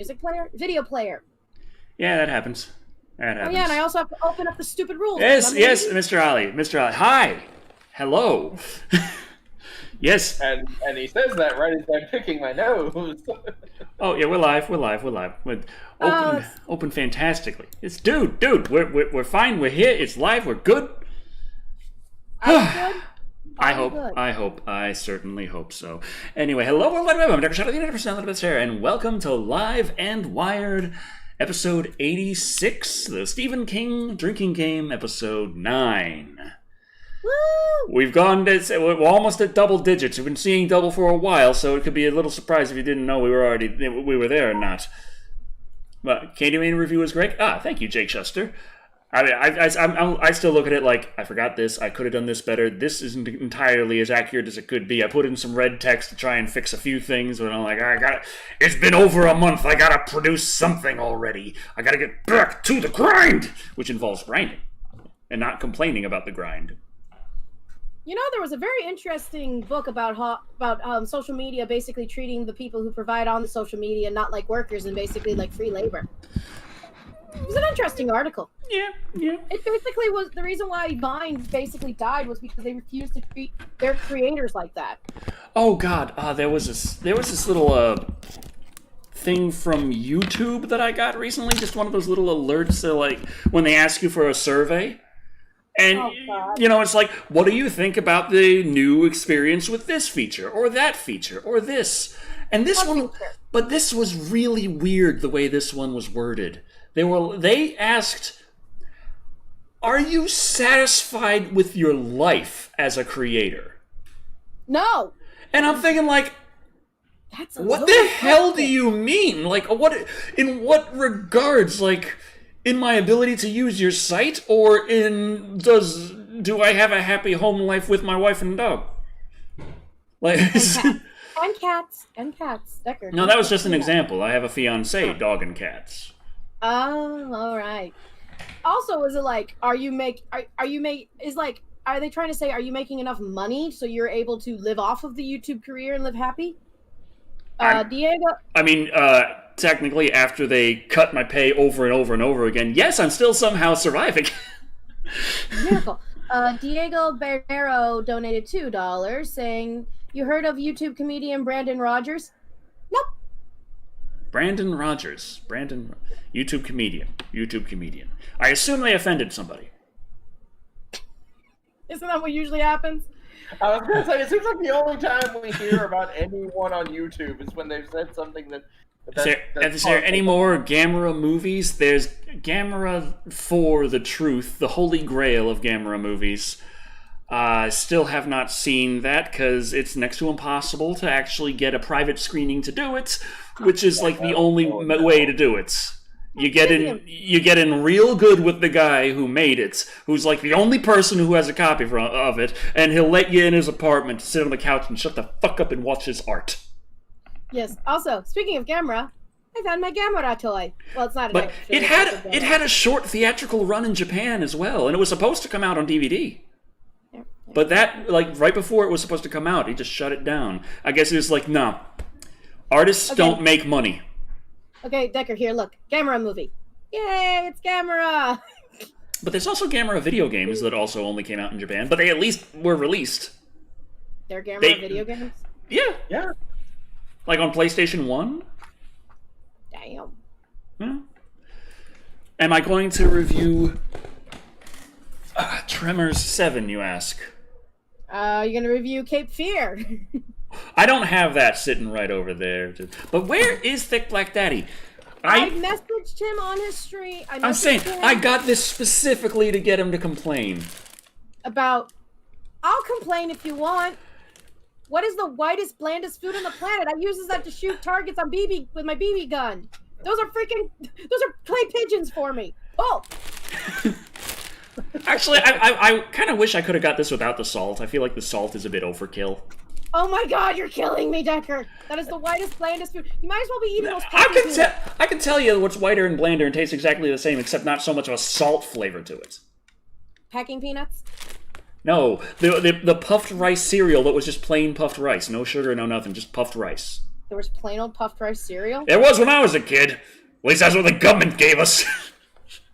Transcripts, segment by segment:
music player, video player. Yeah, that happens. That happens. Oh yeah, and I also have to open up the stupid rules. Yes, Mr. Ali. Mr. Ali. Hi. Hello. Yes. And he says that right as I'm picking my nose. Oh yeah, we're live. We're open fantastically. It's dude. We're fine. We're here. It's live. We're good. Good? I certainly hope so. Anyway, hello, everybody. I'm Dr. Shadow, the 90% of here, and welcome to Live and Wired, episode 86, the Stephen King drinking game, episode 9. Woo! We're almost at double digits. We've been seeing double for a while, so it could be a little surprise if you didn't know we were there or not. But Candyman review was great. Thank you, Jake Shuster. I mean, I still look at it like, I forgot this, I could have done this better, this isn't entirely as accurate as it could be. I put in some red text to try and fix a few things, but I'm like, it's been over a month, I gotta produce something already. I gotta get back to the grind! Which involves grinding, and not complaining about the grind. You know, there was a very interesting book about social media basically treating the people who provide on the social media not like workers and basically like free labor. It was an interesting article. Yeah. It basically was the reason why Vine basically died was because they refused to treat their creators like that. Oh God, there was this little thing from YouTube that I got recently. Just one of those little alerts that, like, when they ask you for a survey, and it's like, what do you think about the new experience with this feature or that feature or this? And this one, but this was really weird the way this one was worded. They asked, are you satisfied with your life as a creator? No. And I'm thinking, like, what the hell do you mean? Like, in what regards? Like, in my ability to use your site, or do I have a happy home life with my wife and dog? Like, and cats. Decker. No, that was just an example. I have a fiancé, dog and cats. Oh, all right. Also, is it like, are they trying to say, are you making enough money so you're able to live off of the YouTube career and live happy? Diego? I mean, technically, after they cut my pay over and over and over again, yes, I'm still somehow surviving. Miracle. Diego Bernero donated $2 saying, you heard of YouTube comedian Brandon Rogers? Nope. Brandon Rogers. YouTube comedian. I assume they offended somebody. Isn't that what usually happens? I was going to say, it seems like the only time we hear about anyone on YouTube is when they've said something Is there any more Gamera movies? There's Gamera 4, The Truth, the holy grail of Gamera movies. Still have not seen that because it's next to impossible to actually get a private screening to do it, which is like the only way to do it. You get in real good with the guy who made it, who's like the only person who has a copy of it, and he'll let you in his apartment to sit on the couch and shut the fuck up and watch his art. Yes. Also, speaking of Gamera, I found my Gamera toy. Well, it's not. But it had a short theatrical run in Japan as well, and it was supposed to come out on DVD. Yeah. But that, like, right before it was supposed to come out, he just shut it down. I guess he was like, no, artists don't make money. Okay, Decker, here, look. Gamera movie. Yay, it's Gamera! But there's also Gamera video games that also only came out in Japan, but they at least were released. They're Gamera video games? Yeah. Like on PlayStation 1? Damn. Yeah. Am I going to review Tremors 7, you ask? You're going to review Cape Fear. I don't have that sitting right over there. But where is Thick Black Daddy? I messaged him on his stream. I'm saying, I got this specifically to get him to complain. I'll complain if you want. What is the whitest, blandest food on the planet? I use that to shoot targets on with my BB gun. Those are clay pigeons for me. Oh! Actually, I kind of wish I could have got this without the salt. I feel like the salt is a bit overkill. Oh my God, you're killing me, Decker. That is the whitest, blandest food. You might as well be eating those packing I can tell you what's whiter and blander and tastes exactly the same, except not so much of a salt flavor to it. Packing peanuts? No, the puffed rice cereal that was just plain puffed rice. No sugar, no nothing, just puffed rice. There was plain old puffed rice cereal. There was when I was a kid. At least that's what the government gave us.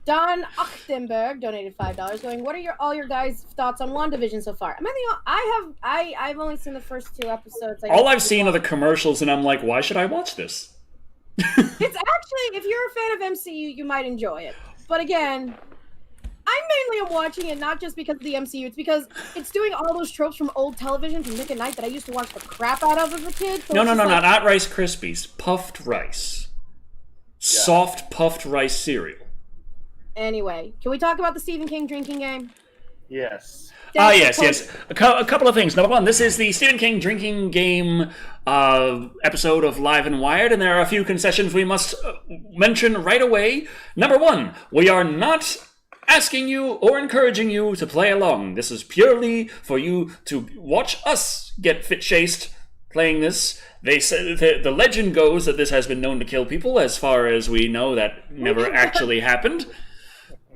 Don Achtenberg donated $5, going, "What are all your guys' thoughts on WandaVision so far?" I've only seen the first 2 episodes. All I've seen are the commercials, and I'm like, why should I watch this? It's actually, if you're a fan of MCU, you might enjoy it. But again, I mainly am watching it not just because of the MCU. It's because it's doing all those tropes from old television from Nick at Night that I used to watch the crap out of as a kid. So No, not Rice Krispies. Puffed rice. Yeah. Soft puffed rice cereal. Anyway, can we talk about the Stephen King drinking game? Yes. Yes. A couple of things. Number one, this is the Stephen King drinking game episode of Live and Wired, and there are a few concessions we must mention right away. Number one, we are not asking you or encouraging you to play along. This is purely for you to watch us get fit-chased playing this. They say the legend goes that this has been known to kill people. As far as we know, that never actually happened.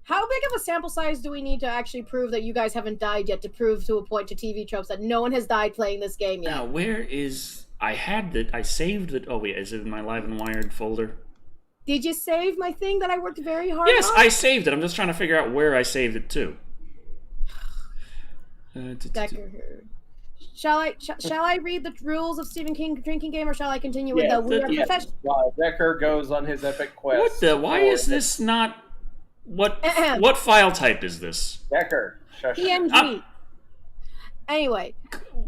How big of a sample size do we need to actually prove that you guys haven't died yet to prove to a point to TV tropes that no one has died playing this game yet? Now, where is... I saved it... Oh, wait, is it in my Live and Wired folder? Did you save my thing that I worked very hard Yes, on? I saved it. I'm just trying to figure out where I saved it to. Decker. Shall I read the rules of Stephen King drinking game, or shall I continue with the We Are Professional? While Decker goes on his epic quest. What the... Why is this not... What file type is this? Decker. PNG. Anyway,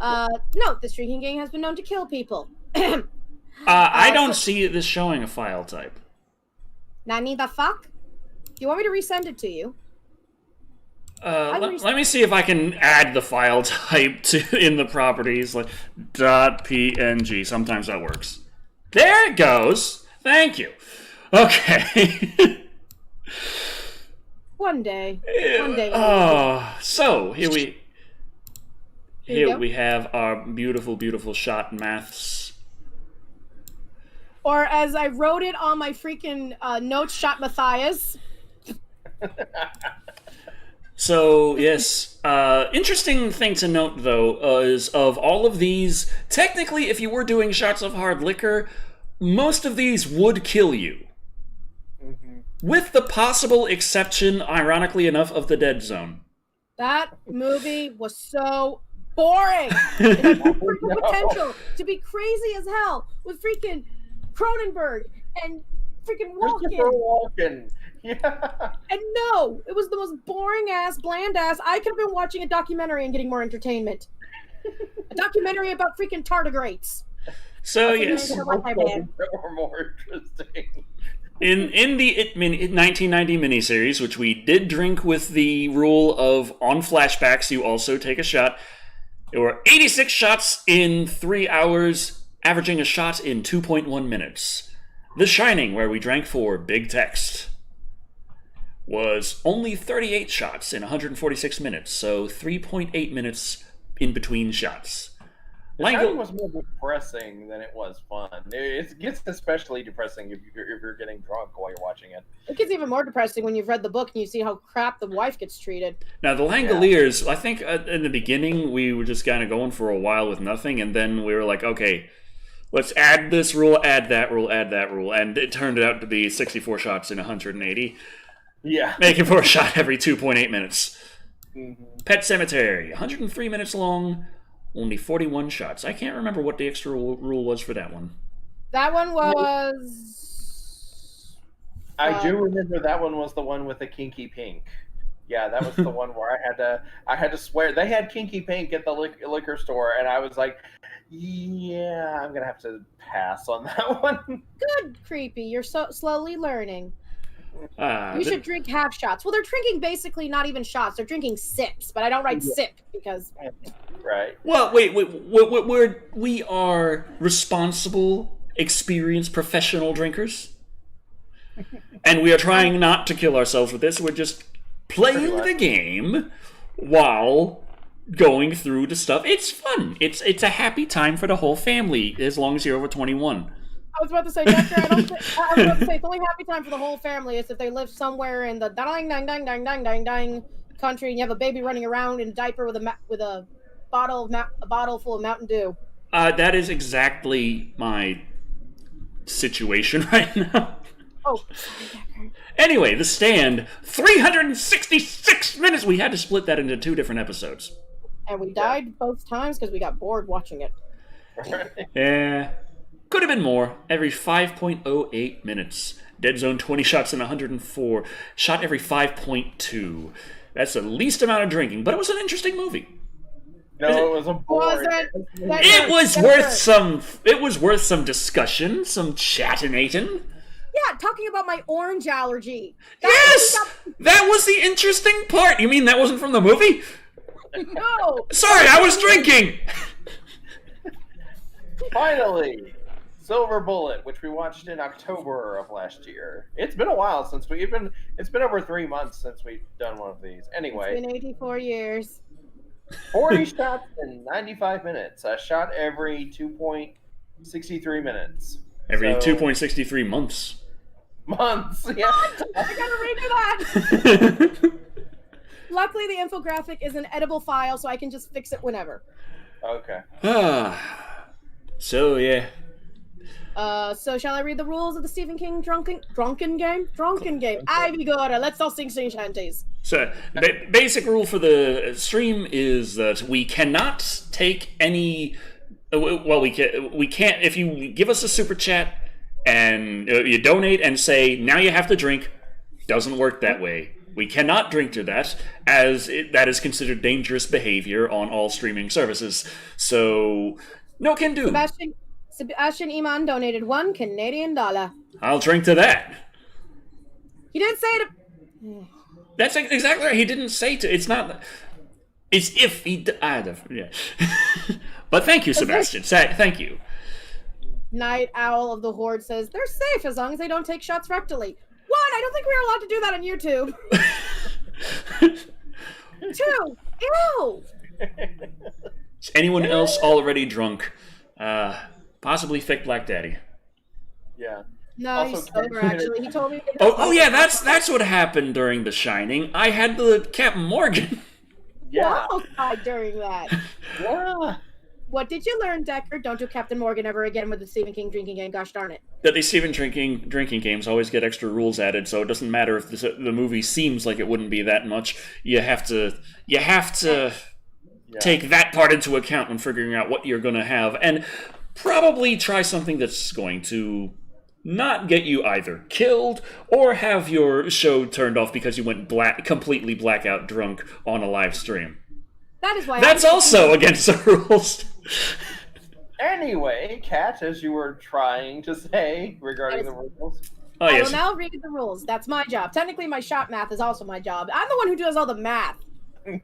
no, this drinking game has been known to kill people. I don't see this showing a file type. Nani the fuck? Do you want me to resend it to you? Let me see if I can add the file type in the properties, like .png. Sometimes that works. There it goes. Thank you. Okay. One day. Oh, so here go. we have our beautiful, beautiful shot maths. Or as I wrote it on my freaking notes, Shot Matthias. So, yes. Interesting thing to note, though, is of all of these, technically, if you were doing shots of hard liquor, most of these would kill you. Mm-hmm. With the possible exception, ironically enough, of the Dead Zone. That movie was so boring. It had freaking potential to be crazy as hell with freaking Cronenberg and freaking Walken. Yeah. And no, it was the most boring ass, bland ass. I could have been watching a documentary and getting more entertainment. A documentary about freaking tardigrades. So yes, Or more interesting. in the 1990 miniseries, which we did drink with the rule of on flashbacks you also take a shot, there were 86 shots in 3 hours, averaging a shot in 2.1 minutes. The Shining, where we drank for big text, was only 38 shots in 146 minutes, so 3.8 minutes in between shots. The Shining was more depressing than it was fun. It gets especially depressing if you're getting drunk while you're watching it. It gets even more depressing when you've read the book and you see how crap the wife gets treated. Now, the Langoliers, I think in the beginning we were just kind of going for a while with nothing, and then we were like, okay, let's add this rule, add that rule, add that rule, and it turned out to be 64 shots in 180. Yeah. Making for a shot every 2.8 minutes. Mm-hmm. Pet Sematary, 103 minutes long, only 41 shots. I can't remember what the extra rule was for that one. That one was... I do remember that one was the one with the kinky pink. Yeah, that was the one where I had to swear. They had kinky pink at the liquor store, and I was like, yeah, I'm going to have to pass on that one. Good, creepy. You're so slowly learning. You should drink half shots. Well, they're drinking basically not even shots. They're drinking sips, but I don't write sip because... Right. Well, wait, we are responsible, experienced, professional drinkers. And we are trying not to kill ourselves with this. We're just playing the game while going through the stuff. It's fun. It's a happy time for the whole family, as long as you're over 21. I was about to say, Dexter, I was about to say it's only happy time for the whole family is if they live somewhere in the dang country and you have a baby running around in a diaper with a bottle full of Mountain Dew. That is exactly my situation right now. Oh, sorry, Decker. Anyway, The Stand, 366 minutes. We had to split that into 2 different episodes. And we died both times because we got bored watching it. Yeah. Could have been more. Every 5.08 minutes. Dead Zone 20 shots in 104. Shot every 5.2. That's the least amount of drinking, but it was an interesting movie. No, it was a boring. It was worth some discussion, some chatinating. Yeah, talking about my orange allergy. Yes! That was the interesting part. You mean that wasn't from the movie? No. Sorry, I was drinking. Finally, Silver Bullet, which we watched in October of last year. It's been a while since it's been over 3 months since we've done one of these. Anyway. It's been 84 years. 40 shots in 95 minutes. A shot every 2.63 minutes. Every 2.63 months. Months, yeah. I gotta redo that. Luckily, the infographic is an edible file, so I can just fix it whenever. Okay. So, yeah. So shall I read the rules of the Stephen King drunken game? Drunken game. Ivy Gora, let's all sing shanties. So, basic rule for the stream is that we cannot take any. Well, we can't. If you give us a super chat and you donate and say now you have to drink, doesn't work that way. We cannot drink to that, as that is considered dangerous behavior on all streaming services. So, no can do. Sebastian Iman donated $1 Canadian. I'll drink to that. He didn't say it. That's exactly right. He didn't say to. It's not. It's if he. Yeah. But thank you, Sebastian. Thank you. Night Owl of the Horde says they're safe as long as they don't take shots rectally. 1, I don't think we're allowed to do that on YouTube. 2, ew. Is anyone else already drunk? Possibly Thick Black Daddy. Yeah. No, Also, he's sober, actually. He told me. Oh yeah, that's what happened during The Shining. I had the Captain Morgan. Yeah. Almost died during that. Yeah. What did you learn, Decker? Don't do Captain Morgan ever again with the Stephen King drinking game. Gosh darn it. That these Stephen drinking games always get extra rules added, so it doesn't matter if the movie seems like it wouldn't be that much. You have to take that part into account when figuring out what you're going to have, and probably try something that's going to not get you either killed or have your show turned off because you went completely blackout drunk on a live stream. That is why. That's also against the rules. Anyway, Kat, as you were trying to say regarding the rules. Oh, I yes. will now read the rules. That's my job. Technically, my shot math is also my job. I'm the one who does all the math.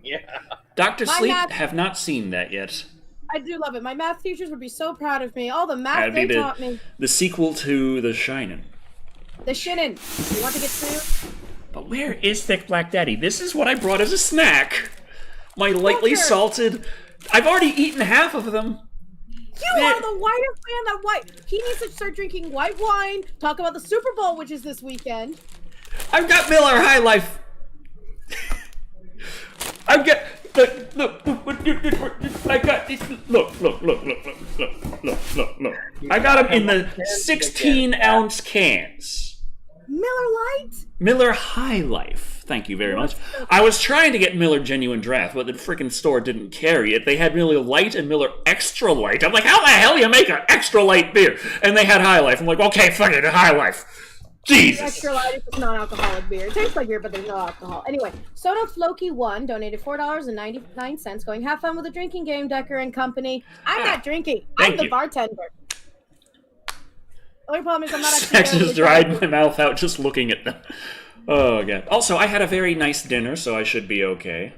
Yeah. Dr. My Sleep, math- have not seen that yet. I do love it. My math teachers would be so proud of me. All the math That'd be they taught me. the sequel to The Shining. The shinin. You want to get sued? But where is Thick Black Daddy? This is what I brought as a snack. My lightly Walker. salted. I've already eaten half of them. You are the whitest man that white. He needs to start drinking white wine. Talk about the Super Bowl, which is this weekend. I've got Miller High Life. I've got look. I got these. Look. I got them in the 16-ounce cans. Miller Lite? Miller High Life. Thank you very much. I was trying to get Miller Genuine Draft, but the freaking store didn't carry it. They had Miller Lite and Miller Extra Light. I'm like, how the hell you make an extra light beer? And they had High Life. I'm like, okay, fuck it, High Life. Jesus. Extra Light is just non-alcoholic beer. It tastes like beer, but there's no alcohol. Anyway, Soda Floki 1 donated $4.99, going, have fun with the drinking game, Decker and company. I'm not drinking. I'm the bartender. The only problem is I'm not actually... Max just dried my mouth out just looking at them. Oh, God. Also, I had a very nice dinner, so I should be okay.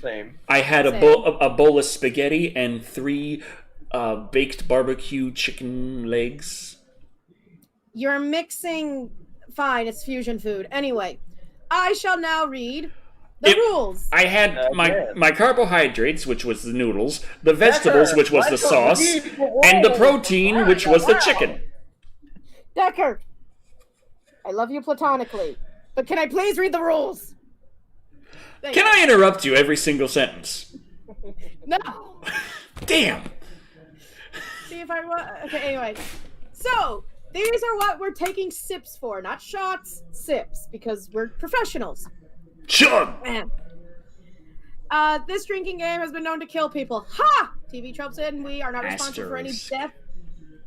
Same. I had a bowl of spaghetti and 3 baked barbecue chicken legs. You're mixing... Fine, it's fusion food. Anyway, I shall now read the rules. I had my carbohydrates, which was the noodles, the vegetables, which was the sauce, and the protein, which was the chicken. Decker, I love you platonically, but can I please read the rules? Can I interrupt you every single sentence? No. Damn. See if I want... Okay, anyway. So, These are what we're taking sips for, not shots, sips, because we're professionals. Chug! Man. This drinking game has been known to kill people. Ha! TV tropes in. We are not responsible for any death.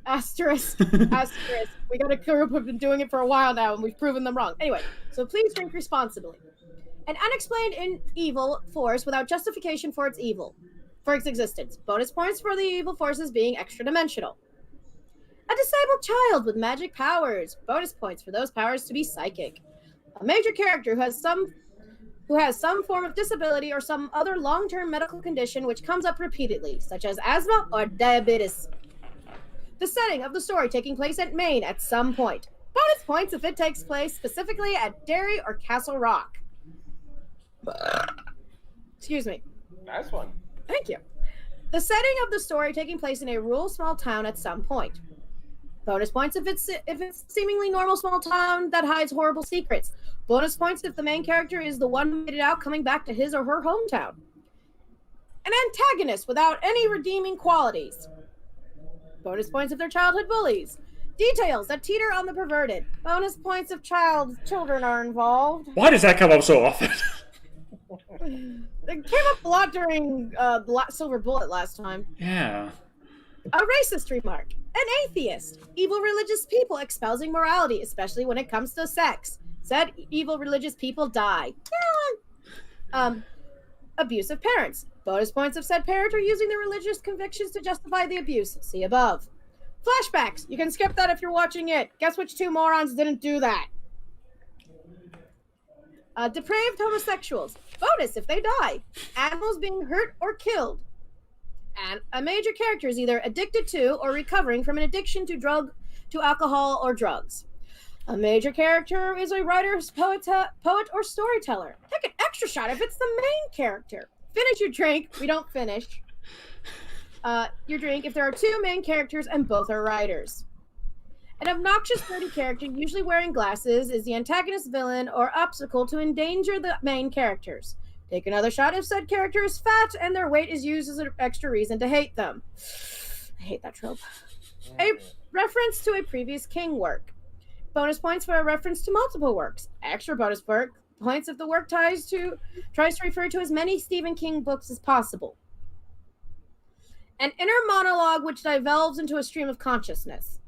Asterisk. Asterisk. We got a group who've been doing it for a while now, and we've proven them wrong. Anyway, so please drink responsibly. An unexplained evil force without justification for its existence. Bonus points for the evil forces being extra-dimensional. A disabled child with magic powers. Bonus points for those powers to be psychic. A major character who has some form of disability or some other long-term medical condition which comes up repeatedly, such as asthma or diabetes. The setting of the story taking place at Maine at some point. Bonus points if it takes place specifically at Derry or Castle Rock. Excuse me. Nice one. Thank you. The setting of the story taking place in a rural small town at some point. Bonus points if it's seemingly normal small town that hides horrible secrets. Bonus points if the main character is the one who made it out coming back to his or her hometown. An antagonist without any redeeming qualities. Bonus points if they're childhood bullies. Details that teeter on the perverted. Bonus points if children are involved. Why does that come up so often? It came up a lot during Silver Bullet last time. Yeah. A racist remark. An atheist. Evil religious people espousing morality, especially when it comes to sex. Said evil religious people die. Abusive parents. Bonus points if said parent are using their religious convictions to justify the abuse. See above. Flashbacks. You can skip that if you're watching it. Guess which two morons didn't do that? Depraved homosexuals. Bonus if they die. Animals being hurt or killed. And a major character is either addicted to or recovering from an addiction to alcohol or drugs. A major character is a writer, poet, or storyteller. Take an extra shot if it's the main character. Finish your drink. We don't finish. Your drink if there are two main characters and both are writers. An obnoxious, nerdy character, usually wearing glasses, is the antagonist, villain, or obstacle to endanger the main characters. Take another shot if said character is fat and their weight is used as an extra reason to hate them. I hate that trope. A reference to a previous King work. Bonus points for a reference to multiple works. Extra bonus points if the work tries to refer to as many Stephen King books as possible. An inner monologue which devolves into a stream of consciousness.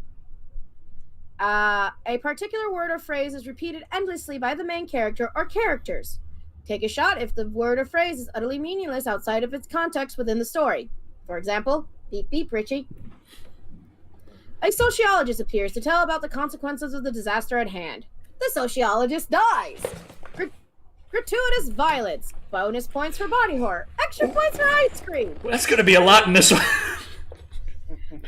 A particular word or phrase is repeated endlessly by the main character or characters. Take a shot if the word or phrase is utterly meaningless outside of its context within the story. For example, beep beep Richie. A sociologist appears to tell about the consequences of the disaster at hand. The sociologist dies. Gratuitous violence. Bonus points for body horror. Extra points for ice cream. Well, that's going to be a lot in this one.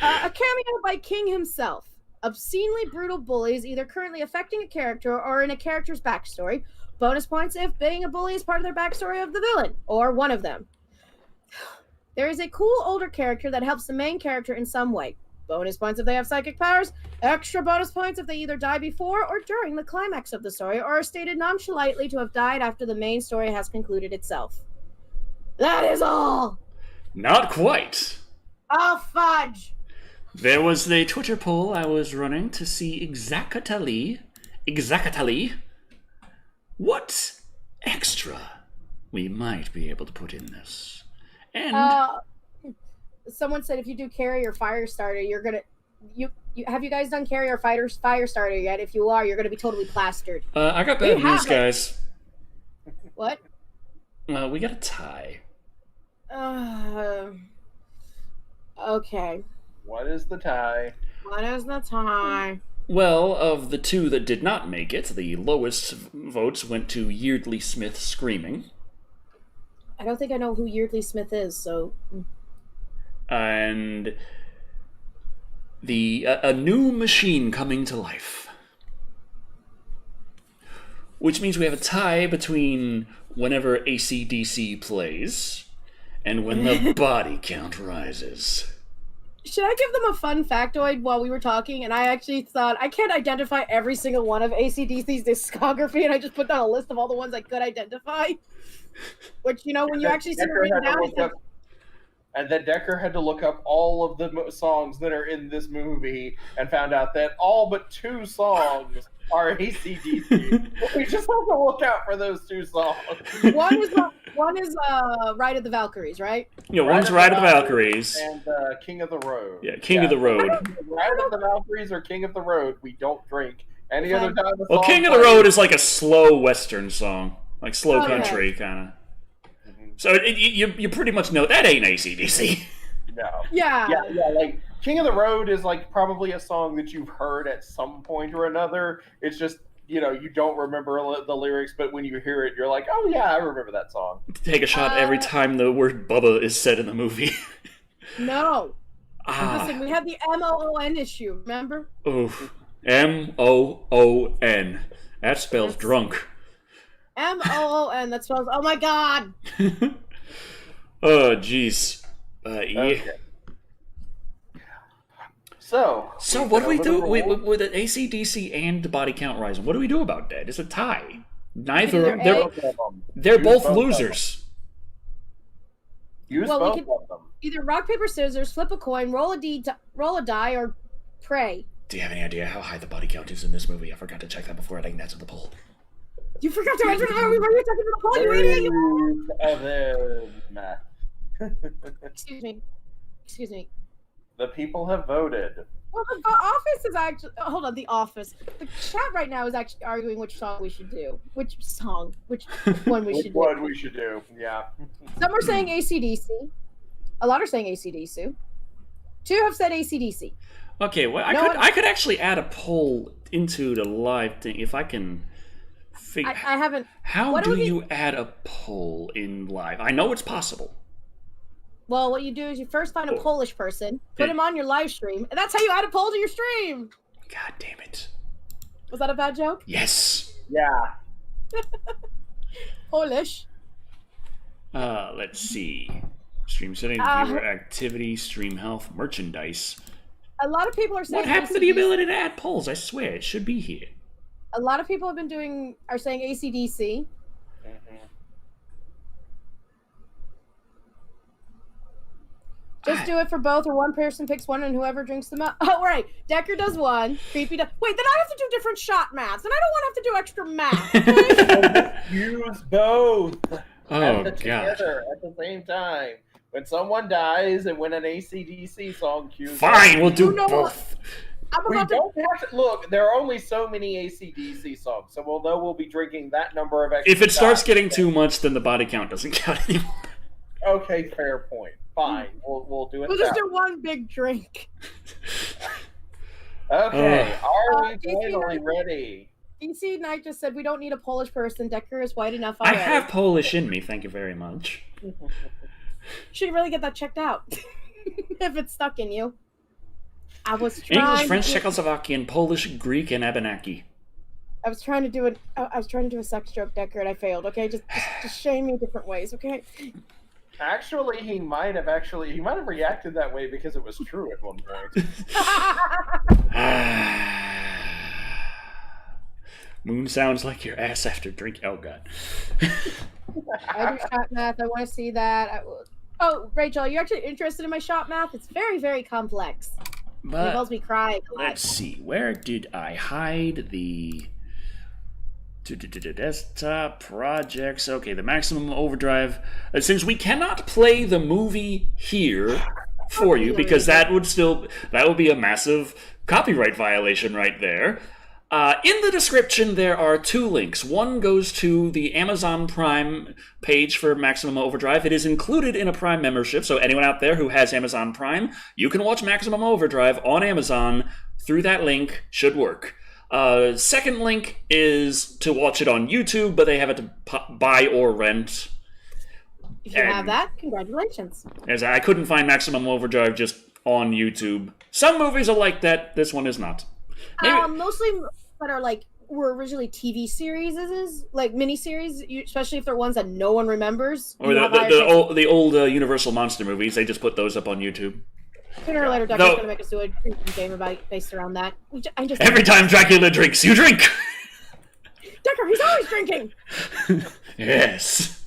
A cameo by King himself. Obscenely brutal bullies either currently affecting a character or in a character's backstory. Bonus points if being a bully is part of their backstory of the villain, or one of them. There is a cool older character that helps the main character in some way. Bonus points if they have psychic powers. Extra bonus points if they either die before or during the climax of the story, or are stated nonchalantly to have died after the main story has concluded itself. That is all! Not quite. Oh, fudge! There was the Twitter poll I was running to see exactly what extra we might be able to put in this. And someone said if you do carry or fire starter, you're gonna have you guys done carry or fire starter yet? If you are, you're gonna be totally plastered. I got bad news, guys. What? We got a tie. Okay. What is the tie? What is the tie? Well, of the two that did not make it, the lowest votes went to Yeardley Smith Screaming. I don't think I know who Yeardley Smith is, so... And a new machine coming to life. Which means we have a tie between whenever AC/DC plays and when the body count rises. Should I give them a fun factoid while we were talking? And I actually thought, I can't identify every single one of AC/DC's discography, and I just put down a list of all the ones I could identify. Which, you know, when you actually see it written down, And then Decker had to look up all of the songs that are in this movie and found out that all but 2 songs are AC/DC. We just have to look out for those 2 songs. One is Ride of the Valkyries, right? Yeah, one's Ride of the Valkyries. And King of the Road. Yeah, King of the Road. Ride of the Valkyries or King of the Road, we don't drink. Any other time the Well, song King of the Road is like a slow Western song. Like slow country, kind of. So you pretty much know that ain't AC/DC. No. Yeah. Yeah, like King of the Road is like probably a song that you've heard at some point or another. It's just, you don't remember the lyrics, but when you hear it, you're like, oh yeah, I remember that song. Take a shot every time the word Bubba is said in the movie. No. Listen, we had the MOON issue, remember? Oof. MOON. That spells drunk. MOON, that spells, oh my god! Oh, jeez. Okay. Yeah. So what do we do with the AC/DC and Body Count Rising? What do we do about that? It's a tie. Neither. They're both losers. Use both of them. Either rock, paper, scissors, flip a coin, roll a die, or pray. Do you have any idea how high the body count is in this movie? I forgot to check that before I answered the poll. You forgot to answer the poll. Were you talking to the poll, you idiot? Excuse me. The people have voted. Well, the office is actually... hold on, the office. The chat right now is actually arguing which song we should do. Which one we should do. Which one we should do, yeah. Some are saying AC/DC. A lot are saying AC/DC. 2 have said AC/DC. Okay, well, I could actually add a poll into the live thing if I can figure... I haven't... How do you add a poll in live? I know it's possible. Well, what you do is you first find a Polish person, put him on your live stream, and that's how you add a poll to your stream. God damn it. Was that a bad joke? Yes. Yeah. Polish. Let's see. Stream settings, viewer activity, stream health, merchandise. A lot of people are saying... What happened to the ability to add polls? I swear, it should be here. A lot of people are saying AC/DC. Just do it for both, or one person picks one and whoever drinks them up. Oh, right. Decker does one. Creepy does... Wait, then I have to do different shot maths, and I don't want to have to do extra math. Okay? Use both. Oh, together at the same time. When someone dies and when an AC/DC song cues... Fine, we'll do both. We don't have to... Look, there are only so many AC/DC songs, so we'll know we'll be drinking that number of extra... If it starts getting too much, then the body count doesn't count anymore. Okay, fair point. Fine, we'll do it. We'll just do one big drink. Okay, are we finally ready? DC Knight just said we don't need a Polish person. Decker is white enough already. I have Polish in me, thank you very much. Should really get that checked out. If it's stuck in you. I was trying... English, French, Czechoslovakian, Polish, Greek, and Abenaki. I was trying to do a sex joke, Decker, and I failed. Okay, just shame me different ways. Okay. Actually, he might have reacted that way because it was true at one point. Moon sounds like your ass after drink. Oh god. I do shot math. I want to see that. Oh, Rachel, are you actually interested in my shot math? It's very, very complex. It involves me crying a lot. Let's see. Where did I hide the desktop projects? Okay, the Maximum Overdrive. Since we cannot play the movie here for you, because that would be a massive copyright violation right there. In the description, there are 2 links. One goes to the Amazon Prime page for Maximum Overdrive. It is included in a Prime membership, so anyone out there who has Amazon Prime, you can watch Maximum Overdrive on Amazon through that link. Should work. Second link is to watch it on YouTube, but they have it to buy or rent. If you have that, congratulations. As I couldn't find Maximum Overdrive just on YouTube. Some movies are like that. This one is not. Mostly that are were originally TV series, like miniseries, especially if they're ones that no one remembers. Or the old Universal monster movies. They just put those up on YouTube. Sooner or later, Decker's going to make us do a drinking game based around that. Every time Dracula drinks, you drink! Decker, he's always drinking! Yes.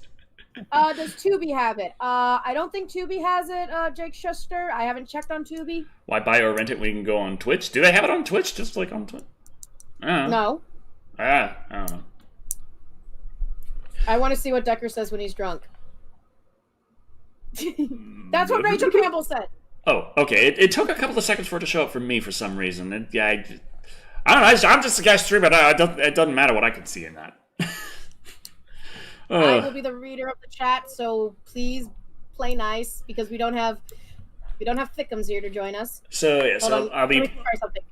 Does Tubi have it? I don't think Tubi has it, Jake Schuster. I haven't checked on Tubi. Why buy or rent it when you can go on Twitch? Do they have it on Twitch? Just like on Twitch? No. I don't know. I want to see what Decker says when he's drunk. That's what Rachel Campbell said. Oh, okay. It took a couple of seconds for it to show up for me for some reason. I don't know. I'm just a guy streaming. It doesn't matter what I can see in that. I will be the reader of the chat, so please play nice because we don't have thickums here to join us. So yes, I'll be. Let me try something.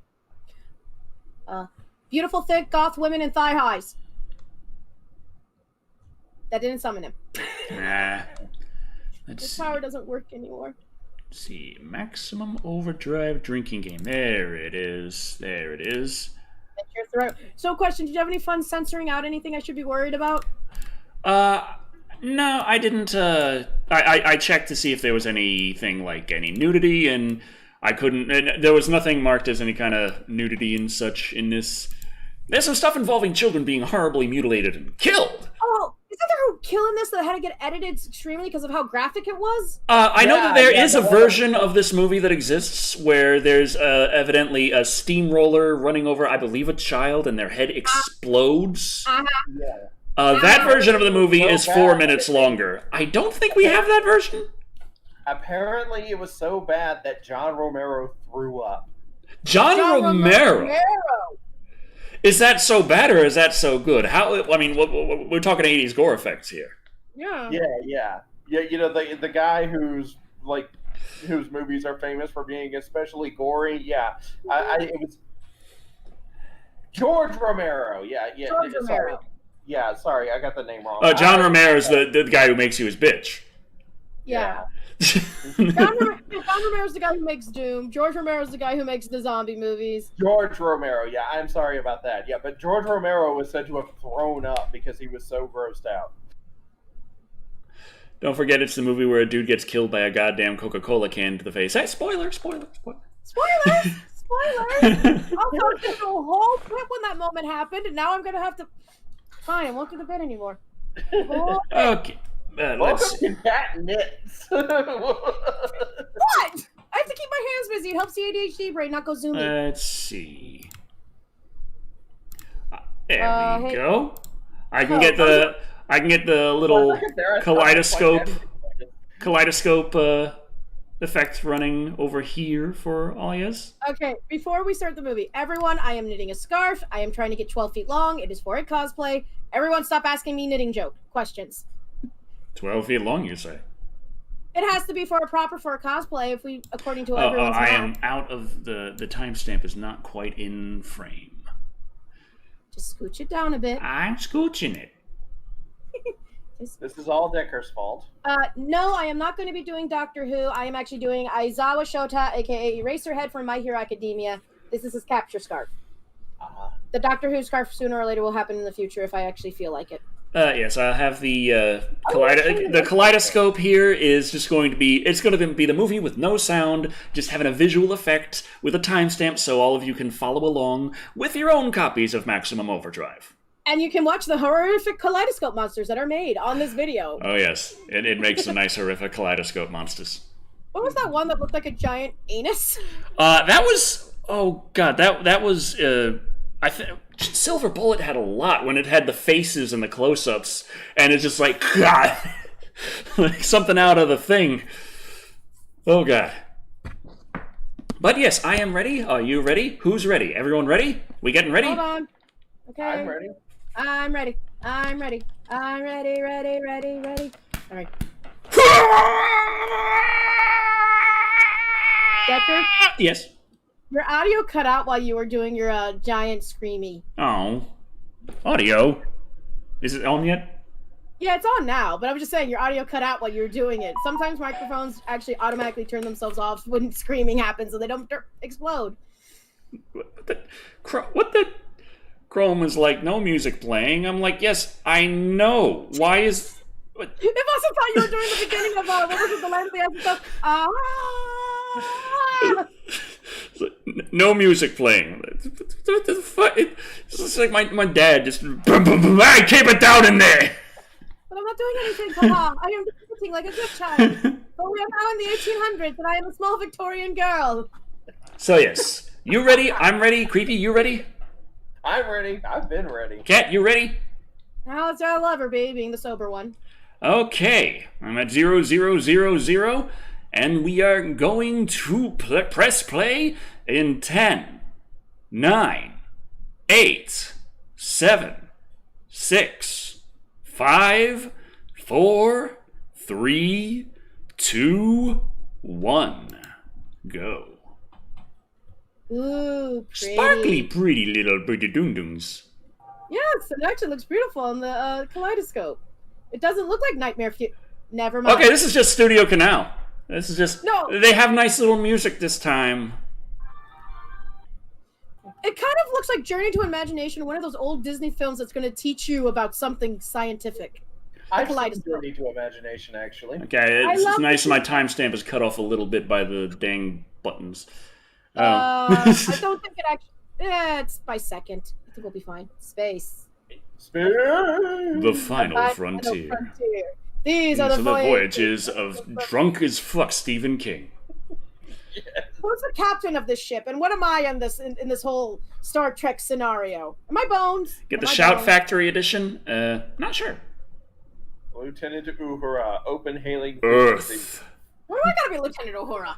Beautiful, thick, goth women in thigh highs. That didn't summon him. Nah. This power doesn't work anymore. Let's see. Maximum Overdrive drinking game. There it is. There it is. That's your throat. So, question: did you have any fun censoring out anything I should be worried about? No, I didn't. I checked to see if there was anything like any nudity, and I couldn't. And there was nothing marked as any kind of nudity and such in this. There's some stuff involving children being horribly mutilated and killed. Oh, isn't there a kill in this that had to get edited extremely because of how graphic it was? I know that there is a version of this movie that exists where there's evidently a steamroller running over, I believe, a child, and their head explodes. That version of the movie is 4 minutes longer. I don't think we have that version. Apparently, it was so bad that John Romero threw up. John Romero. Is that so bad or is that so good? How? I mean, we're talking 80s gore effects here. Yeah. Yeah. You know, the guy whose movies are famous for being especially gory. Yeah, it was George Romero. Yeah. George Romero. Yeah, sorry, I got the name wrong. John Romero is the guy who makes you his bitch. Yeah. John Romero's the guy who makes Doom. George Romero's the guy who makes the zombie movies. George Romero, yeah, I'm sorry about that. Yeah, but George Romero was said to have thrown up because he was so grossed out. Don't forget it's the movie where a dude gets killed by a goddamn Coca-Cola can to the face. Hey, spoiler! Spoilers! Also, I did a whole clip when that moment happened, and now I'm gonna have to... Fine, I won't go to bed anymore. Okay. Welcome to Cat Knits. What? I have to keep my hands busy. It helps the ADHD brain not go zoomy. Let's see. There we go. I can get the little kaleidoscope effect running over here for all yous. Okay, before we start the movie, everyone, I am knitting a scarf. I am trying to get 12 feet long. It is for a cosplay. Everyone stop asking me knitting questions. 12 feet long, you say? It has to be for a cosplay if we, according to everyone's I am out of the timestamp is not quite in frame. Just scooch it down a bit. I'm scooching it. This is all Decker's fault. No, I am not going to be doing Doctor Who. I am actually doing Aizawa Shota, aka Eraserhead from My Hero Academia. This is his capture scarf. The Doctor Who scarf sooner or later will happen in the future if I actually feel like it. Yes, I have the kaleidoscope here is just going to be, it's going to be the movie with no sound, just having a visual effect with a timestamp so all of you can follow along with your own copies of Maximum Overdrive. And you can watch the horrific kaleidoscope monsters that are made on this video. Oh yes, it makes some nice horrific kaleidoscope monsters. What was that one that looked like a giant anus? That was, oh god, that was, I think Silver Bullet had a lot when it had the faces and the close-ups, and it's just like, God, like something out of the Thing. Oh god. But yes, I am ready. Are you ready? Who's ready? Everyone ready? We getting ready? Hold on. Okay. I'm ready. I'm ready. I'm ready. I'm ready, ready, ready, ready. All right. Decker? Yes. Your audio cut out while you were doing your giant screamy. Oh. Audio. Is it on yet? Yeah, it's on now, but I'm just saying your audio cut out while you were doing it. Sometimes microphones actually automatically turn themselves off when screaming happens so they don't explode. What the? Chrome is like, no music playing. I'm like, yes, I know. Why is... It must have thought you were doing the beginning of, what was it, the Land of the Stuff? No music playing. What the fuck? It's just like my dad just... I keep it down in there! But I'm not doing anything, Papa. I am acting like a good child. But we are now in the 1800s, and I am a small Victorian girl. So yes, you ready? I'm ready. Creepy, you ready? I'm ready. I've been ready. Cat, you ready? Now it's our lover, B, being the sober one. Okay, I'm at 0000, and we are going to press play in 10, 9, 8, 7, 6, 5, 4, 3, 2, 1. Go. Ooh, pretty. Sparkly, pretty little pretty dung-dungs. Yes, it actually looks beautiful on the kaleidoscope. It doesn't look like Nightmare Fuel. Never mind. Okay, this is just Studio Canal. This is just... No. They have nice little music this time. It kind of looks like Journey to Imagination, one of those old Disney films that's going to teach you about something scientific. I've seen kaleidoscope. Journey to Imagination, actually. Okay, it's love nice the- my timestamp is cut off a little bit by the dang buttons. I don't think it actually... it's by second. I think we'll be fine. Space. The final Final frontier. These are the voyages of drunk as fuck Stephen King. Who's the captain of this ship, and what am I in this whole Star Trek scenario? Am I Bones? Get the Am I Shout Bones? Factory edition? Not sure. Lieutenant Uhura, open hailing. Earth. Why do I gotta be Lieutenant Uhura?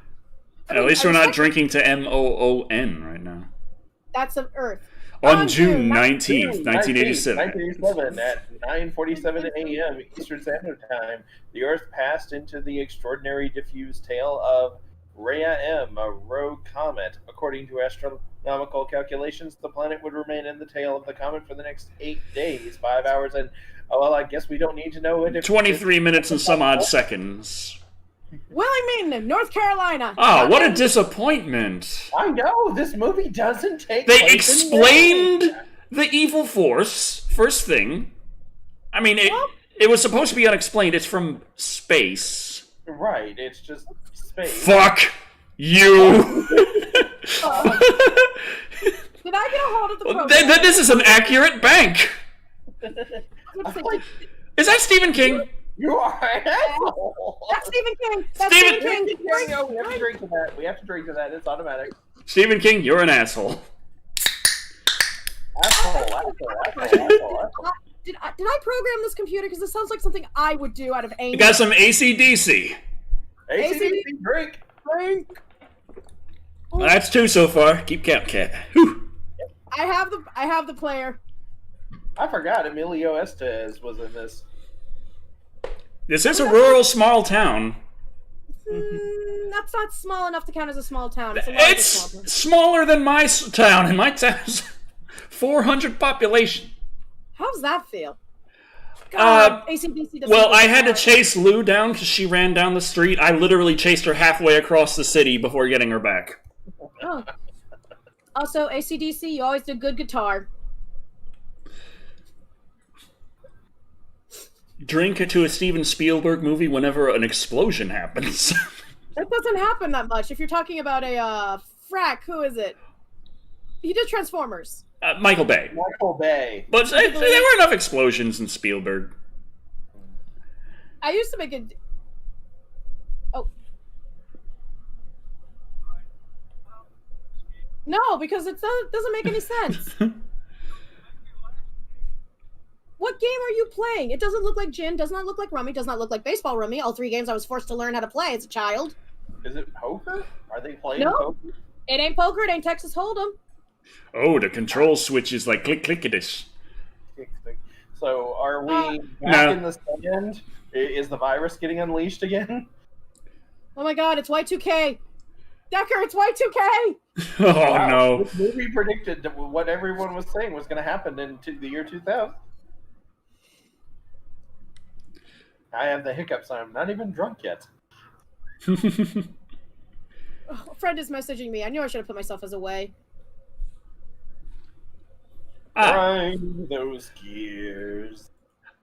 At least we're not drinking to MOON right now. That's of Earth. On June 19th, 1987. 1987 at 9:47 a.m. Eastern Standard Time, the Earth passed into the extraordinary diffuse tail of Rhea M, a rogue comet. According to astronomical calculations, the planet would remain in the tail of the comet for the next 8 days, 5 hours, and well, I guess we don't need to know it. 23 minutes and some odd seconds. Wilmington, North Carolina. Ah, what a disappointment. I know this movie doesn't take. They place in explained Maine. the evil force, first thing. I mean, it was supposed to be unexplained. It's from space. Right, it's just space. Fuck you. Did I get a hold of the program? This is an accurate bank. That's Is that Stephen King? You are an asshole. Stephen King. That's Stephen Stephen King. No, we have to drink to that. We have to drink to that. It's automatic. Stephen King, you're an asshole. Asshole. Did I program this computer? Because this sounds like something I would do out of anger. You got some AC/DC. AC/DC, drink. That's 2 so far. Keep count, cat. Whew. I have the player. I forgot Emilio Estevez was in this. This is a rural small town. That's not small enough to count as a small town. It's a larger small town. It's smaller than my town, and my town's 400 population. How's that feel? God, AC/DC doesn't Well, even I had to count. chase Lou down because she ran down the street. I literally chased her halfway across the city before getting her back. Oh. Also, AC/DC, you always do good guitar. Drink to a Steven Spielberg movie whenever an explosion happens. That doesn't happen that much. If you're talking about a frack, who is it? He did Transformers. Michael Bay. Michael Bay. But there were enough explosions in Spielberg. I used to make it. Oh. No, because it doesn't make any sense. What game are you playing? It doesn't look like gin, does not look like rummy, does not look like baseball rummy. All 3 games I was forced to learn how to play as a child. Is it poker? Are they playing No. poker? It ain't poker, it ain't Texas Hold'em. Oh, the control switch is like click-click-a-dish. So are we back No. in the stand? Is the virus getting unleashed again? Oh my god, it's Y2K. Decker, it's Y2K. Oh, Wow, no. This movie predicted that what everyone was saying was going to happen in the year 2000. I have the hiccups. I'm not even drunk yet. Oh, a friend is messaging me. I knew I should have put myself as away. Grind those gears.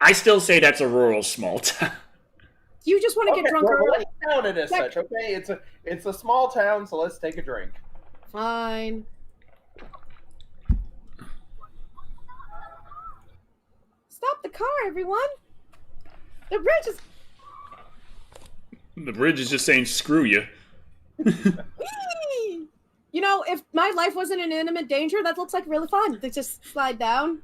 I still say that's a rural small town. You just want to get drunk well, early. let's count it as such. Okay, it's a small town, so let's take a drink. Fine. Stop the car, everyone. The bridge is. The bridge is just saying screw you. You know, if my life wasn't in imminent danger, that looks like really fun. They just slide down.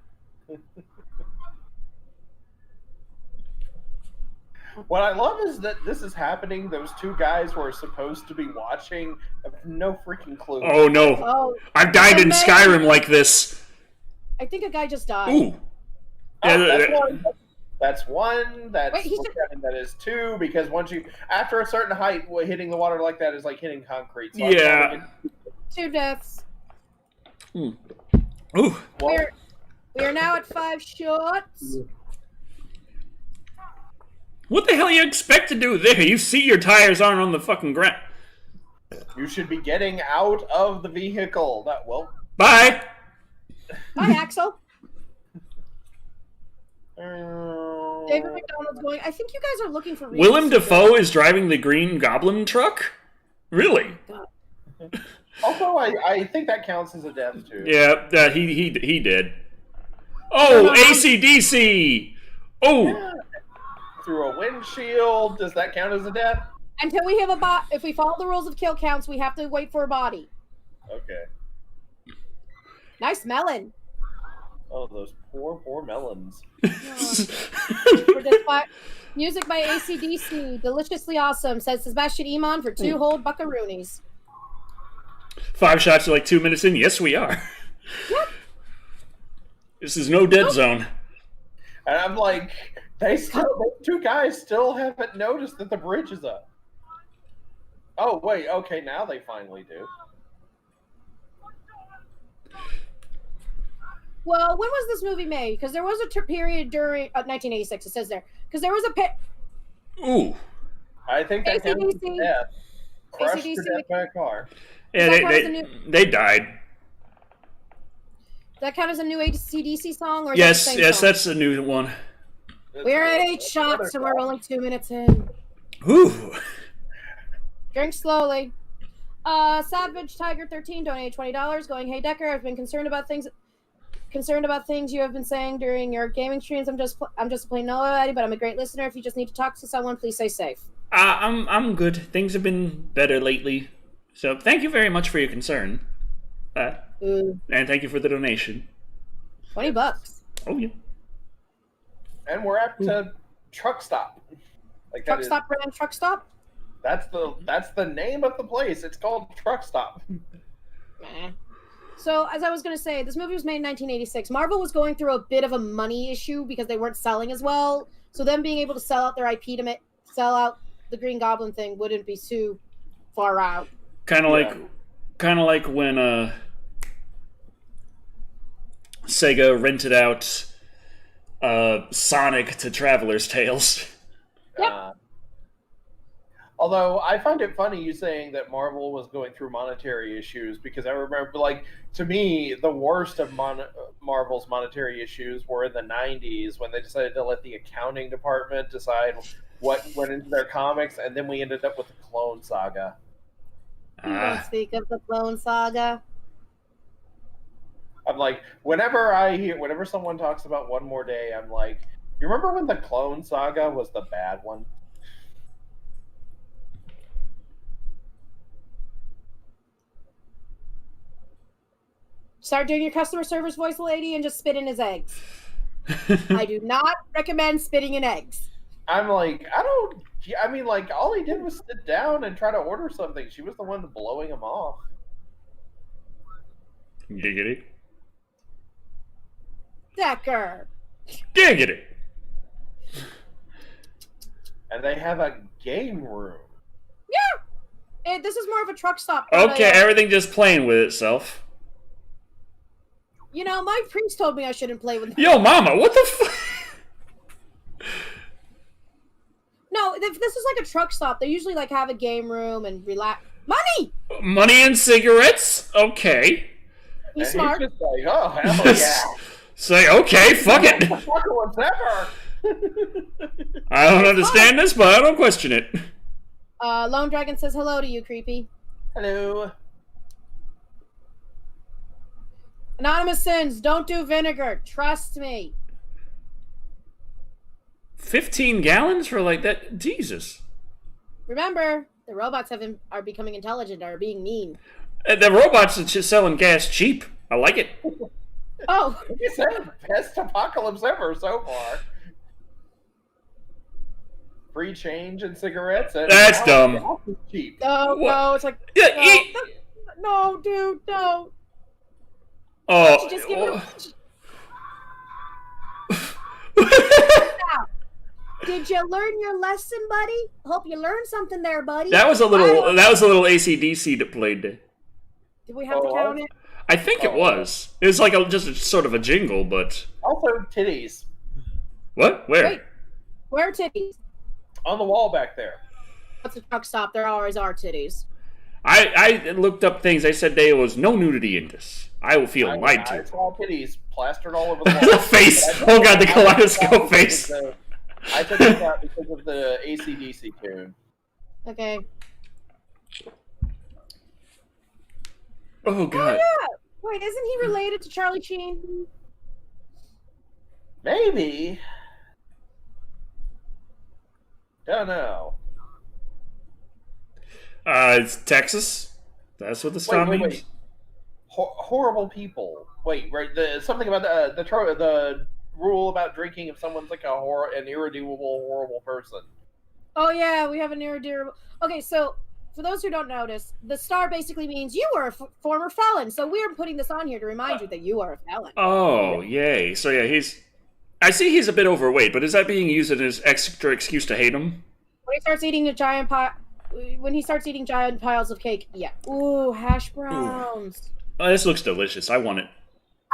What I love is that this is happening. Those two guys who are supposed to be watching have no freaking clue. Oh no! Oh, I've died in Skyrim like this. I think a guy just died. Ooh. That's one. That's one. That's Wait, that is two. Because once you, after a certain height, hitting the water like that is like hitting concrete. So yeah. 2 deaths. Ooh. Well, We are now at 5 shots. What the hell you expect to do there? You see your tires aren't on the fucking ground. you should be getting out of the vehicle. Bye. Hi, Axel. David McDonald's going. I think you guys are looking for. Willem Dafoe is driving the Green Goblin truck? Really? Also, I think that counts as a death too. Yeah, he did. Oh, AC/DC! Oh! Yeah. Through a windshield. Does that count as a death? Until we have a bot. If we follow the rules of kill counts, we have to wait for a body. Okay. Nice melon. Oh, those poor melons. Music by AC/DC, deliciously awesome, says Sebastian Iman for 2 whole buckaroonies. 5 shots are like 2 minutes in. Yes, we are. Yep. This is no dead zone. And I'm like, those 2 guys still haven't noticed that the bridge is up. Oh, wait, okay, now they finally do. Well, when was this movie made? Because there was a period during 1986. It says there because there was a Ooh. I think that counts as a death. Crushed to AC/DC death by a car. Yeah, they died. Does that count as a new AC/DC song? Or Yes, that the same song? that's a new one. We're at 8 shots and we're only 2 minutes in. Ooh. Drink slowly. Savage Tiger 13 donated $20. Going, hey Decker, I've been concerned about things you have been saying during your gaming streams. I'm just a plain nobody, but I'm a great listener. If you just need to talk to someone, please stay safe. I'm good. Things have been better lately. So thank you very much for your concern. And thank you for the donation. $20. Oh yeah. And we're at Truck Stop. Like Truck Stop brand Truck Stop? That's the name of the place. It's called Truck Stop. So, as I was going to say, this movie was made in 1986. Marvel was going through a bit of a money issue because they weren't selling as well. So, them being able to sell out their IP to sell out the Green Goblin thing wouldn't be too far out. Kind of like when Sega rented out Sonic to Traveler's Tales. Yep. Although I find it funny you saying that Marvel was going through monetary issues, because I remember, like, to me, the worst of Marvel's monetary issues were in the 90s when they decided to let the accounting department decide what went into their comics, and then we ended up with the Clone Saga. Don't speak of the Clone Saga. I'm like, whenever someone talks about One More Day, I'm like, you remember when the Clone Saga was the bad one? Start doing your customer service voice, lady, and just spit in his eggs. I do not recommend spitting in eggs. I'm like, all he did was sit down and try to order something. She was the one blowing him off. Giggity. Decker. Giggity. And they have a game room. Yeah. This is more of a truck stop. Okay, everything just playing with itself. You know, my priest told me I shouldn't play with. Yo, mama, what the fuck? No, this is like a truck stop. They usually like have a game room and relax. Money and cigarettes? Okay. He's And smart. He's just like, oh, hell yeah. Say, okay, fuck it. Whatever. I don't understand this, but I don't question it. Lone Dragon says hello to you, creepy. Hello. Anonymous Sins, don't do vinegar. Trust me. 15 gallons for like that? Jesus. Remember, the robots are becoming intelligent, are being mean. The robots are just selling gas cheap. I like it. Oh, You said best apocalypse ever so far. Free change and cigarettes. And That's dumb. gas is cheap. no, it's like Yeah, no, dude, no. Oh. Just give it Did you learn your lesson, buddy? Hope you learned something there, buddy. That was a little AC/DC that played. Did we have to count it? I think it was. It was like just a, sort of a jingle, but Also, titties. what? Where? Wait, where are titties? On the wall back there. What's a truck stop? There always are titties. I looked up things. I said there was no nudity in this. I will feel lied I to. saw titties plastered all over the The wall. face. Oh god, the kaleidoscope face. I took this out because of the AC/DC tune. Okay. Oh god. Yeah. Wait, isn't he related to Charlie Sheen? Maybe. Don't know. It's Texas. That's what the star means. Horrible people. Wait, right? Something about the rule about drinking if someone's like an irredeemable, horrible person. Oh yeah, we have an irredeemable. Okay, so for those who don't notice, the star basically means you were a former felon. So we're putting this on here to remind you that you are a felon. Oh, yay. So yeah, I see he's a bit overweight, but is that being used as extra excuse to hate him? When he starts eating giant piles of cake, yeah. Ooh, hash browns. Oh, this looks delicious. I want it.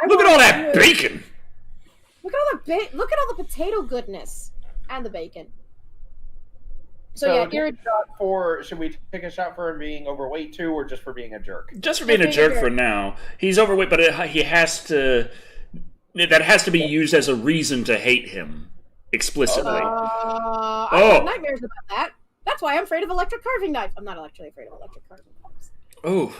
Look at all that bacon. Look at all the potato goodness and the bacon. So yeah, should we take a shot for him being overweight too, or just for being a jerk? Just for being a jerk for now. He's overweight, but he has to. That has to be used as a reason to hate him explicitly. I have nightmares about that. That's why I'm afraid of electric carving knives. I'm not actually afraid of electric carving knives. Oh.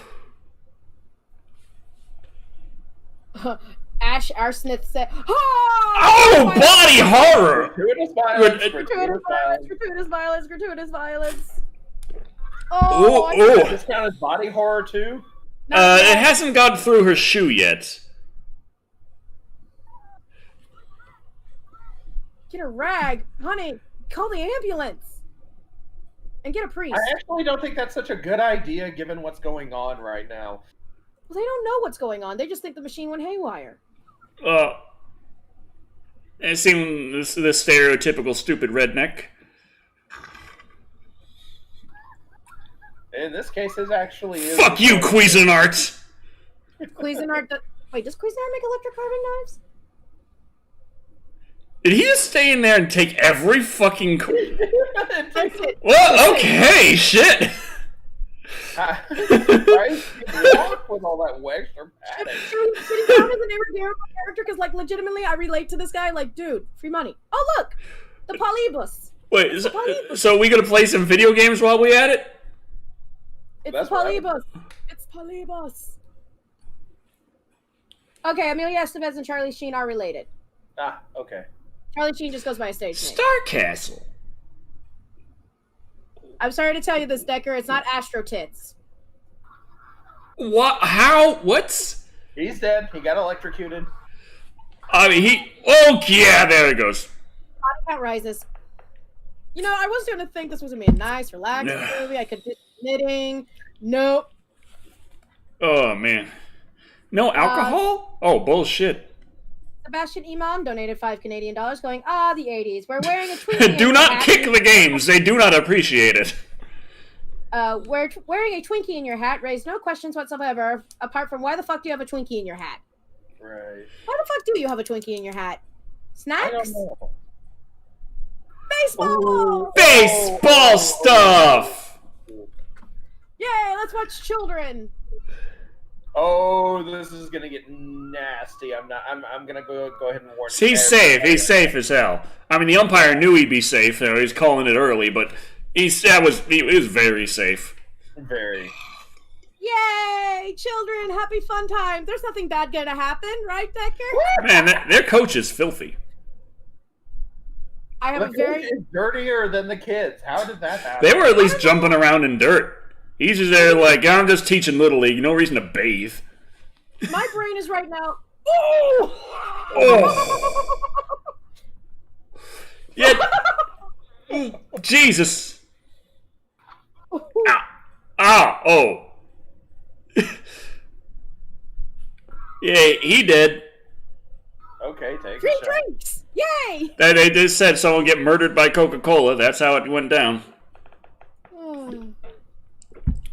Ash Arsmith said, "Oh, body horror! Gratuitous violence. Does this count as body horror too? It hasn't gone through her shoe yet. Get a rag, honey. Call the ambulance and get a priest. I actually don't think that's such a good idea given what's going on right now. Well, they don't know what's going on. They just think the machine went haywire. It seems the stereotypical stupid redneck. In this case, it actually is. Fuck you, Cuisinart! Cuisinart. Wait, does Cuisinart make electric carving knives? Did he just stay in there and take every fucking... That's it. Well, okay, shit! With all that extra padding. Sitting down as an irredeemable character because, like, legitimately, I relate to this guy. Like, dude, free money. Oh, look, the polybus. Wait, so are we gonna play some video games while we at it? It's the polybus. It's polybus. Okay, Amelia Estevez and Charlie Sheen are related. Ah, okay. Charlie Sheen just goes by a stage name. Star Castle. I'm sorry to tell you this, Decker. It's not Astro Tits. What? How? What's? He's dead. He got electrocuted. I mean, oh yeah, there it goes. Body count rises. You know, I was going to think this was going to be a nice, relaxing movie. I could do knitting. Nope. Oh man, no alcohol? Oh bullshit. Sebastian Imam donated $5 Canadian, going, the 80s. We're wearing a Twinkie. Do not kick the games. They do not appreciate it. Wearing a Twinkie in your hat raised no questions whatsoever, apart from why the fuck do you have a Twinkie in your hat? Right. Why the fuck do you have a Twinkie in your hat? Snacks? I don't know. Baseball! Ooh. Baseball stuff! Yay, let's watch children. Oh, this is gonna get nasty. I'm gonna go ahead and warn. He's safe. He's safe as hell. I mean, the umpire knew he'd be safe. So he's calling it early, but he was very safe. Very. Yay, children! Happy fun time. There's nothing bad gonna happen, right, Decker? Man, their coach is filthy. I have The a very coach is dirtier than the kids. How did that happen? They were at least jumping around in dirt. He's just there like, I'm just teaching Little League. No reason to bathe. my brain is right now. Oh. Yeah. Jesus. Ah. Oh. Yeah, he did. Okay, take Free a shot. drinks! Yay! They just said someone get murdered by Coca-Cola. That's how it went down. Hmm.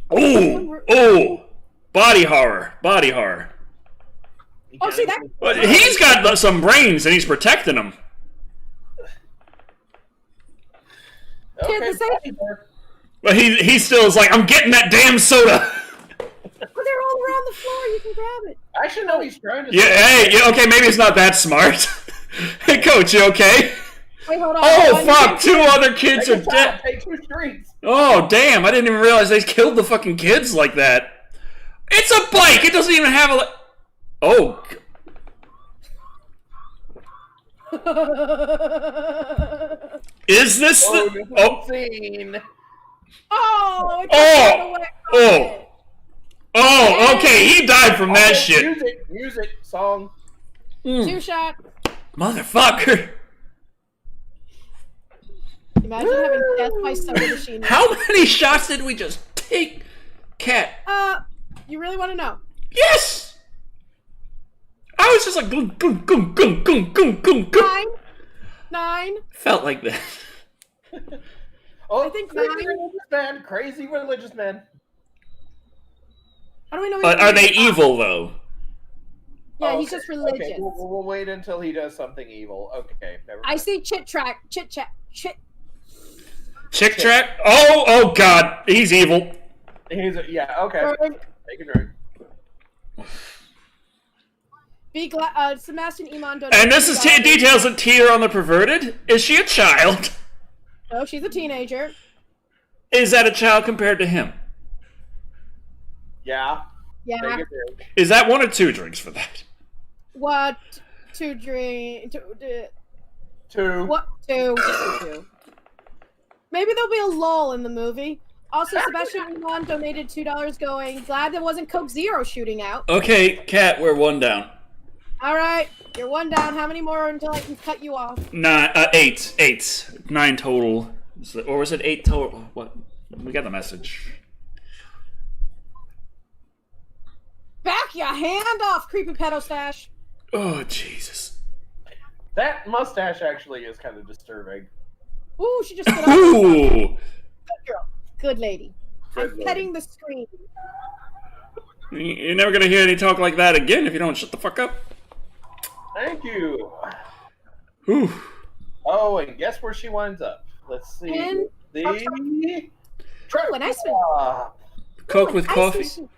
Oh. Body horror. Body horror. Oh, see that? But he's got some brains and he's protecting them. Okay, Kid, the same- But he still is like, I'm getting that damn soda. Oh, they're all around the floor. You can grab it. Actually, no, he's trying to. Yeah, hey, yeah, okay, maybe it's not that smart. Hey, coach, you okay? Wait, hold on. Oh, One, fuck, two other kids are Take a dead. shot, take 2 streets. Oh, damn, I didn't even realize they killed the fucking kids like that. It's a bike, it doesn't even have a... Oh. Is this Oh, the... this Oh, scene. Oh, it Oh! got away from Oh! it. Oh, okay, he died from that Okay, shit. Music, song. 2 shot. Motherfucker. Imagine having death by soda machine. How many shots did we just take, Cat? You really want to know? Yes! I was just like, goom, goom, goom, goom, goom, goom, goom, goom. 9. Felt like that. Oh, I think crazy 9. religious man. Crazy religious man. How do we know? But are they evil, though? Yeah, Oh, he's just religious. Okay, we'll wait until he does something evil. Okay, never mind. I see chit chat. Chick track? Oh, God. He's evil. Yeah, okay. Take a drink. Be glad. Sebastian Iman donated And this is $2. details of Tier on the Perverted. Is she a child? Oh, she's a teenager. Is that a child compared to him? Yeah. Yeah. Take a drink. Is that 1 or 2 drinks for that? What? 2 drink. 2. What? 2. Just 2. Maybe there'll be a lull in the movie. Also, Sebastian Iman donated $2 going, glad there wasn't Coke Zero shooting out. Okay, Cat, we're 1 down. All right, you're 1 down. How many more until I can cut you off? 8. 8. 9 total. Or was it 8 total? What? We got the message. Back your hand off, creepy pedo stash. Oh, Jesus. That mustache actually is kind of disturbing. Ooh, she just stood up. Ooh! Good girl. Good lady. Good I'm lady. petting the screen. You're never gonna hear any talk like that again if you don't shut the fuck up. Thank you. Whew. Oh, and guess where she winds up? Let's see. In The Ooh, an ice cream. Coke with Ice coffee? machine.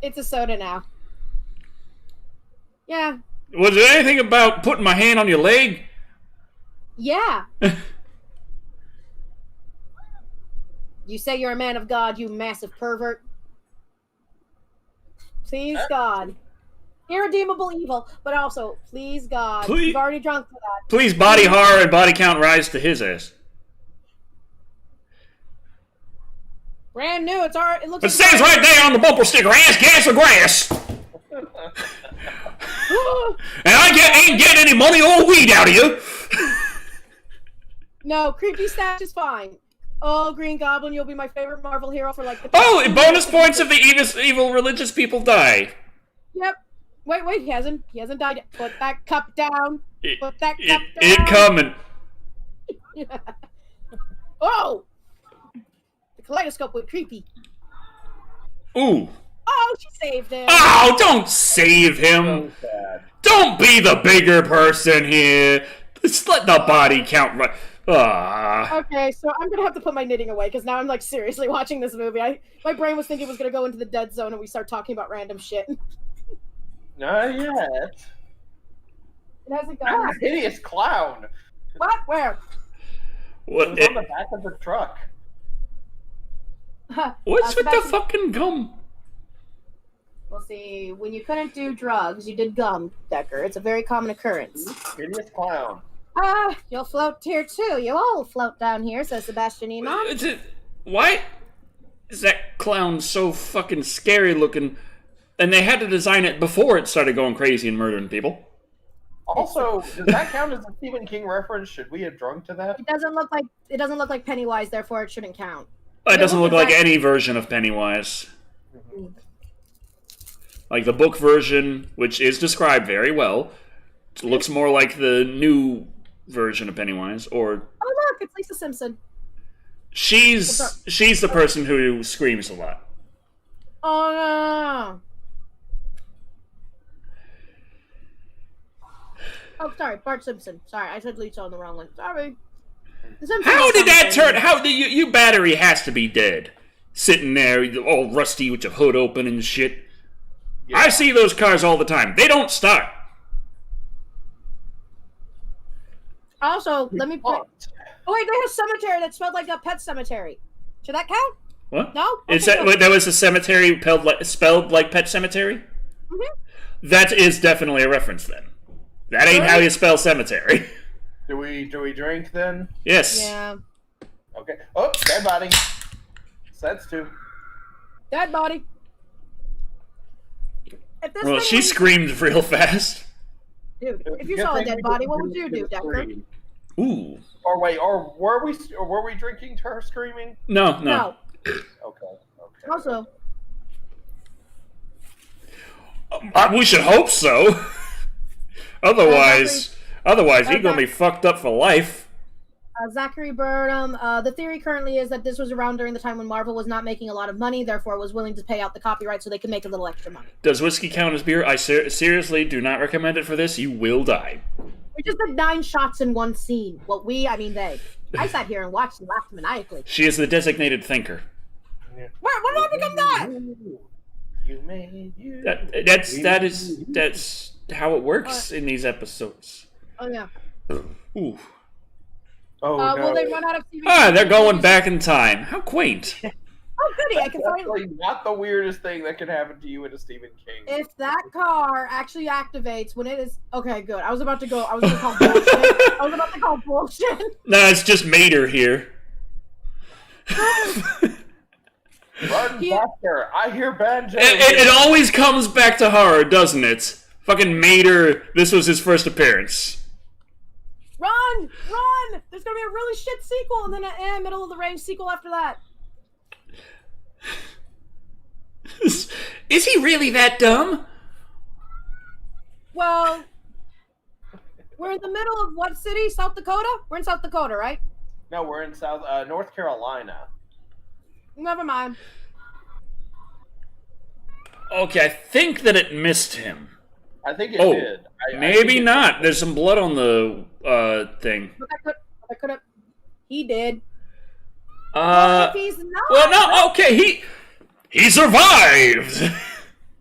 It's a soda now. Yeah. Was there anything about putting my hand on your leg? Yeah. You say you're a man of God, you massive pervert. Please God. Irredeemable evil, but also, please God. Please- You've already drunk for that. Please, body horror and body count rise to his ass. Brand new. It's alright. It looks. It says right there on the bumper sticker, ass, gas, or grass. And I ain't getting any money or weed out of you. No, creepy stash is fine. Oh, Green Goblin, you'll be my favorite Marvel hero for like the. Oh, bonus points if the evil religious people die. Yep. Wait, he hasn't died yet. Put that cup down. Put that cup down. It coming. Oh! The kaleidoscope went creepy. Ooh. Oh, she saved him. Oh, don't save him. So sad. Don't be the bigger person here. Just let the body count right. Ah. Okay, so I'm gonna have to put my knitting away because now I'm like seriously watching this movie. My brain was thinking it was gonna go into the dead zone and we start talking about random shit. Not yet. It hasn't Ah, gone. hideous clown. What? Where? It What? was on the back of the truck. What's with the Sebastian- fucking gum? We'll see. When you couldn't do drugs, you did gum, Decker. It's a very common occurrence. Hideous clown. You'll float here too. You all float down here, says Sebastian Emo. Why is that clown so fucking scary looking? And they had to design it before it started going crazy and murdering people. Also, does that count as a Stephen King reference? Should we have drunk to that? It doesn't look like Pennywise, therefore it shouldn't count. It doesn't look like any version of Pennywise. Mm-hmm. Like the book version, which is described very well, looks more like the new version of Pennywise. Or oh look, it's Lisa Simpson. She's the person who screams a lot. Oh no. Oh, sorry, Bart Simpson. Sorry, I said Lisa on the wrong one. Sorry. How did that turn? How did you battery has to be dead, sitting there all rusty with your hood open and shit. Yeah. I see those cars all the time. They don't start. Also, let me. Oh wait, there's a cemetery that smelled like a pet cemetery. Should that count? What? No. Is that was a cemetery spelled like Pet Cemetery? Mm-hmm. That is definitely a reference then. That ain't how you spell cemetery. Do we drink then? Yes. Yeah. Okay. Oh, dead body. So that's 2. Dead body. Well, she screamed real fast. Dude, if you saw a dead body, what would you do, Decker? Ooh. Or were we drinking to her screaming? No. Okay. Also, we should hope so. Otherwise, you're gonna be fucked up for life. Zachary Burnham. The theory currently is that this was around during the time when Marvel was not making a lot of money, therefore was willing to pay out the copyright so they could make a little extra money. Does whiskey count as beer? I seriously do not recommend it for this. You will die. We just did 9 shots in one scene. Well, I mean they. I sat here and watched and laughed maniacally. She is the designated thinker. Yeah. When did I become that? You made you. That's how it works in these episodes. Oh yeah. Ooh. Oh no. Will they run out of TV? They're going back in time. How quaint. Oh goody, I can finally. Not the weirdest thing that could happen to you in a Stephen King. If that car actually activates when it is okay, good. I was about to call bullshit. No, it's just Mater here. Run faster! I hear banjo. It always comes back to horror, doesn't it? Fucking Mater. This was his first appearance. Run! There's gonna be a really shit sequel, and then a middle of the range sequel after that. Is he really that dumb? Well, we're in the middle of what city? South Dakota? We're in South Dakota, right? No, we're in North Carolina. Never mind. Okay, I think that it missed him. I think it did. Maybe not. There's some blood on the thing. I could have. He did. If he's not. Well, no. Okay, he survived.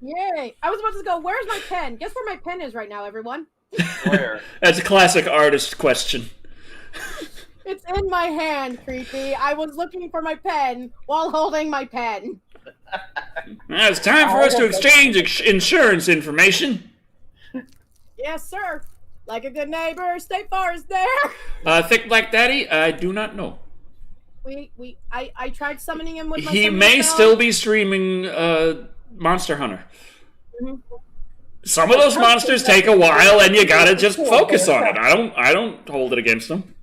Yay! I was about to go. Where's my pen? Guess where my pen is right now, everyone. Where? That's a classic artist question. It's in my hand, creepy. I was looking for my pen while holding my pen. Now it's time for us to exchange insurance information. Yes, sir. Like a good neighbor, State Farm is there. Thick Black Daddy, I do not know. I tried summoning him with my. He may still be streaming Monster Hunter. Mm-hmm. Some of those monsters take a while, and you gotta just focus on it. I don't hold it against him.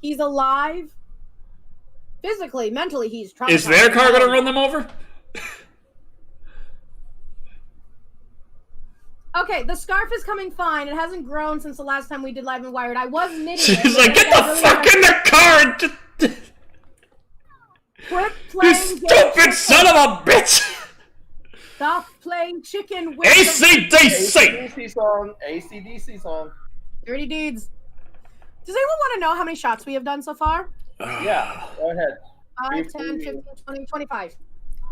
He's alive. Physically, mentally, he's traumatized. Is their car gonna run them over? Okay, the scarf is coming fine. It hasn't grown since the last time we did Live and Wired. I was knitting. She's like, get the fuck in the car! Quit playing. You stupid son of a bitch! Stop playing chicken with ACDC song. ACDC song. Dirty deeds. Does anyone want to know how many shots we have done so far? Yeah, go ahead. 5, 10, 15, 20, 25.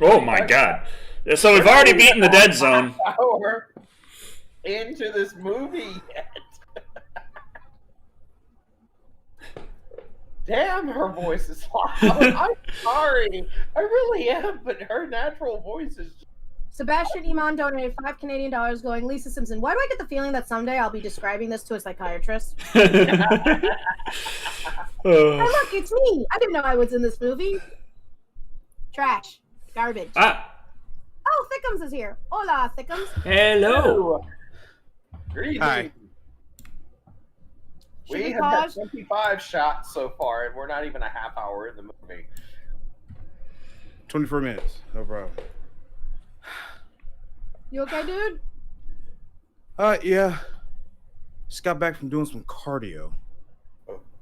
Oh my god. So we've already beaten the dead zone. Hour into this movie yet. Damn, her voice is loud. I'm sorry. I really am, but her natural voice is Sebastian Iman donated $5 Canadian going, Lisa Simpson, why do I get the feeling that someday I'll be describing this to a psychiatrist? Hey, look, it's me. I didn't know I was in this movie. Trash. Garbage. Ah. Oh, Thickums is here. Hola, Thickums. Hello. Greetings. Hi. We have had 25 shots so far, and we're not even a half hour in the movie. 24 minutes. No problem. You okay, dude? Yeah. Just got back from doing some cardio.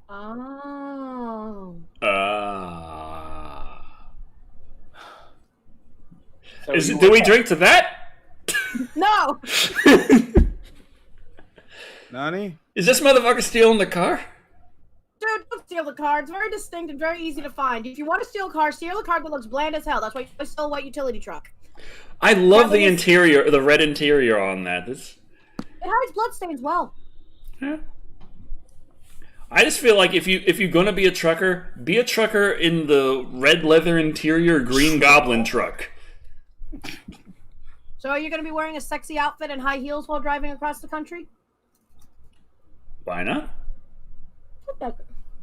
Oh. So Do we drink to that? No. Nani? Is this motherfucker stealing the car? Dude, don't steal the car. It's very distinct and very easy to find. If you want to steal a car that looks bland as hell. That's why I stole a white utility truck. I love the interior, the red interior on that. It hides bloodstains well. Yeah. I just feel like if you're gonna be a trucker in the red leather interior Green Goblin truck. So are you going to be wearing a sexy outfit and high heels while driving across the country? Why not? Okay.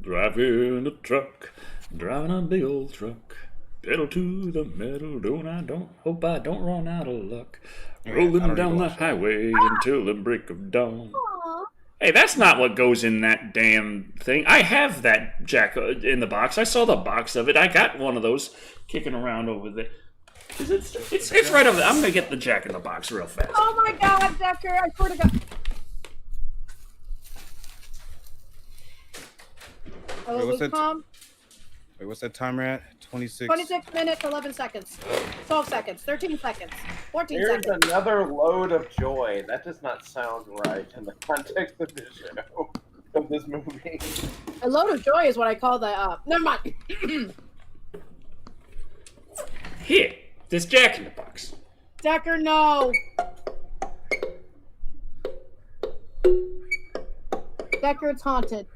Driving a truck, driving a big old truck. Pedal to the metal, don't hope I don't run out of luck. Rolling down the highway until the break of dawn. Aww. Hey, that's not what goes in that damn thing. I have that jack in the box. I saw the box of it. I got one of those kicking around over there. It's right over there. I'm gonna get the jack in the box real fast. Oh my God, Decker! I swear to God. Wait, what's that timer at? 26. 26 minutes, 11 seconds. 12 seconds, 13 seconds, 14 Here's seconds. another load of joy. That does not sound right in the context of this show, of this movie. A load of joy is what I call the, never mind. Here, there's jack in the box. Decker, no. Decker, it's haunted.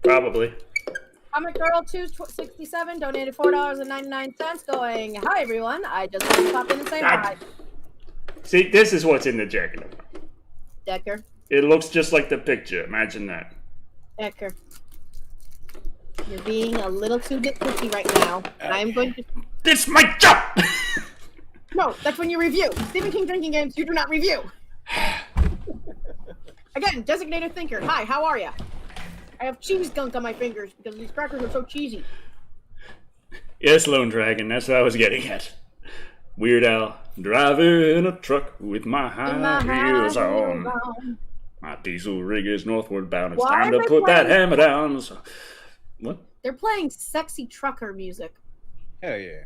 Probably. Comic Girl 267 donated $4.99 going, hi everyone, I just want to pop in and say hi. See, this is what's in the jack in the box. Decker. It looks just like the picture. Imagine that. Decker. You're being a little too nitpicky right now, and I'm going to... This my job! No, that's when you review. Stephen King drinking games, you do not review. Again, designated thinker. Hi, how are ya? I have cheese gunk on my fingers because these crackers are so cheesy. Yes, Lone Dragon, that's what I was getting at. Weird Al, driving a truck with my high heels on. My diesel rig is northward bound. It's Why time to are they put that playing- hammer down. So, what? They're playing sexy trucker music. Hell yeah.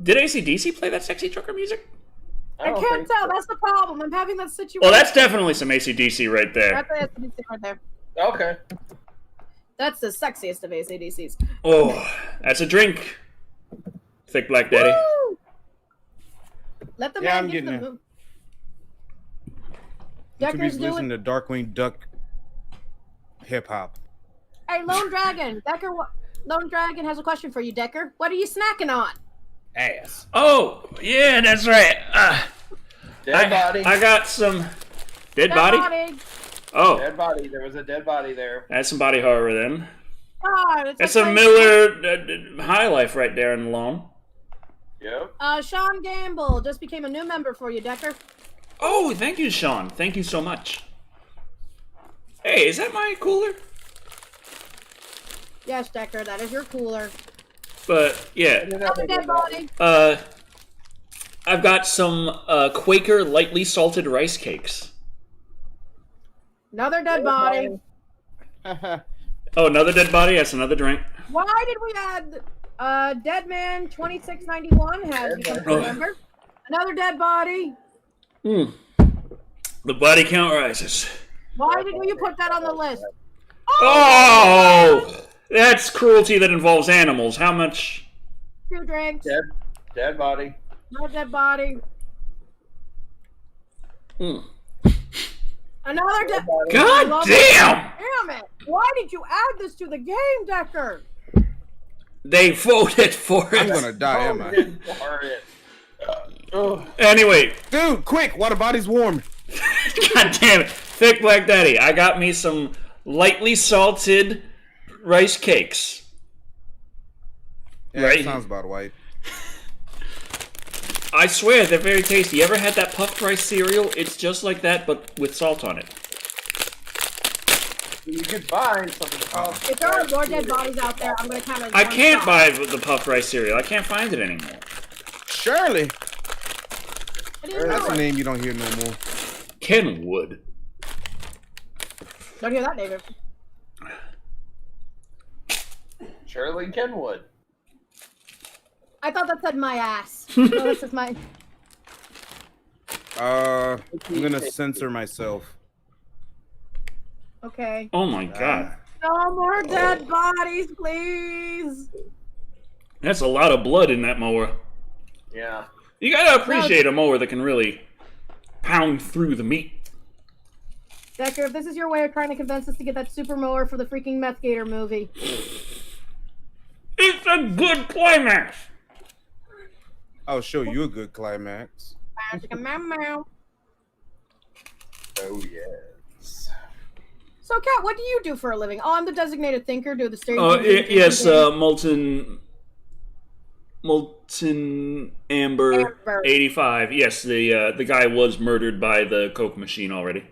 Did AC/DC play that sexy trucker music? I don't can't think tell. so. That's the problem. I'm having that situation. Well, that's definitely some AC/DC right there. That's the AC/DC right there. Okay. That's the sexiest of AC/DCs. Oh, that's a drink. Thick Black Daddy. Woo! Let the Yeah, man I'm get to the getting move. You should be Decker's listening doing. to Darkwing Duck hip hop. Hey, Lone Dragon. Lone Dragon has a question for you, Decker. What are you snacking on? Ass. Oh, yeah, that's right. Dead body. I got some dead body. Oh, Dead body. There was a dead body there. that's some body horror then. God, it's That's like a Miller High Life right there in the lawn. Yep. Sean Gamble just became a new member for you, Decker. Oh, thank you, Sean. Thank you so much. Hey, is that my cooler? Yes, Decker, that is your cooler. But yeah, Another dead body. I've got some Quaker lightly salted rice cakes. Another dead body. Oh, another dead body. That's another drink. Why did we add Dead Man 2691 has become a member? Another dead body. The body count rises. Why did you put that on the list? Oh, that's cruelty that involves animals. How much? 2 drinks. Dead body. Another dead body. Another dead body. God damn! Damn it! Why did you add this to the game, Decker? They voted for I'm it. gonna die, am I? For it. Oh, Anyway, Dude, quick, while the body's warm. God damn it. Thick Black Daddy, I got me some lightly salted rice cakes. Yeah, Right. that sounds about right. I swear, they're very tasty. You ever had that puffed rice cereal? It's just like that, but with salt on it. you could find something. If there are more dead bodies out there, I'm gonna count as I one can't shot. buy the puffed rice cereal. I can't find it anymore. Shirley. I didn't That's know a it. name you don't hear no more. Kenwood. Don't hear that, David. Shirley Kenwood. I thought that said my ass. No, this is my. I'm gonna censor myself. Okay. Oh my god. No more dead bodies, please. That's a lot of blood in that mower. Yeah. You gotta appreciate a mower that can really pound through the meat. Decker, if this is your way of trying to convince us to get that super mower for the freaking Meth Gator movie. It's a good climax! I'll show you a good climax. Oh yes. So, Kat, what do you do for a living? Oh, I'm the designated thinker. Do the stage. Yes, molten amber, Amber. 85. Yes, the guy was murdered by the Coke machine already.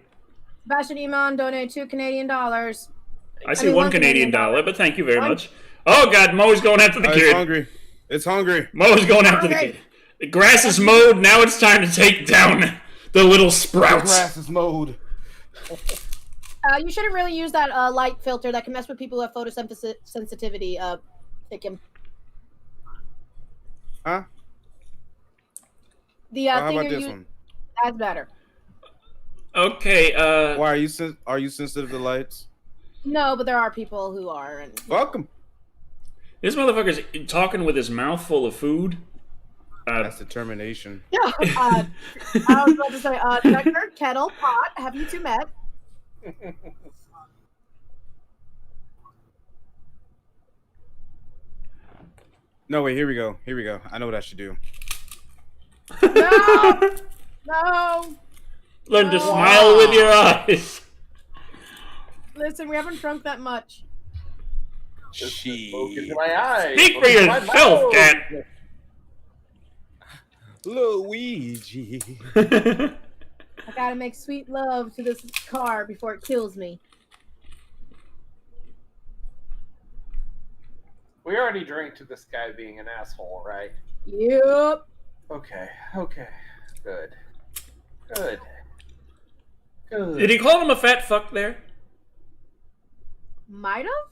Sebastian Iman donated $2 Canadian. I see mean, one one Canadian Canadian dollar, but thank you very One- much. Oh god, Mo's going after the It's kid. hungry. It's hungry. Mo's going after the Okay. kid. The grass is mowed. Now it's time to take down the little The sprouts. grass is mowed. You shouldn't really use that light filter that can mess with people who have photosensitivity. Thicken. Huh? The How thing about you're this using. one? That's better. Okay, Why are you are you sensitive to lights? No, but there are people who are. And Fuck them. this motherfucker's talking with his mouth full of food. That's determination. yeah. I was about to say, Decker, kettle, pot. Have you two met? No, wait, here we go. Here we go. I know what I should do. No. No. Learn to Wow. smile with your eyes. Listen, we haven't drunk that much. Just She. spoke into my eyes. Speak for Look at my yourself, mouth. Cat. Luigi. I gotta make sweet love to this car before it kills me. We already drank to this guy being an asshole, right? Yep. Okay. Okay. Good. Good. Good. Did he call him a fat fuck there? Might have?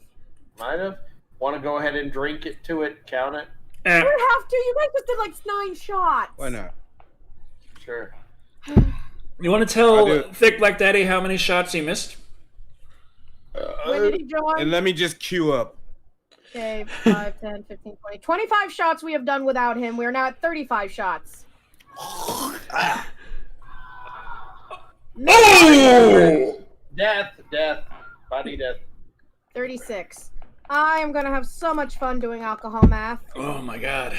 Might have. Want to go ahead and drink it to it? Count it? Eh. You don't have to. You guys just did like 9 shots. Why not? Sure. You want to I'll tell do it. Thick Black Daddy how many shots he missed? When did he join? And let me just queue up. Okay, 5, 10, 15, 20. 25 shots we have done without him. We are now at 35 shots. Oh! Death. Death. Body death. 36. I am going to have so much fun doing alcohol math. Oh my god.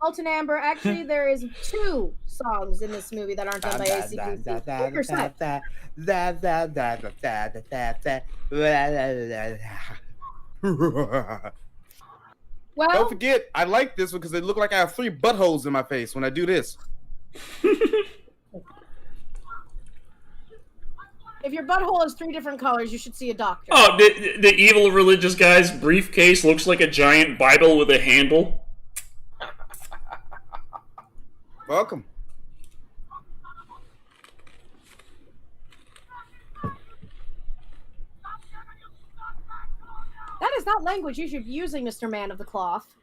Molten Amber, actually, there is 2 songs in this movie that aren't done by ACDC. Pick your side. Well, Don't forget, I like this one because it look like I have 3 buttholes in my face when I do this. if your butthole is 3 different colors, you should see a doctor. Oh, the evil religious guy's briefcase looks like a giant Bible with a handle. Welcome. That is not language you should be using, Mr. Man of the Cloth.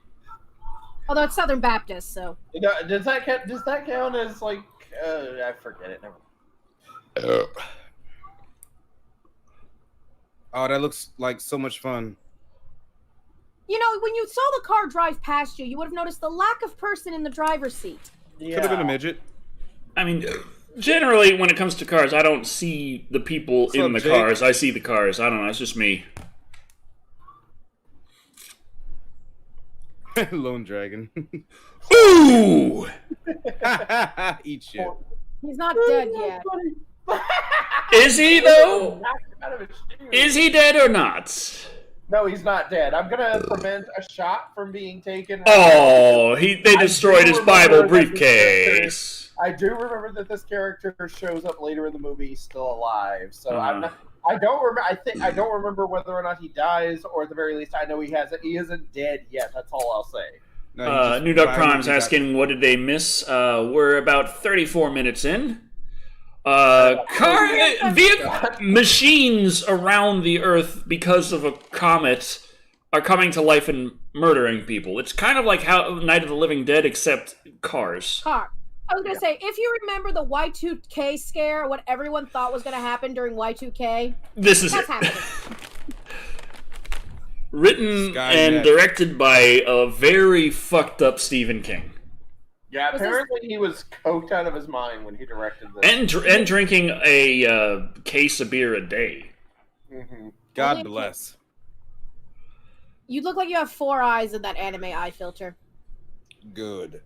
Although it's Southern Baptist, so. You know, does that count as like? I forget it. Never. Oh, that looks like so much fun. You know, when you saw the car drive past you, you would have noticed the lack of person in the driver's seat. Yeah. Could have been a midget. I mean, generally, when it comes to cars, I don't see the people What's in up, the Jake? cars. I see the cars. I don't know. It's just me. Lone Dragon. Ooh! Eat shit. He's not dead yet. Is he though? Knocked him out of his shoes. Is he dead or not? No, he's not dead. I'm gonna prevent a shot from being taken. Oh, they destroyed his Bible remember that briefcase. I do remember that this character shows up later in the movie, still alive. So I'm not. I don't remember. I don't remember whether or not he dies, or at the very least, I know he isn't dead yet. That's all I'll say. No, New Duck Prime's asking, what did they miss? We're about 34 minutes in. Machines around the Earth because of a comet are coming to life and murdering people. It's kind of like how Night of the Living Dead, except cars. I was going to say, if you remember the Y2K scare, what everyone thought was going to happen during Y2K, this is that's it. happening. Written and directed by a very fucked up Stephen King. Yeah, apparently he was coked out of his mind when he directed this. And drinking a case of beer a day. Mm-hmm. God bless. You look like you have 4 eyes in that anime eye filter. Good.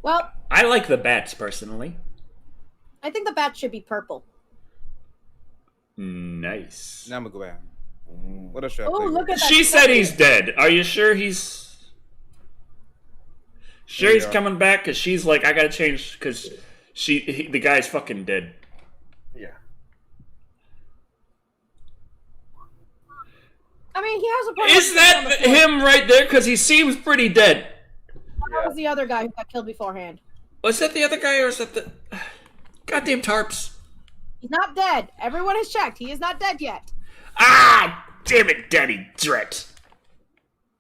Well, I like the bats, personally. I think the bat should be purple. Nice. Now I'm gonna go back. What else should I Oh, play look with? at that. She said he's dead. Are you sure he's... Sure he's Yeah. coming back? Because she's like, I gotta change, because the guy's fucking dead. Yeah. I mean, he has a point. Is that him right there? Because he seems pretty dead. That was the other guy who got killed beforehand. Was that the other guy, or is that the... Goddamn tarps. He's not dead. Everyone has checked. He is not dead yet. Ah! Damn it, Daddy Dret.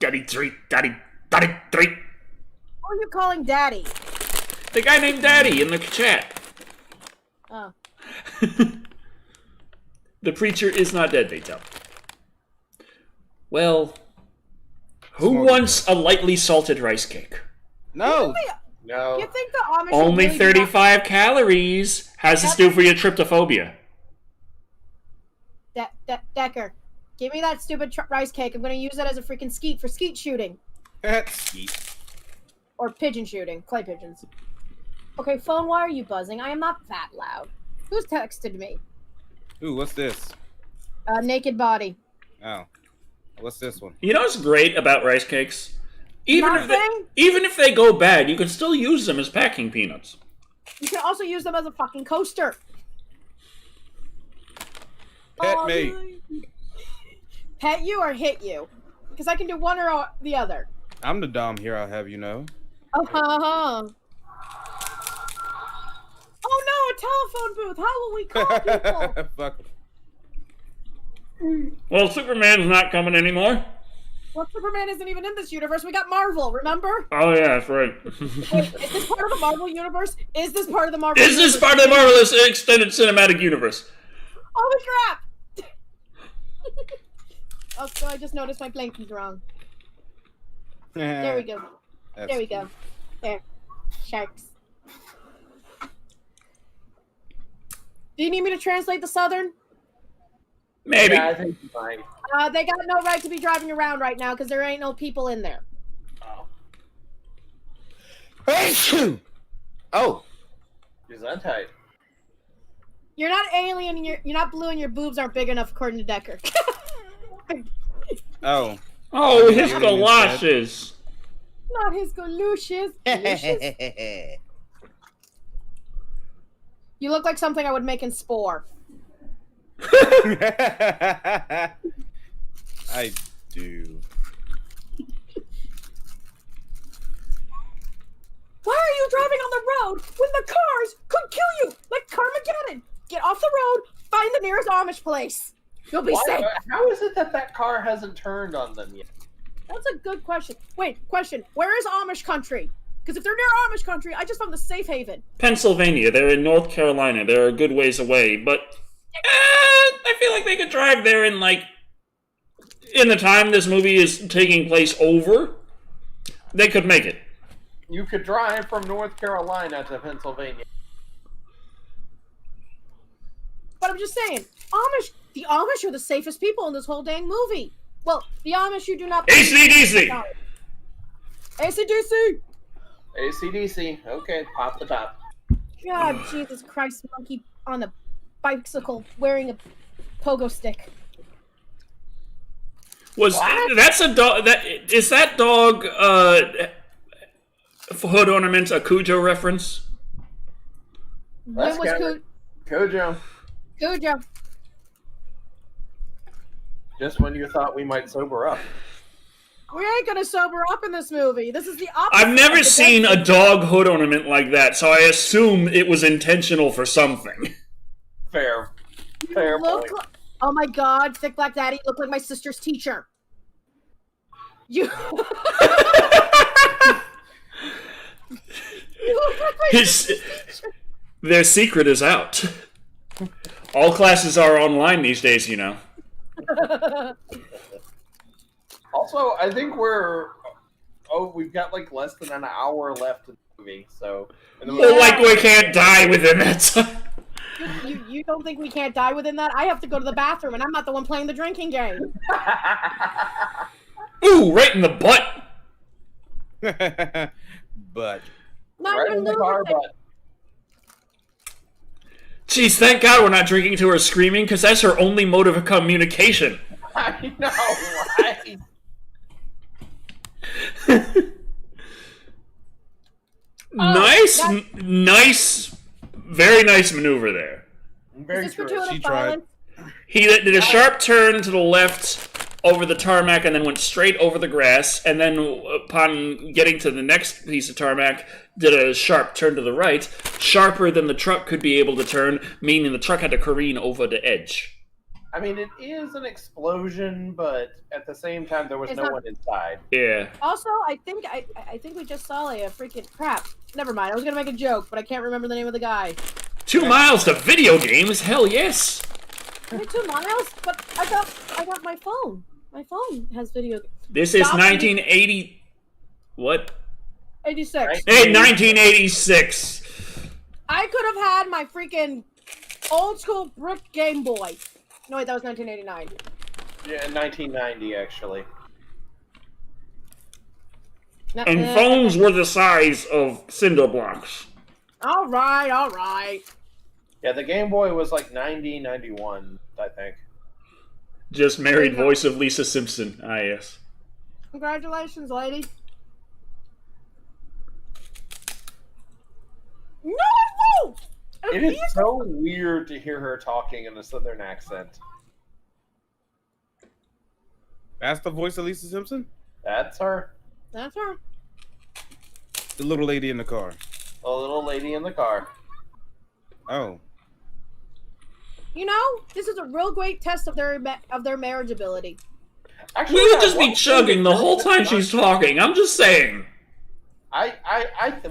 Daddy 3. Daddy 3. Who are you calling Daddy? The guy named Daddy in the chat. Oh. The preacher is not dead, they tell. Well, who Smoking wants a lightly salted rice cake? No. No. You think the Amish Only really do not- 35 calories. How's this do for your tryptophobia? Decker, give me that stupid rice cake. I'm going to use it as a freaking skeet for skeet shooting. Skeet. Or pigeon shooting. Clay pigeons. Okay, phone, why are you buzzing? I am not that loud. Who's texted me? Ooh, what's this? Naked body. Oh. What's this one? You know what's great about rice cakes? Even Nothing? if they go bad, you can still use them as packing peanuts. You can also use them as a fucking coaster. Pet Oh, me. Pet you or hit you? Because I can do one or the other. I'm the Dom here, I'll have you know. Oh no, a telephone booth. How will we call people? Fuck. Well, Superman's not coming anymore. Well, Superman isn't even in this universe. We got Marvel, remember? Oh, yeah, that's right. Wait, is this part of the Marvel universe? Is this part of the Marvel Is this universe? part of the Marvelous Extended Cinematic Universe? Holy crap! Oh, so I just noticed my blanking's wrong. There we go. There we go. There. Sharks. Do you need me to translate the Southern? Maybe. Yeah, I think you might. They got no right to be driving around right now because there ain't no people in there. Oh. Oh. Is that tight? You're not alien and you're not blue and your boobs aren't big enough according to Decker. Oh. Oh, his galoshes. Not his galoshes. You look like something I would make in Spore. I do. Why are you driving on the road when the cars could kill you like Carmageddon? Get off the road, find the nearest Amish place. You'll be safe. How is it that car hasn't turned on them yet? That's a good question. Wait, question. Where is Amish country? Because if they're near Amish country, I just found the safe haven. Pennsylvania. They're in North Carolina. They're a good ways away, but I feel like they could drive there in the time this movie is taking place over. They could make it. You could drive from North Carolina to Pennsylvania. But I'm just saying, the Amish are the safest people in this whole dang movie. Well, the Amish you do not. AC/DC. AC/DC. AC/DC. Okay, pop the top. God, Jesus Christ, monkey on a bicycle wearing a pogo stick. That's a dog? That dog? Hood ornament a Cujo reference? Let's When was go. Cujo. Cujo? Just when you thought we might sober up. We ain't gonna sober up in this movie. This is the opposite. I've never seen a dog hood ornament like that, so I assume it was intentional for something. Fair point. Oh my God, Thick Black Daddy, you look like my sister's teacher. You. You look like my sister's teacher. Their secret is out. All classes are online these days, you know. Also, I think we've got like less than an hour left in the movie, so. Well, like we can't die within that time. You don't think we can't die within that? I have to go to the bathroom, and I'm not the one playing the drinking game. Ooh, right in the butt. But. Not right even in the car lubricant. butt. Jeez, thank God we're not drinking to her screaming, because that's her only mode of communication. I know, right? Nice, very nice maneuver there. Very Is this true. gratuitous She tried. violence? He did a sharp turn to the left over the tarmac and then went straight over the grass, and then upon getting to the next piece of tarmac, did a sharp turn to the right, sharper than the truck could be able to turn, meaning the truck had to careen over the edge. I mean, it is an explosion, but at the same time, there was no one inside. Yeah. Also, I think we just saw a freaking crap. Never mind. I was gonna make a joke, but I can't remember the name of the guy. 2 miles to video games? Hell yes. Only 2 miles? But I got my phone. My phone has video. This is Stop 1980. What? 86. Right. Hey, 1986. I could have had my freaking old school brick Game Boy. No, wait, that was 1989. Yeah, 1990, actually. And phones were the size of cinder blocks. All right. Yeah, the Game Boy was like 90, 91, I think. Just married voice of Lisa Simpson. Ah, yes. Congratulations, lady. No! It is so weird to hear her talking in a southern accent. That's the voice of Lisa Simpson? That's her. That's her. The little lady in the car. The little lady in the car. Oh. You know, this is a real great test of their marriageability. Actually, We would yeah, just be chugging the whole time she's talking. I'm just saying. I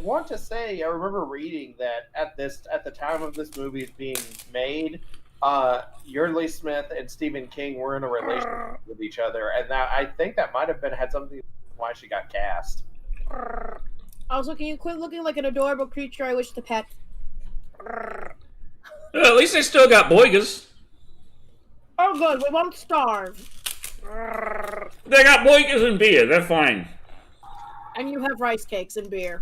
want to say I remember reading that at the time of this movie being made, Yeardley Smith and Stephen King were in a relationship with each other, and that I think that might have had something to do with why she got cast. Also, can you quit looking like an adorable creature I wish to pet? At least they still got boigas. Oh, good. We won't starve. They got boigas and beer. They're fine. And you have rice cakes and beer.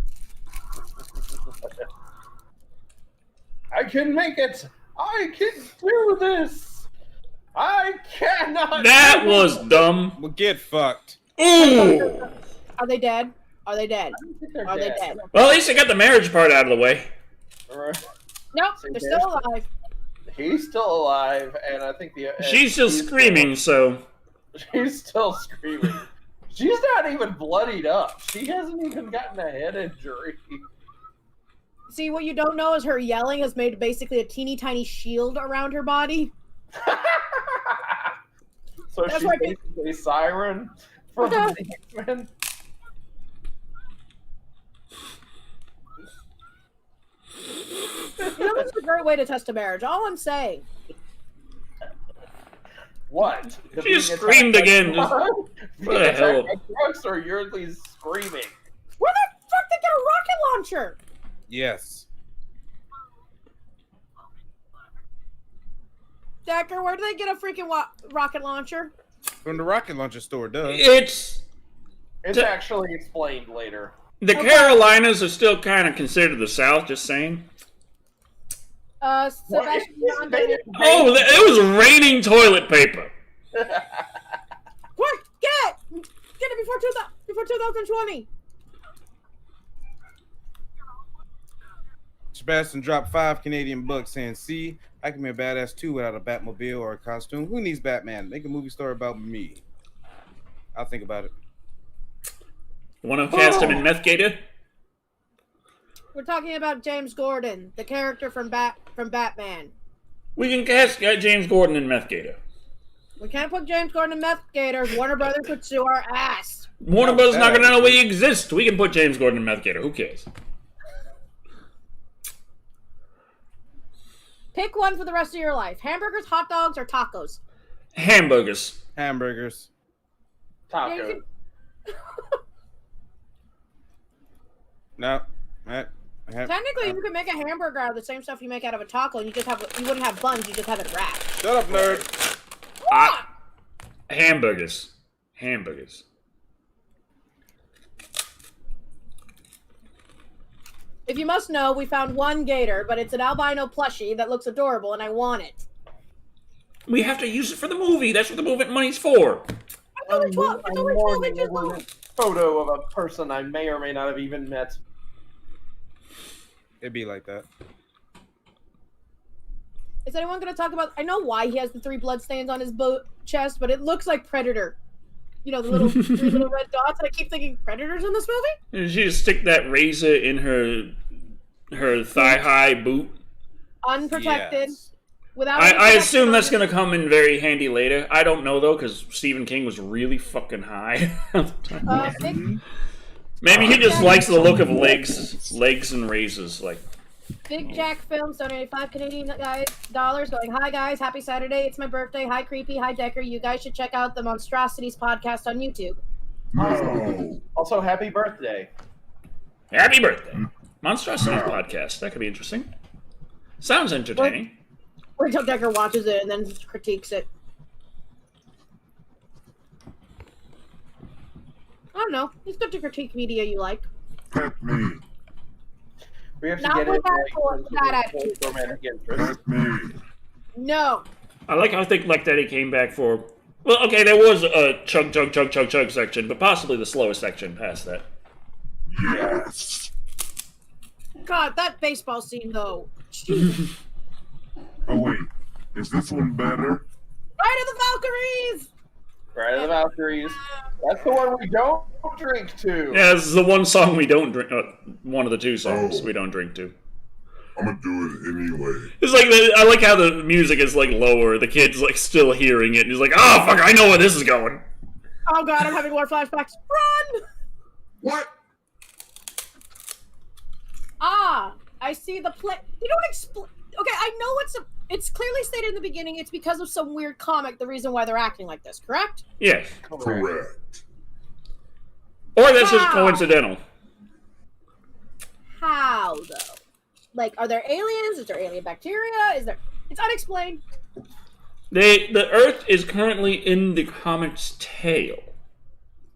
I can make it. I can do this. I cannot. That was dumb. Well, get fucked. Ooh. Are they dead? Are they dead? They're Are they dead? Well, at least they got the marriage part out of the way. Nope, they're still alive. He's still alive, and I think She's still screaming, so. She's still screaming. She's not even bloodied up. She hasn't even gotten a head injury. See, what you don't know is her yelling has made basically a teeny tiny shield around her body. So That's she's like basically a siren from the X-Men. You know, this is a great way to test a marriage. All I'm saying. What? She just screamed again. Just, what the hell? Drugs or Yeardley's screaming. Where the fuck did they get a rocket launcher? Yes. Decker, where did they get a freaking rocket launcher? from the rocket launcher store, duh. It's actually explained later. the Carolinas are still kind of considered the South. Just saying. Sebastian, Oh, it was raining toilet paper. Quick, get it before 2020. Sebastian dropped $5 saying, "See, I can be a badass too without a Batmobile or a costume. Who needs Batman? Make a movie story about me." I'll think about it. Want to cast him in Meth Gator? We're talking about James Gordon, the character from Batman. We can cast James Gordon in Meth Gator. We can't put James Gordon in Meth Gator. Warner Brothers would sue our ass. Warner Brothers not going to know we exist. We can put James Gordon in Meth Gator. Who cares? Pick one for the rest of your life. Hamburgers, hot dogs, or tacos? Hamburgers. Hamburgers. Taco. Yeah, you No. Technically, you can make a hamburger out of the same stuff you make out of a taco, and you wouldn't have buns. You just have it wrapped. Shut up, nerd. Hamburgers. Hamburgers. If you must know, we found one gator, but it's an albino plushie that looks adorable, and I want it. We have to use it for the movie. That's what the movie money's for. It's only 12 inches long. Photo of a person I may or may not have even met. It'd be like that. Is anyone going to talk about... I know why he has the 3 bloodstains on his chest, but it looks like Predator. You know, the little 3 little red dots, and I keep thinking, Predator's in this movie? And she just stick that razor in her thigh-high boot. Unprotected. Yes. Without I assume that's going to come in very handy later. I don't know, though, because Stephen King was really fucking high. Maybe he just likes the look of legs and razors. Like Big Jack Films donated $5 going, "Hi guys, happy Saturday. It's my birthday. Hi Creepy, hi Decker. You guys should check out the Monstrosities podcast on YouTube." No. Also, happy birthday. Happy birthday. Monstrosities podcast. That could be interesting. Sounds entertaining. Wait till Decker watches it and then critiques it. I don't know. It's good to critique media you like. Pet me. We have to Not get with into that like, romantic interest. Pet me. No. I like how Think Like Daddy came back for... Well, okay, there was a chug section, but possibly the slowest section past that. Yes. God, that baseball scene though. Jesus. Oh wait, is this one better? Right of the Valkyries! Right of the Valkyries. That's the one we don't drink to. Yeah, this is the one song we don't drink... one of the 2 songs we don't drink to. I'm gonna do it anyway. It's like I like how the music is like lower. The kid's like still hearing it, and he's like, "Oh fuck, I know where this is going." Oh god, I'm having more flashbacks. Run! What? Ah, I see the play. They don't explain. Okay, I know it's clearly stated in the beginning. It's because of some weird comic. The reason why they're acting like this, correct? Yes. Correct. Or that's just Wow. coincidental. How though? Like, are there aliens? Is there alien bacteria? Is there? It's unexplained. The Earth is currently in the comet's tail,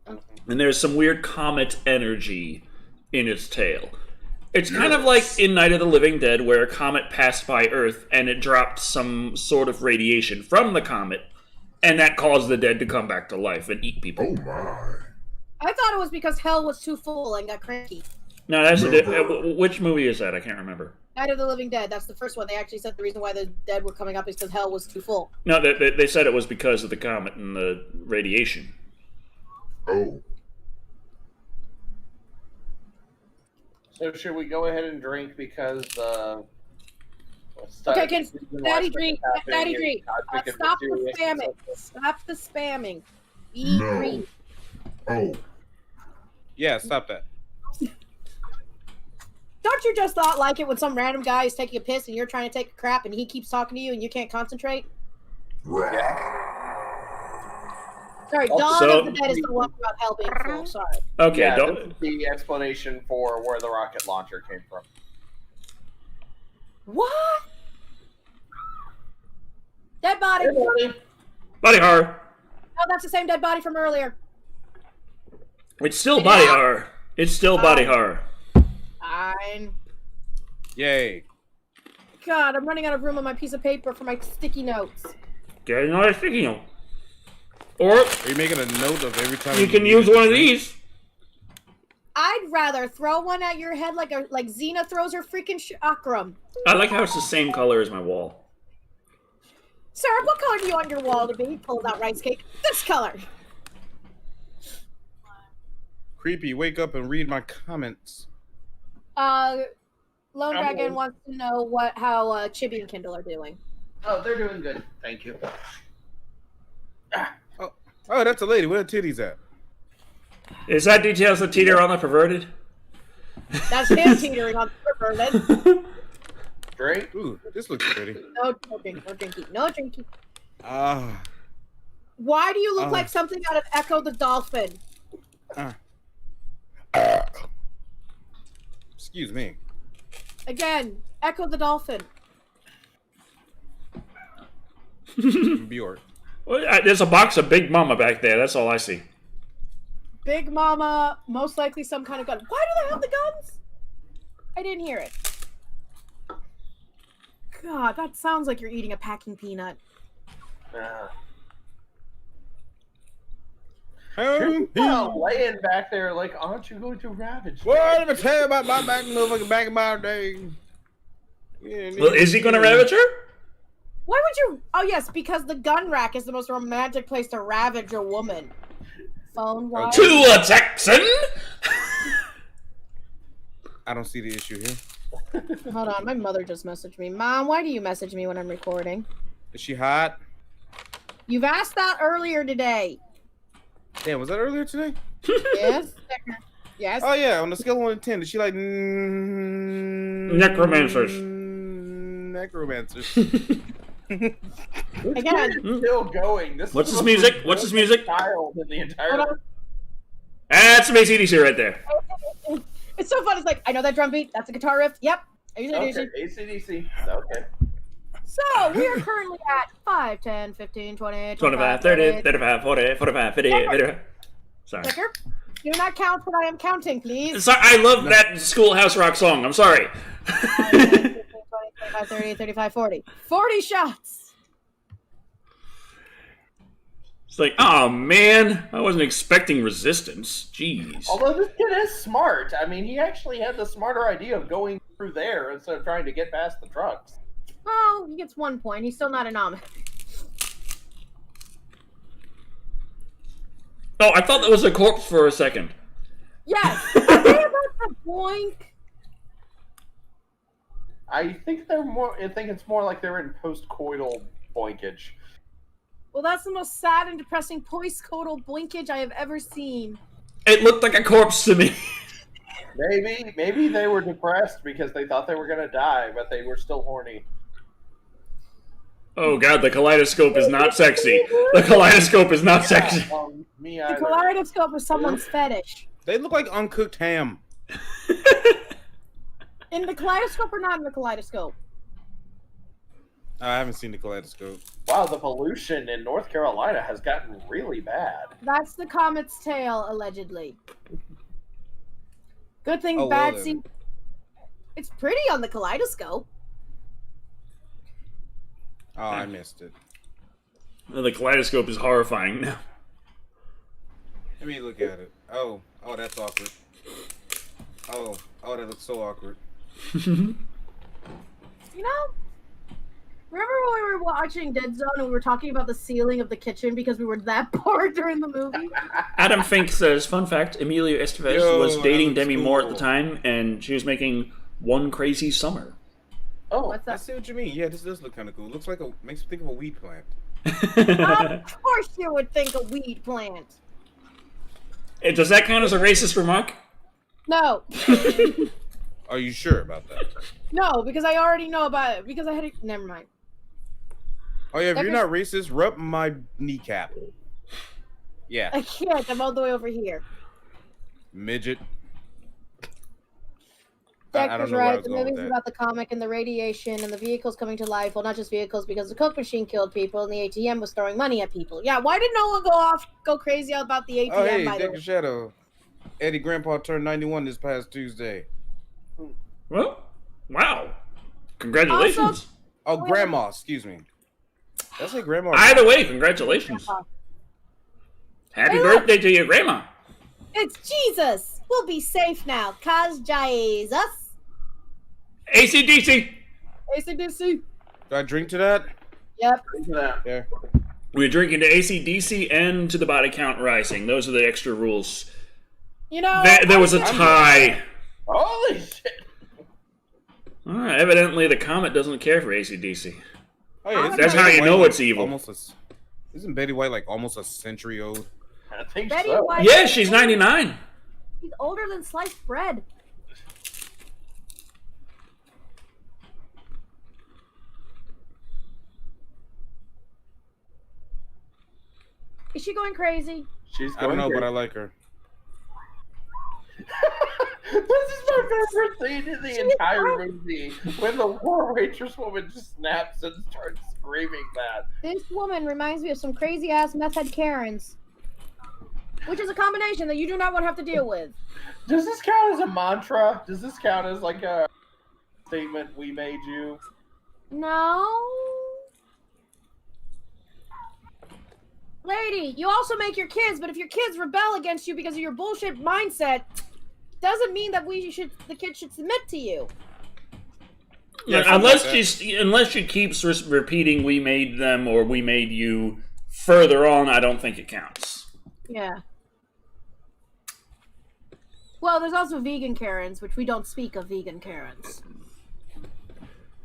and there's some weird comet energy in its tail. It's kind of like in Night of the Living Dead, where a comet passed by Earth and it dropped some sort of radiation from the comet, and that caused the dead to come back to life and eat people. Oh my. I thought it was because hell was too full and got cranky. No, that's which movie is that? I can't remember. Night of the Living Dead. That's the first one. They actually said the reason why the dead were coming up is because hell was too full. No, they said it was because of the comet and the radiation. Oh. So should we go ahead and drink because Okay, can Daddy drink. Daddy drink. Stop the spamming. Stop the spamming. Be No. green. Oh. Yeah, stop that. Don't you just not like it when some random guy is taking a piss and you're trying to take a crap and he keeps talking to you and you can't concentrate? Sorry, Dawn of the Dead is the one about hell being full. Sorry. Okay, Yeah, don't. this is the explanation for where the rocket launcher came from. What? Dead body. Body horror. Oh, that's the same dead body from earlier. It's still body horror. It's still body horror. Fine. Yay. God, I'm running out of room on my piece of paper for my sticky notes. Get another sticky note. Or Are you making a note of every time you can use one of these. I'd rather throw one at your head like Xena throws her freaking chakram. I like how it's the same color as my wall. Sir, what color do you want your wall to be? Pulls out rice cake. This color. Creepy, wake up and read my comments. Lone Dragon on. wants to know how Chibi and Kindle are doing. Oh, they're doing good. Thank you. Oh, that's a lady. Where are the titties at? Is that details that teeter on the perverted? That's him teetering on the perverted. Great. Ooh, this looks pretty. No drinking, no drinking, no drinking. Ah. Why do you look like something out of Echo the Dolphin? Excuse me. Again, Echo the Dolphin. Bjork. Well, there's a box of Big Mama back there. That's all I see. Big Mama, most likely some kind of gun. Why do they have the guns? I didn't hear it. God, that sounds like you're eating a packing peanut. Laying back there like, aren't you going to ravage? Well, let me tell you about my back in my day. Yeah, Well, is he going to ravage her? Why would you? Oh yes, because the gun rack is the most romantic place to ravage a woman. Phone wise. To a Texan? I don't see the issue here. Hold on, my mother just messaged me. Mom, why do you message me when I'm recording? Is she hot? You've asked that earlier today. Damn, was that earlier today? Yes. Yes. Oh yeah, on the scale of 1 to 10, is she like Necromancers. Necromancers. Again. Still going. What's this music? What's this music? Child in the entire. That's some AC/DC right there. It's so fun. It's like, I know that drum beat. That's a guitar riff. Yep. Okay, AC/DC. Okay. So, we are currently at 5, 10, 15, 20, 25, 30, 35, 40, 45, 50, 55. Sorry. Checker. Do not count what I am counting, please. Sorry, I love that Schoolhouse Rock song. I'm sorry. 5, 10, 15, 20, 25, 30, 35, 40. 40 shots. It's like, oh man, I wasn't expecting resistance. Jeez. Although this kid is smart. I mean, he actually had the smarter idea of going through there instead of trying to get past the trucks. Well, he gets 1 point. He's still not an omni. Oh, I thought that was a corpse for a second. Yes. Are they about to boink? I think they're more. I think it's more like they're in post-coital boinkage. Well, that's the most sad and depressing post-coital boinkage I have ever seen. It looked like a corpse to me. Maybe they were depressed because they thought they were gonna die, but they were still horny. Oh god, the kaleidoscope is not sexy. The kaleidoscope is not sexy. Me The either. kaleidoscope is someone's fetish. They look like uncooked ham. In the kaleidoscope or not in the kaleidoscope? I haven't seen the kaleidoscope. Wow, the pollution in North Carolina has gotten really bad. That's the comet's tail, allegedly. Good thing Oh, bad well see. then. It's pretty on the kaleidoscope. Oh, I missed it. The kaleidoscope is horrifying now. Let me look at it. Oh, that's awkward. Oh, that looks so awkward. You know, remember when we were watching Dead Zone and we were talking about the ceiling of the kitchen because we were that bored during the movie? Adam Fink says, fun fact, Emilio Estevez Yo, was dating that looks Demi Moore at the cool. time, and she was making One Crazy Summer. Oh, What's I that? see what you mean. Yeah, this does look kind of cool. Looks like makes me think of a weed plant. Of course you would think a weed plant. Does that count as a racist remark? No. Are you sure about that? No, because I already know about it. Because I had it. Never mind. Oh yeah, if you're Deckers- not racist, rub my kneecap. Yeah, I can't. I'm all the way over here. midget. Decker's know where I right. was The going with movie's that. about the comic and the radiation and the vehicles coming to life. Well, not just vehicles, because the Coke machine killed people and the ATM was throwing money at people. Yeah, why did no one go crazy about the ATM? Oh, hey, by the Decker way? Shadow. Eddie Grandpa turned 91 this past Tuesday. Well, wow. Congratulations. Oh, Grandma, excuse me. Did I say Grandma? or Either Grandpa? way, congratulations. Happy Hey, look. birthday to your grandma. It's Jesus. We'll be safe now, cause Jesus. AC/DC. ACDC. Do I drink to that? Yep. Yeah. We're drinking to AC/DC and to the body count rising. Those are the extra rules. You know, There was a tie. Holy shit! Alright, evidently the comet doesn't care for AC/DC. Oh, yeah, isn't That's Betty how you White know like it's evil. Isn't Betty White like almost a century old? I think Betty so. White- Yeah, she's 99. He's older than sliced bread. Is she going crazy? She's I don't know, going but I crazy. like her. This is my favorite scene in the entire movie when the poor waitress woman just snaps and starts screaming that. This woman reminds me of some crazy ass meth head Karens, which is a combination that you do not want to have to deal with. Does this count as a mantra? Does this count as like a statement we made you? No. Lady, you also make your kids, but if your kids rebel against you because of your bullshit mindset, doesn't mean that the kids should submit to you. Yeah, something unless she keeps repeating "we made them" or "we made you" further on, I don't think it counts. Yeah. Well, there's also vegan Karens, which we don't speak of vegan Karens.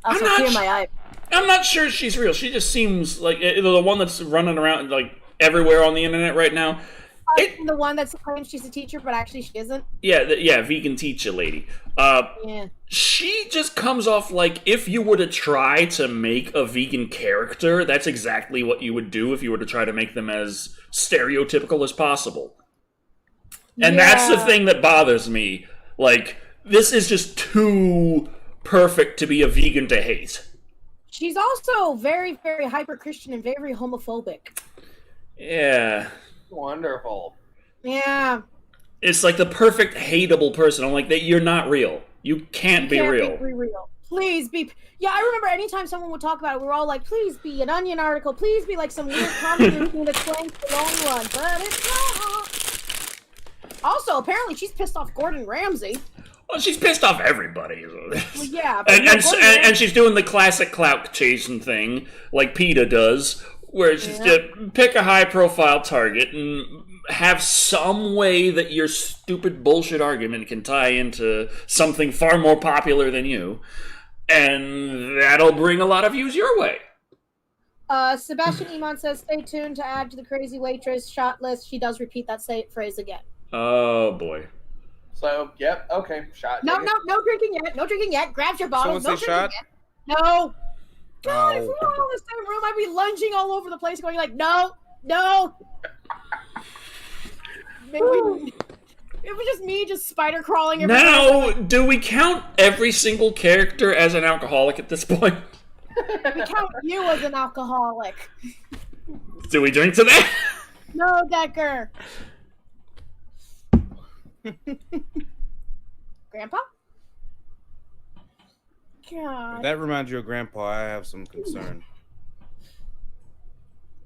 Also, I'm not clear sh- my eye. I'm not sure she's real. She just seems like the one that's running around like everywhere on the internet right now. The one that claims she's a teacher, but actually she isn't. Yeah, vegan teacher lady. Yeah. She just comes off like if you were to try to make a vegan character, that's exactly what you would do if you were to try to make them as stereotypical as possible. And that's the thing that bothers me. Like, this is just too perfect to be a vegan to hate. She's also very, very hyper-Christian and very homophobic. Yeah. Wonderful. Yeah. It's like the perfect hateable person. I'm like, that you're not real. You can't be real. Be real. Please be. Yeah, I remember anytime someone would talk about it, we were all like, please be an Onion article. Please be like some weird comic routine that explains the long run. But it's not. Also, apparently she's pissed off Gordon Ramsay. Well, she's pissed off everybody. Well, yeah. But And she's doing the classic clout chasing thing, like PETA does, where it's just pick a high-profile target and have some way that your stupid bullshit argument can tie into something far more popular than you, and that'll bring a lot of views your way. Sebastian Iman says, stay tuned to add to the crazy waitress shot list. She does repeat that phrase again. Oh, boy. So, yep, okay, shot. No drinking yet. No drinking yet. Grab your bottle. Someone No say drinking shot? yet. No. God, if Oh. we were all in the same room, I'd be lunging all over the place, going like, no. Maybe it was just me, just spider crawling. Every Now, time. do we count every single character as an alcoholic at this point? We count you as an alcoholic. Do we drink to that? No, Decker. Grandpa? God. If that reminds you of Grandpa, I have some concern.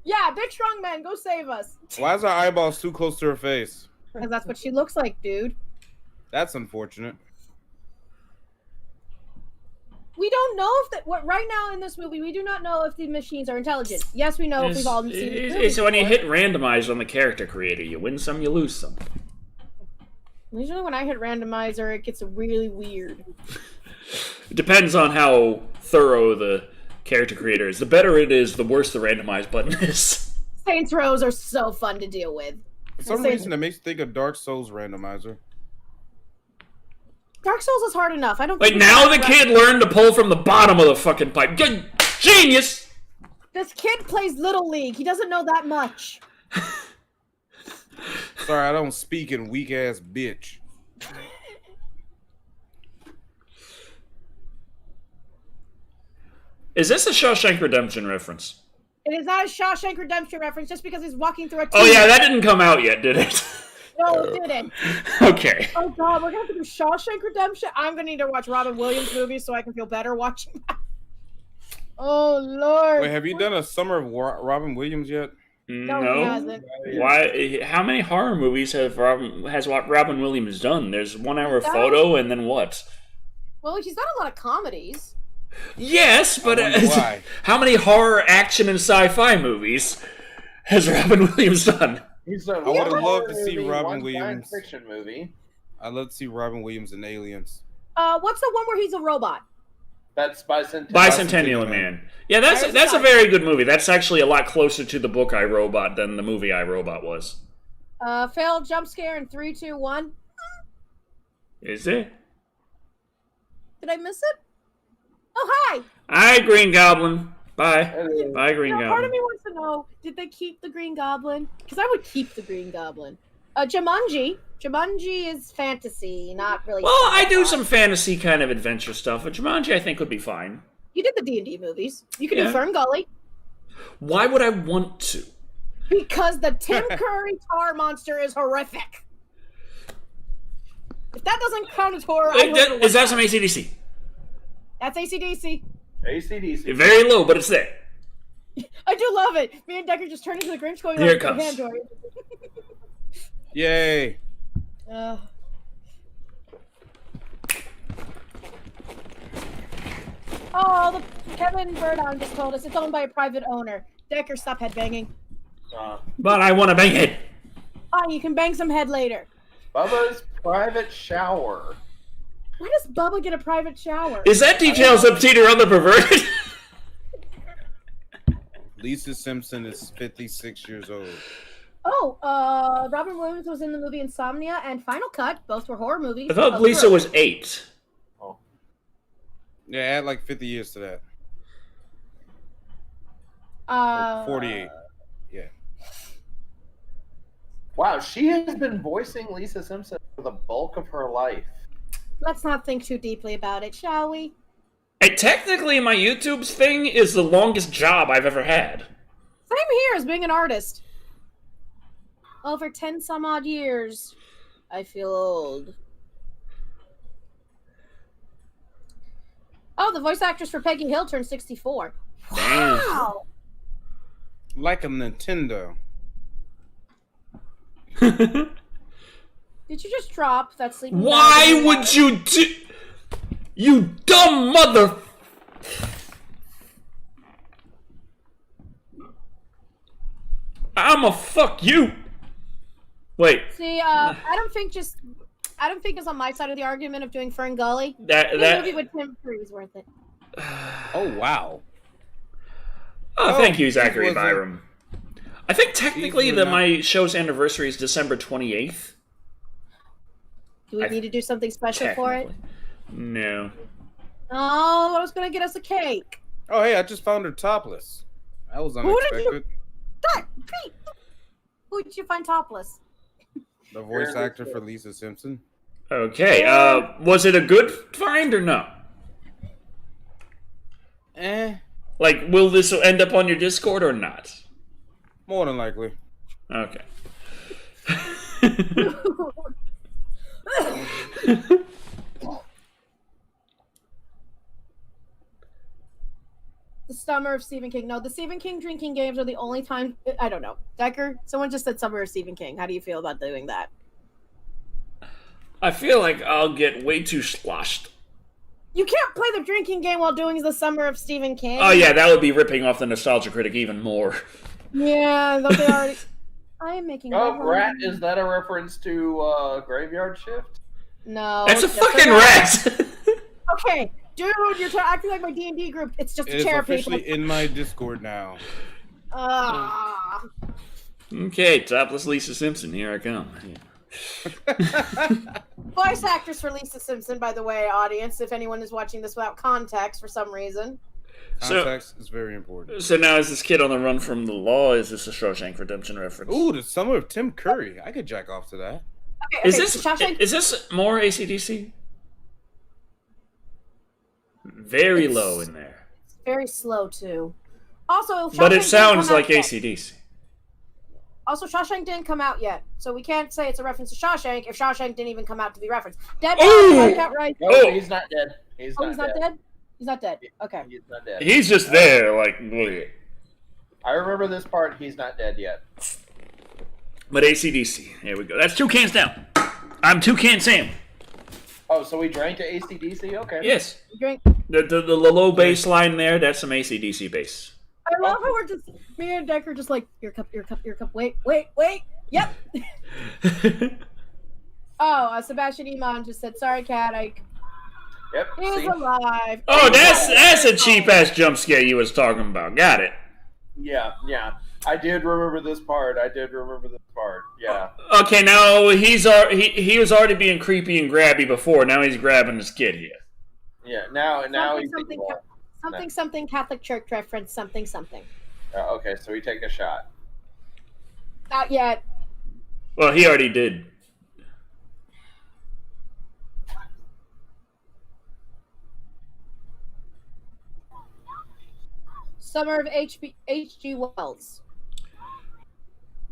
Yeah, big strong man, go save us. Why is our eyeballs too close to her face? Because that's what she looks like, dude. That's unfortunate. We don't know if that. Right now in this movie, we do not know if the machines are intelligent. Yes, we know if we've all seen it. So when you hit randomize on the character creator, you win some, you lose some. Usually when I hit randomizer, it gets really weird. It depends on how thorough the character creator is. The better it is, the worse the randomize button is. Saints Rows are so fun to deal with. For some reason, it makes me think of Dark Souls randomizer. Dark Souls is hard enough. I don't. Like, think now the kid learned to pull from the bottom of the fucking pipe. Good genius! This kid plays Little League. He doesn't know that much. Sorry, I don't speak in weak ass bitch. Is this a Shawshank Redemption reference? It is not a Shawshank Redemption reference just because he's walking through a Oh yeah, that didn't come out yet, did it? No, it didn't. Okay. Oh god, we're gonna have to do Shawshank Redemption? I'm gonna need to watch Robin Williams movies so I can feel better watching that. Oh lord. Wait, have you done a summer of Robin Williams yet? No, he hasn't. Why? How many horror movies has Robin Williams done? There's 1 Hour Photo, and then what? Well, he's done a lot of comedies. Yes, but why? how many horror, action, and sci-fi movies has Robin Williams done? He's done I would have one loved to horror see movie, Robin one Williams. science fiction movie. I'd love to see Robin Williams in Aliens. What's the one where he's a robot? That's Bicentennial. Bicentennial Man. Yeah, that's a very good movie. That's actually a lot closer to the book I, Robot than the movie I, Robot was. Failed jump scare in 3, 2, 1. Is it? Did I miss it? Oh, hi! Hi, Green Goblin. Bye. Bye, Green Part of Goblin. me wants to know, did they keep the Green Goblin? Because I would keep the Green Goblin. Jumanji. Jumanji is fantasy, not really. Well, I do some fantasy kind of adventure stuff, but Jumanji I think would be fine. You did the D&D movies. You could Yeah. do Fern Gully. Why would I want to? Because the Tim Curry tar monster is horrific. If that doesn't count as horror, I don't know Is that what some does. AC/DC? That's AC/DC. AC/DC. Very low, but it's there. I do love it. Me and Decker just turned into the Grinch going Here like, it comes. hand joy. Yay! Oh, the Kevin Burdon just told us it's owned by a private owner. Decker, stop headbanging. But I want to bang it. Fine, you can bang some head later. Bubba's private shower. Why does Bubba get a private shower? Is that details of Teeter on the Perverted? Lisa Simpson is 56 years old. Oh, Robin Williams was in the movie Insomnia and Final Cut. Both were horror movies. I thought Lisa was 8. Oh. Yeah, add like 50 years to that. Uh, 48. Yeah. Wow, she has been voicing Lisa Simpson for the bulk of her life. Let's not think too deeply about it, shall we? Hey, technically, my YouTube thing is the longest job I've ever had. Same here as being an artist. Over 10 some odd years. I feel old. Oh, the voice actress for Peggy Hill turned 64. Wow! Like a Nintendo. Did you just drop that sleeping bag? Why would you do... You dumb mother... I'ma fuck you. Wait. See, Adam Fink is on my side of the argument of doing Fern Gully. That The movie with Tim Curry was worth it. Oh, wow. Oh, thank you, this Zachary was a- Byram. I think technically These were that not- my show's anniversary is December 28th. Do we need to do something special for it? Technically. No. Oh, I was going to get us a cake. Oh, hey, I just found her topless. That was Who did you- unexpected. Pete! Who did you find topless? The voice actor for Lisa Simpson. Okay, was it a good find or no? Like, will this end up on your Discord or not? More than likely. Okay. The Summer of Stephen King. No, the Stephen King drinking games are the only time. I don't know. Decker, someone just said Summer of Stephen King. How do you feel about doing that? I feel like I'll get way too sloshed. You can't play the drinking game while doing the Summer of Stephen King. Oh yeah, that would be ripping off the Nostalgia Critic even more. Yeah, though they already. I am making. Oh, red rat, wine. is that a reference to Graveyard Shift? No. That's a just fucking rat. rat! Okay, dude, you're acting like my D&D group. It's just It a is chair, officially people. in my Discord now. Ah. Okay, topless Lisa Simpson, here I come. Voice actress for Lisa Simpson, by the way, audience, if anyone is watching this without context for some reason. Context is very important. So now is this kid on the run from the law? Is this a Shawshank Redemption reference? Ooh, the summer of Tim Curry. I could jack off to that. Okay, Is Shawshank- this more AC/DC? Very It's- low in there. very slow too. Also, But Shawshank it sounds didn't come like out yet. AC/DC. Also, Shawshank didn't come out yet, so we can't say it's a reference to Shawshank if Shawshank didn't even come out to be referenced. Dead Ooh! body, right? No, Oh. he's not dead. He's Oh, not he's not dead. dead? He's not dead. Okay. He's not dead. He's just there, like. Bleh. I remember this part. He's not dead yet. But AC/DC. Here we go. That's 2 cans down. I'm Toucan Sam. Oh, so we drank to AC/DC? Okay. Yes. Drink. The low bass line there, that's some AC/DC bass. I love how we're just, me and Decker just like, your cup, your cup, your cup, wait. Yep. Oh, Sebastian Iman just said, sorry, Cat, Yep. he's See? alive. Oh, that's a cheap ass jump scare you was talking about. Got it. Yeah. I did remember this part. Yeah. Okay, now he was already being creepy and grabby before. Now he's grabbing this kid here. Yeah. Now he's Something Catholic Church reference, something. okay, so we take a shot. Not yet. Well, he already did. Summer of H.G. Wells.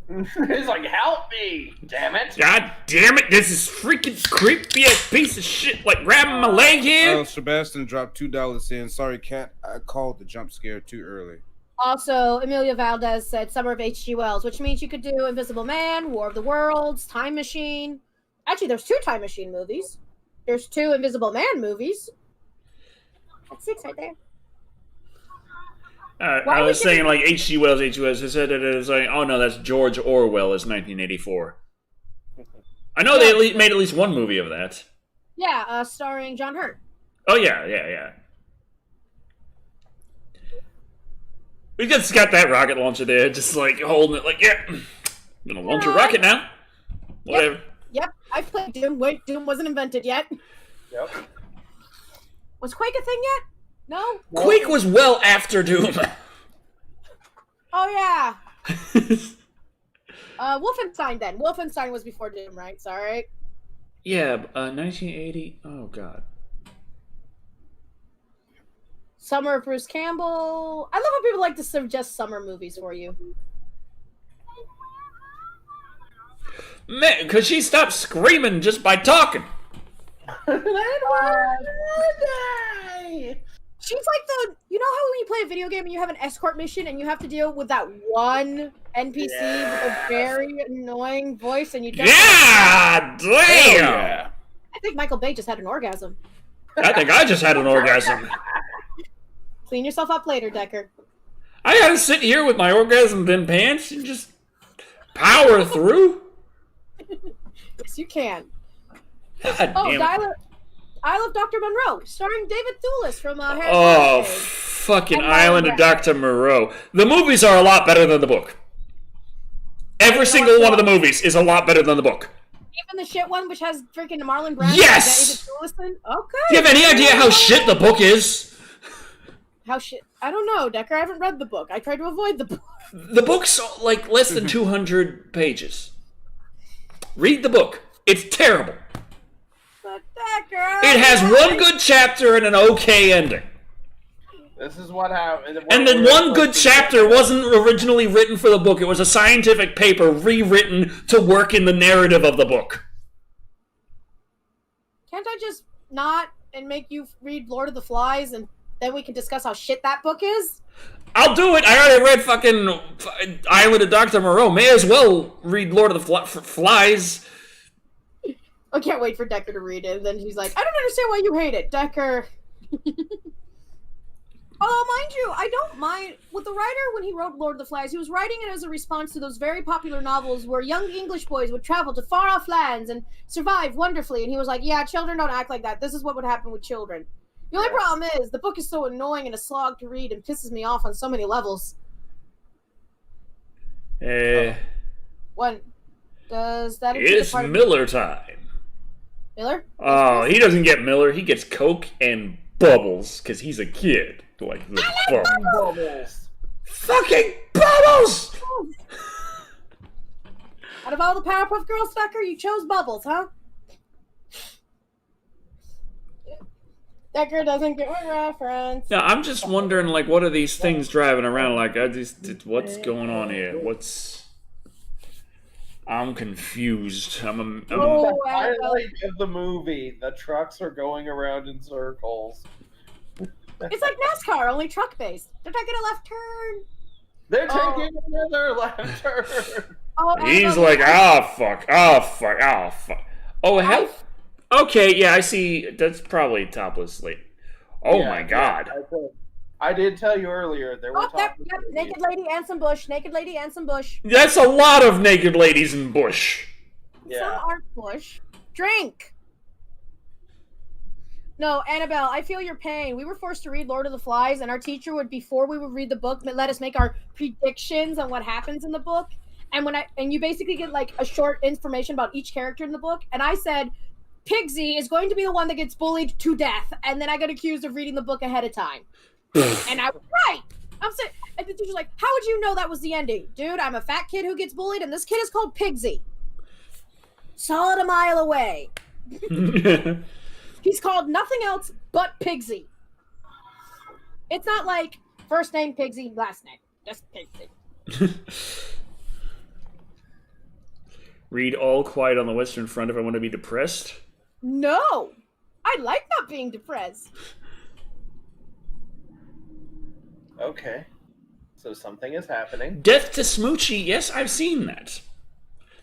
He's like, help me, damn it. God damn it! This is freaking creepy ass piece of shit. Like grabbing my leg here. Oh, Sebastian dropped $2 in. Sorry, Cat. I called the jump scare too early. Also, Amelia Valdez said Summer of H.G. Wells, which means you could do Invisible Man, War of the Worlds, Time Machine. Actually, there's 2 Time Machine movies. There's 2 Invisible Man movies. That's 6 right there. I was saying like H.G. Wells. I said it was like, oh no, that's George Orwell. It's 1984. I know they made at least one movie of that. Yeah, starring John Hurt. Oh yeah. We just got that rocket launcher there, just like holding it, like yeah, I'm gonna launch a rocket now. Whatever. Yep, I played Doom. Wait, Doom wasn't invented yet. Yep. Was Quake a thing yet? No? Quake was well after Doom. Oh, yeah. Wolfenstein, then. Wolfenstein was before Doom, right? Sorry. Yeah, 1980. Oh, God. Summer of Bruce Campbell. I love how people like to suggest summer movies for you. Man, because she stopped screaming just by talking. She's like the, you know how when you play a video game and you have an escort mission and you have to deal with that one NPC with a very annoying voice and you don't. Yeah, damn. Yeah. I think Michael Bay just had an orgasm. I think I just had an orgasm. Clean yourself up later, Decker. I gotta sit here with my orgasm in pants and just power through. Yes, you can. God Oh, damn it. I Love Dr. Monroe, starring David Thewlis from Harry Oh, Potter. fucking And Island of Dr. Moreau. The movies are a lot better than the book. Every single one of the movies is a lot better than the book. Even the shit one, which has freaking Marlon Brando. Yes! And David Thewlis. Okay. Do you have any idea how shit the book is? How shit? I don't know, Decker. I haven't read the book. I tried to avoid the book. The book's like less than 200 pages. Read the book. It's terrible. But Decker. It has one good chapter and an okay ending. This is what happened. And the one good chapter wasn't originally written for the book. It was a scientific paper rewritten to work in the narrative of the book. Can't I just not and make you read Lord of the Flies and then we can discuss how shit that book is? I'll do it. I already read fucking Island of Dr. Moreau. May as well read Lord of the Flies. I can't wait for Decker to read it. And then he's like, I don't understand why you hate it, Decker. Although, mind you, I don't mind. With the writer, when he wrote Lord of the Flies, he was writing it as a response to those very popular novels where young English boys would travel to far-off lands and survive wonderfully. And he was like, yeah, children don't act like that. This is what would happen with children. The only problem is, the book is so annoying and a slog to read and pisses me off on so many levels. What? Does that include It's part of Miller time. Miller? Oh, he doesn't get Miller. He gets Coke and Bubbles because he's a kid. Like the Bubbles. fucking Bubbles. Out of all the Powerpuff Girls, Decker, you chose Bubbles, huh? Decker doesn't get my reference. Yeah, I'm just wondering, like, what are these things driving around? Like, what's going on here? I'm confused. Oh, The highlight of the movie, the trucks are going around in circles. It's like NASCAR, only truck-based. They're taking a left turn. They're taking another left turn. Oh, He's like, fuck. Oh, hell. Okay, yeah, I see. That's probably topless lady. Oh, Yeah, my God. I did tell you earlier there were yep, naked lady and some bush. Naked lady and some bush. That's a lot of naked ladies in bush. Yeah. Some aren't bush. Drink. No, Annabelle, I feel your pain. We were forced to read Lord of the Flies, and our teacher would, before we would read the book, let us make our predictions on what happens in the book. And you basically get like a short information about each character in the book. And I said, Pigsy is going to be the one that gets bullied to death. And then I got accused of reading the book ahead of time. And I was right. I'm saying, and the teacher's like, how would you know that was the ending? Dude, I'm a fat kid who gets bullied, and this kid is called Pigsy. Solid a mile away. He's called nothing else but Pigsy. It's not like first name Pigsy, last name. Just Pigsy. Read All Quiet on the Western Front if I want to be depressed. No. I like not being depressed. Okay. So something is happening. Death to Smoochie, yes, I've seen that.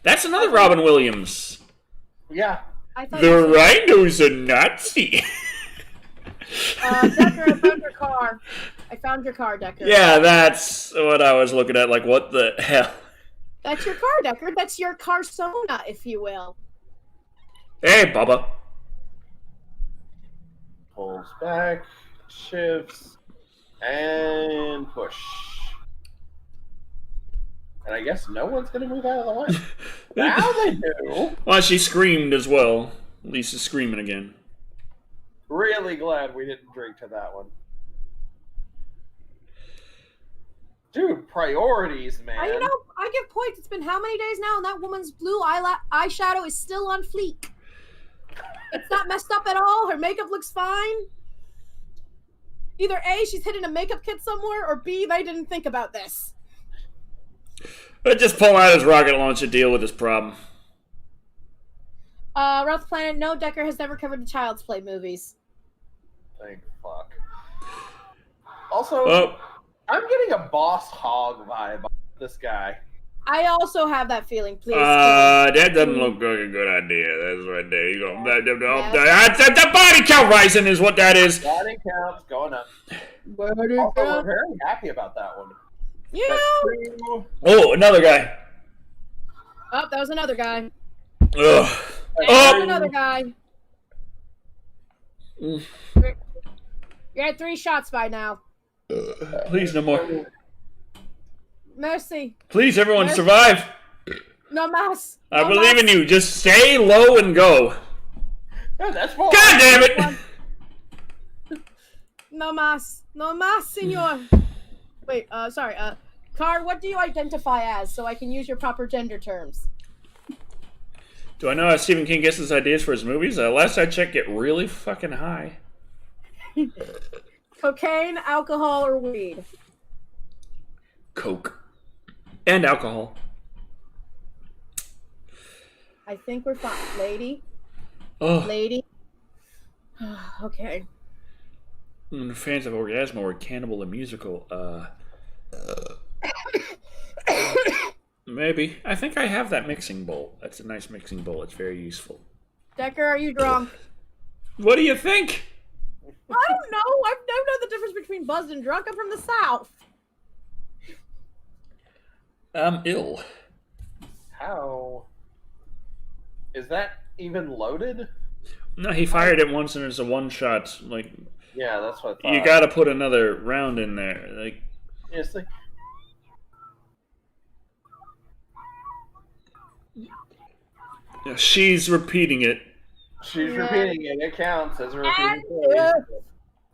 That's another Robin Williams. Yeah. I thought The you said, rhino's a Nazi. Decker, I found your car. I found your car, Decker. Yeah, that's what I was looking at. Like, what the hell? That's your car, Decker. That's your carsona, if you will. Hey, Bubba. Pulls back, shifts, and push. And I guess no one's going to move out of the way. Now they do. Well, she screamed as well. Lisa's screaming again. Really glad we didn't drink to that one. Dude, priorities, man. You know, I give points. It's been how many days now, and that woman's blue eyeshadow is still on fleek. It's not messed up at all. Her makeup looks fine. Either A, she's hidden a makeup kit somewhere, or B, they didn't think about this. Let's just pull out his rocket launcher, deal with this problem. Ralph Planet, no, Decker has never covered the Child's Play movies. Thank fuck. Also, I'm getting a Boss Hog vibe on this guy. I also have that feeling, please. That doesn't look like a good idea. That's right there. You go. The body count rising is what that is. Body count's going up. Also, we're very happy about that one. Yeah. Oh, another guy. Oh, that was another guy. Ugh. And another guy. You're at 3 shots by now. Please, no more. Mercy. Please, everyone, survive. No mas. I believe in you. Just stay low and go. Yeah, that's more. God damn it! No mas. No mas, senor. Wait, sorry. Car, what do you identify as so I can use your proper gender terms? Do I know how Stephen King gets his ideas for his movies? Last I checked, get really fucking high. Cocaine, alcohol, or weed? Coke. And alcohol. I think we're fine. Lady? Oh. Lady? Okay. Fans of Orgasmo or Cannibal the Musical. Maybe. I think I have that mixing bowl. That's a nice mixing bowl. It's very useful. Decker, are you drunk? What do you think? I don't know. I don't know the difference between buzzed and drunk. I'm from the South. I'm ill. How? Is that even loaded? No, he fired it once and it's a one-shot. Like, Yeah, that's what I thought. you gotta put another round in there. Like, It's like, she's repeating it. she's Yeah. repeating it. It counts as a repeated And,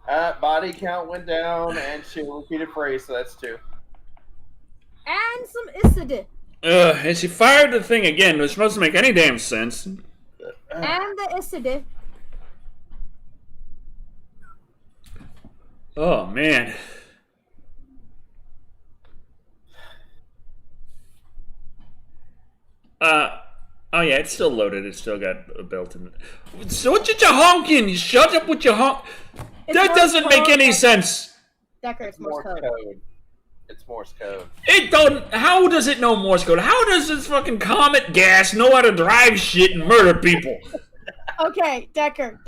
phrase. Body count went down, and she repeated phrase, so that's 2. and some Isidi. And she fired the thing again. It was supposed to make any damn sense. And the Isidi. Oh, man. Oh yeah, it's still loaded. It's still got a belt in it. So what you honking? Shut up with your honk. That doesn't make any sense. Decker, it's Morse code. It's Morse code. It don't. How does it know Morse code? How does this fucking comet gas know how to drive shit and murder people? Okay, Decker.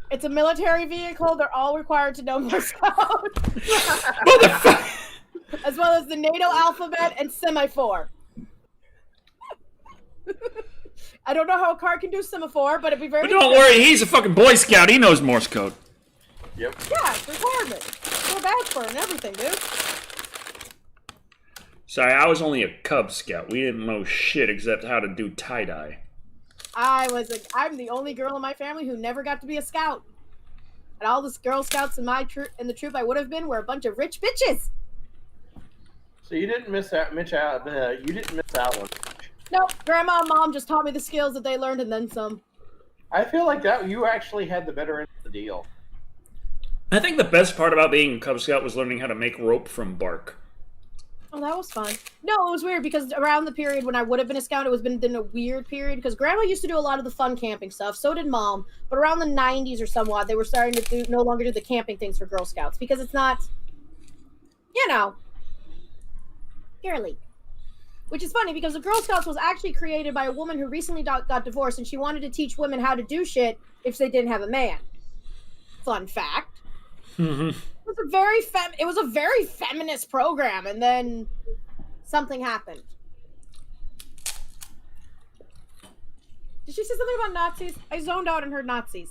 It's a military vehicle. They're all required to know Morse code. Motherfucker. As well as the NATO alphabet and semaphore. I don't know how a car can do semaphore, but it'd be very. But don't worry, he's a fucking Boy Scout. He knows Morse code. Yep. Yeah, it's requirement. Go badge for it and everything, dude. Sorry, I was only a Cub Scout. We didn't know shit except how to do tie-dye. I'm the only girl in my family who never got to be a scout. And all the Girl Scouts in the troop I would have been were a bunch of rich bitches. So you didn't miss out, you didn't miss out on. Nope, Grandma and Mom just taught me the skills that they learned and then some. I feel like that you actually had the better end of the deal. I think the best part about being a Cub Scout was learning how to make rope from bark. Oh, that was fun. No, it was weird because around the period when I would have been a scout, it was been a weird period because Grandma used to do a lot of the fun camping stuff. So did Mom. But around the 90s or somewhat, they were starting to no longer do the camping things for Girl Scouts because it's not, girly. Which is funny because the Girl Scouts was actually created by a woman who recently got divorced and she wanted to teach women how to do shit if they didn't have a man. Fun fact. Mm-hmm. It was a very feminist program, and then something happened. Did she say something about Nazis? I zoned out and heard Nazis.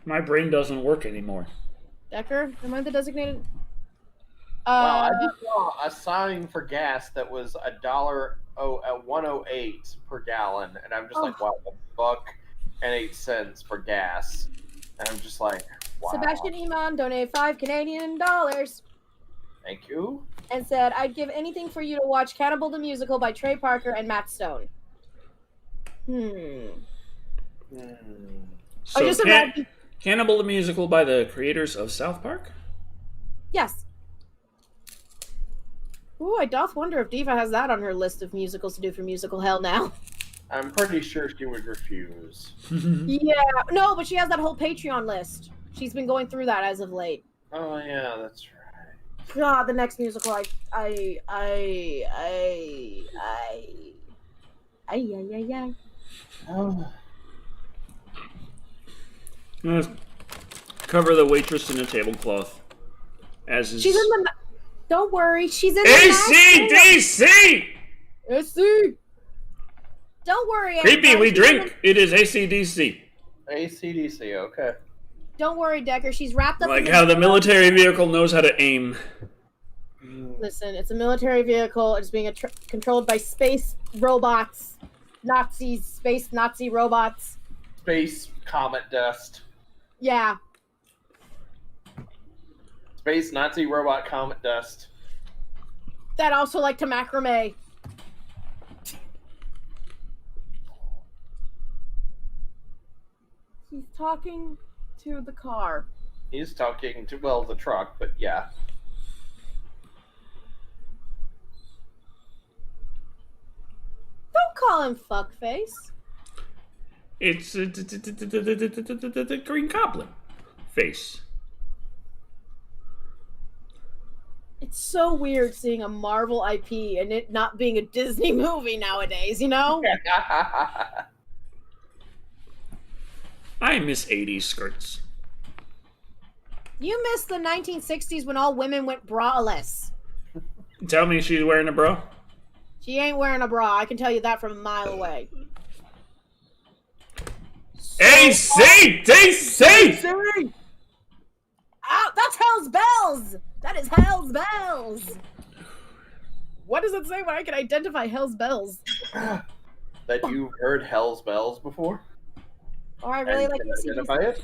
My brain doesn't work anymore. Decker, am I the designated? Wow, I just saw a sign for gas that was $1.08 per gallon, and I'm just like, wow, $1.08 for gas. And I'm just like, wow. Sebastian Iman donated $5 Canadian dollars. Thank you. And said, I'd give anything for you to watch Cannibal the Musical by Trey Parker and Matt Stone. So just imagine. Cannibal the Musical by the creators of South Park? Yes. Ooh, I doth wonder if Diva has that on her list of musicals to do for musical hell now. I'm pretty sure she would refuse. Yeah, no, but she has that whole Patreon list. She's been going through that as of late. Oh yeah, that's right. God, the next musical I. Oh. Cover the waitress in a tablecloth. As is. She's in the. Don't worry, she's in the. ACDC! AC! Don't worry, Creepy, everybody. we drink. It is ACDC. ACDC, okay. Don't worry, Decker. She's wrapped up. Like how the military vehicle knows how to aim. Listen, it's a military vehicle. It's being controlled by space robots, Nazis, space Nazi robots. Space comet dust. Yeah. Space Nazi robot comet dust. That also like to macrame. He's talking to the car. He's talking to, well, the truck, but yeah. Don't call him fuckface. It's the Green Goblin face. It's so weird seeing a Marvel IP and it not being a Disney movie nowadays, you know? I miss 80s skirts. You miss the 1960s when all women went braless. Tell me she's wearing a bra? She ain't wearing a bra. I can tell you that from a mile away. ACDC! Ow, that's Hell's Bells! That is Hell's Bells! What does it say when I can identify Hell's Bells? That you've heard Hell's Bells before? Oh, I really And like can this. identify it?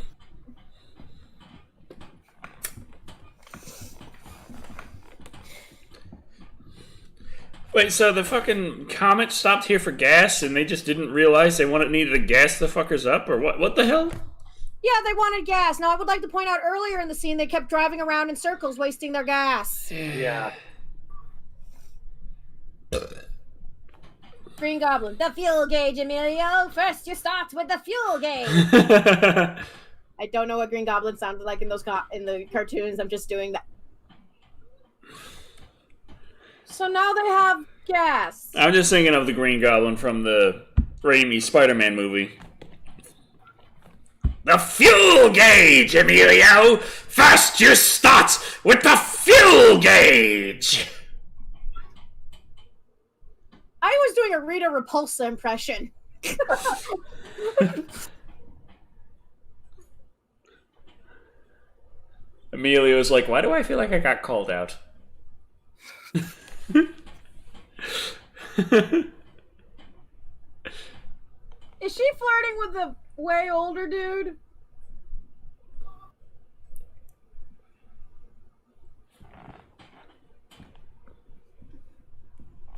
Wait, so the fucking comet stopped here for gas and they just didn't realize they needed to gas the fuckers up? Or what the hell? Yeah, they wanted gas. Now, I would like to point out earlier in the scene, they kept driving around in circles, wasting their gas. Yeah. Green Goblin. The fuel gauge, Emilio. First, you start with the fuel gauge. I don't know what Green Goblin sounded like in those in the cartoons. I'm just doing that. So now they have gas. I'm just thinking of the Green Goblin from the Raimi Spider-Man movie. The fuel gauge, Emilio! First you start with the fuel gauge! I was doing a Rita Repulsa impression. Emilio's like, why do I feel like I got called out? Is she flirting with the way older dude?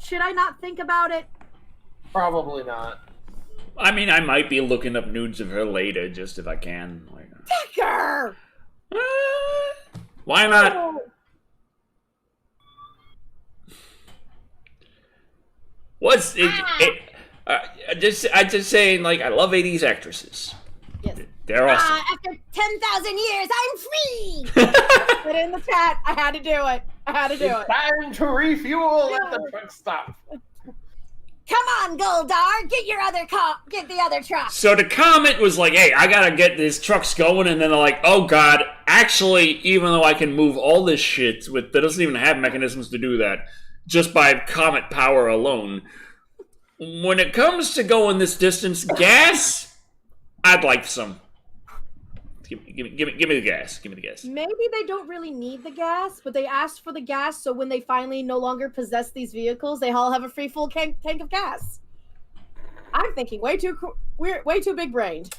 Should I not think about it? Probably not. I mean, I might be looking up nudes of her later, just if I can. Like, Decker! why not? Oh. What's it? I'm just saying, like, I love 80s actresses. Yes. They're awesome. After 10,000 years, I'm free! Put it in the chat. I had to do it. It's time to refuel at the truck stop. Come on, Goldar. Get the other truck. So the comment was like, hey, I gotta get these trucks going, and then they're like, oh god, actually, even though I can move all this shit that doesn't even have mechanisms to do that, just by comet power alone, when it comes to going this distance, gas, I'd like some. Give me the gas. Give me the gas. Maybe they don't really need the gas, but they asked for the gas, so when they finally no longer possess these vehicles, they all have a free full tank of gas. I'm thinking way too big brained.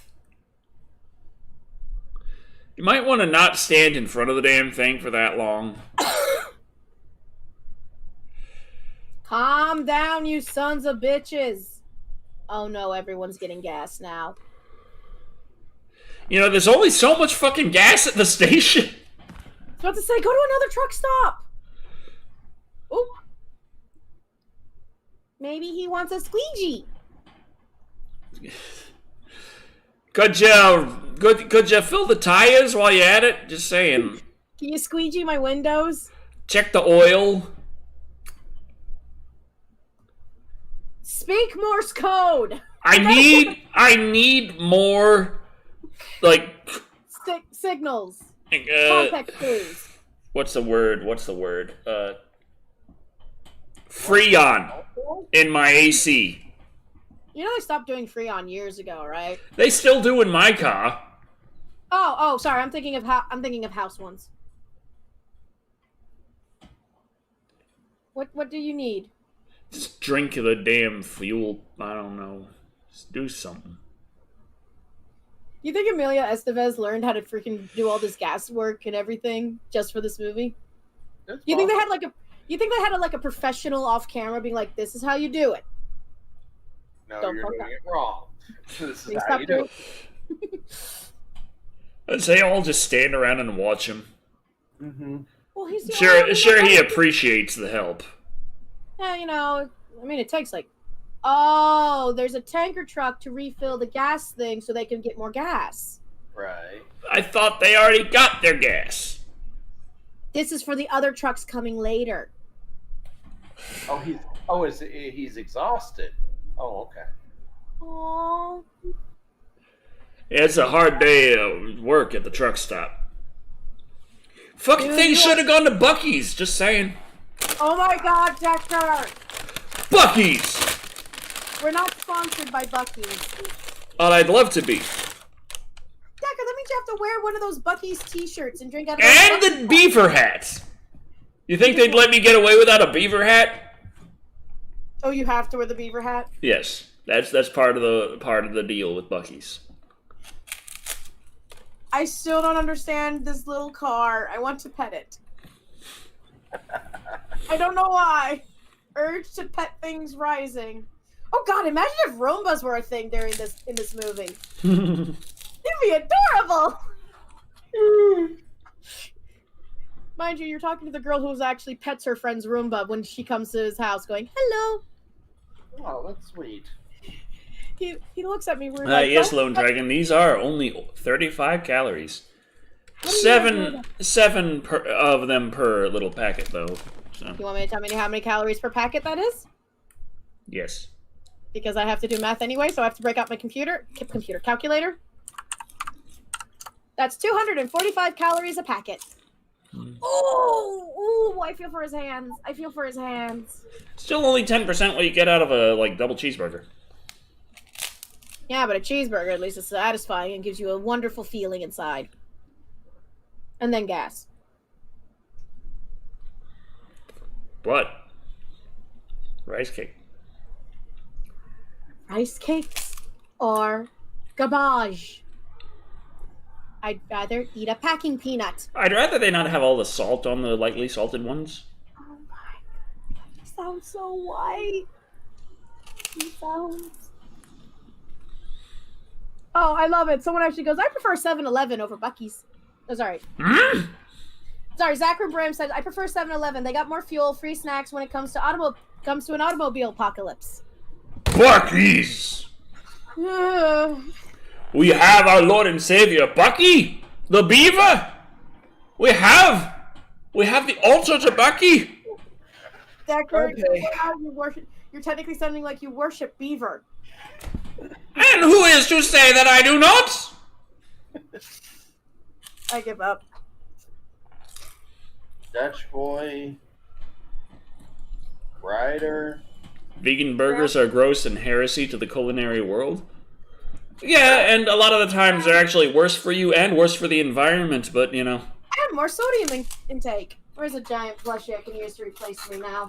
You might want to not stand in front of the damn thing for that long. Calm down, you sons of bitches. Oh no, everyone's getting gas now. You know, there's only so much fucking gas at the station. I was about to say, go to another truck stop. Oop. Maybe he wants a squeegee. Could you fill the tires while you're at it? Just saying. Can you squeegee my windows? Check the oil. Speak Morse code. I need more, like, signals. Contact clues. What's the word? Freon in my AC. You know they stopped doing Freon years ago, right? They still do in my car. Oh, sorry. I'm thinking of house ones. What do you need? Just drink the damn fuel. I don't know. Just do something. You think Emilio Estevez learned how to freaking do all this gas work and everything just for this movie? You think they had like a professional off camera being like, "This is how you do it." No, Don't you're fuck doing up. it wrong. This is Please how stop you do doing it. They all just stand around and watch him. Mm-hmm. Well, he's the only one Sure, that he does it. appreciates the help. Yeah, you know, I mean, it takes like, oh, there's a tanker truck to refill the gas thing so they can get more gas. Right. I thought they already got their gas. This is for the other trucks coming later. He's exhausted. Oh, okay. Oh, Yeah, it's a hard day of work at the truck stop. Fucking Dude, thing you- should have gone to Buc-ee's, just saying. oh my God, Decker! Buc-ee's! We're not sponsored by Buc-ee's. But I'd love to be. Decker, that means you have to wear one of those Buc-ee's t-shirts and drink out of And those the beaver hats. You think they'd let me get away without a beaver hat? Oh, you have to wear the beaver hat? Yes, that's part of the deal with Buc-ee's. I still don't understand this little car. I want to pet it. I don't know why. Urge to pet things rising. Oh God! Imagine if Roombas were a thing in this movie. be adorable. Mind you, you're talking to the girl who actually pets her friend's Roomba when she comes to his house, going, "Hello." Oh, that's sweet. He looks at me weird. Like, Yes, "Don't Lone touch-" Dragon. These are only 35 calories. What do you mean? Seven of them per little packet, though. So You want me to tell me how many calories per packet that is? yes. Because I have to do math anyway, so I have to break out my calculator. That's 245 calories a packet. Ooh, I feel for his hands. Still only 10% what you get out of a double cheeseburger. Yeah, but a cheeseburger at least is satisfying and gives you a wonderful feeling inside. And then gas. But rice cake. Rice cakes are garbage. I'd rather eat a packing peanut. I'd rather they not have all the salt on the lightly salted ones. Oh my god. He sounds so white. He sounds... Oh, I love it. Someone actually goes, I prefer 7-Eleven over Buc-ee's. Oh, sorry. Sorry, Zachary Bram said, I prefer 7-Eleven. They got more fuel, free snacks when it comes to an automobile apocalypse. Buc-ee's! We have our Lord and Savior, Bucky, the Beaver. We have the altar to Bucky. Decker, Okay. you're technically sounding like you worship Beaver. And who is to say that I do not? I give up. Dutch boy. Ryder. Vegan burgers are gross and heresy to the culinary world. Yeah, and a lot of the times they're actually worse for you and worse for the environment, but you know. I have more sodium intake. Where's a giant plushie I can use to replace me now?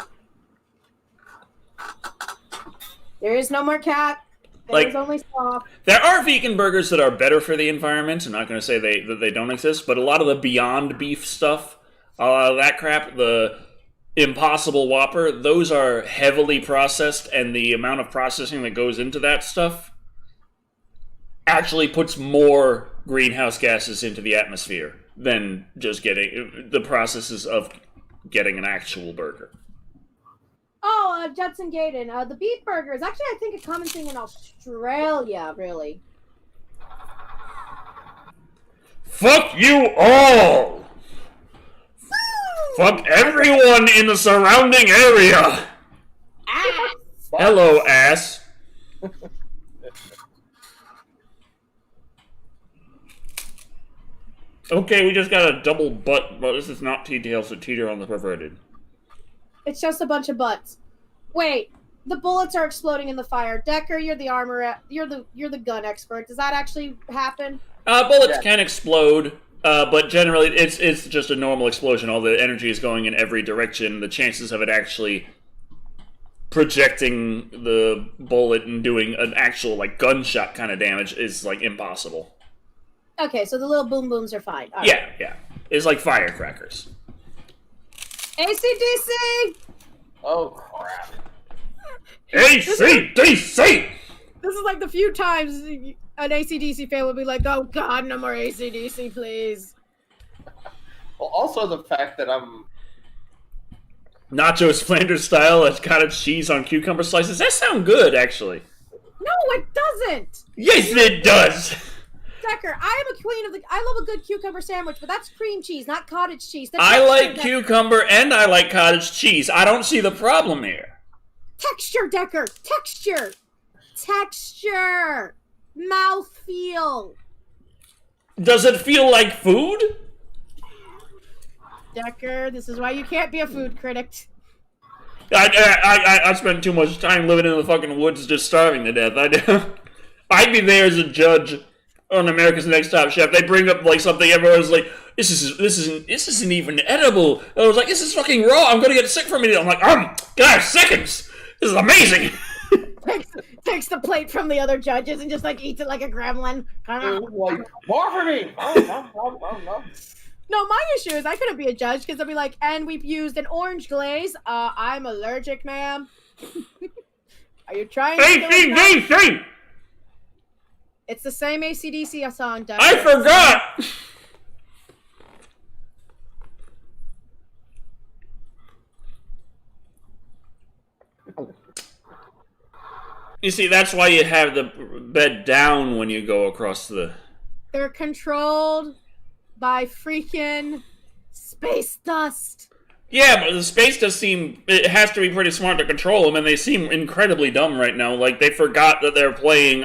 There is no more cat. There's only soft. There are vegan burgers that are better for the environment. I'm not going to say that they don't exist, but a lot of the Beyond Beef stuff, that crap, the Impossible Whopper, those are heavily processed, and the amount of processing that goes into that stuff actually puts more greenhouse gases into the atmosphere than just getting the processes of getting an actual burger. Oh, Judson Gaden. The beef burger is actually, I think, a common thing in Australia, really. Fuck you all! Fuck everyone in the surrounding area! Ass! Hello, ass. Okay, we just got a double butt, but this is not T-Tails to teeter on the perverted. It's just a bunch of butts. Wait, the bullets are exploding in the fire. Decker, you're the armor. You're the gun expert. Does that actually happen? Bullets can explode, but generally it's just a normal explosion. All the energy is going in every direction. The chances of it actually projecting the bullet and doing an actual gunshot kind of damage is impossible. Okay, so the little boom booms are fine. All right. Yeah. It's like firecrackers. AC/DC! Oh, crap. AC/DC! This is like the few times an AC/DC fan would be like, oh god, no more AC/DC, please. Well, also the fact that I'm... Nachos Flanders style as cottage cheese on cucumber slices. That sounds good, actually. No, it doesn't! Yes, it does! Decker, I am a queen of I love a good cucumber sandwich, but that's cream cheese, not cottage cheese. That's I like Decker. cucumber and I like cottage cheese. I don't see the problem here. Texture, Decker! Texture! Texture! Mouthfeel! Does it feel like food? Decker, this is why you can't be a food critic. I spend too much time living in the fucking woods just starving to death. I'd be there as a judge on America's Next Top Chef. They bring up something, everyone's like, this isn't even edible. I was like, this is fucking raw. I'm gonna get sick from it. I'm like, God, seconds. This is amazing. Takes the plate from the other judges and just eats it like a gremlin. More for me! No, my issue is I couldn't be a judge because I'd be like, and we've used an orange glaze. I'm allergic, ma'am. Are you trying to... AC/DC! It's the same AC/DC song, Decker. I forgot! You see, that's why you have the bed down when you go across the... They're controlled by freaking space dust. Yeah, but the space does seem... It has to be pretty smart to control them, and they seem incredibly dumb right now. Like, they forgot that they're playing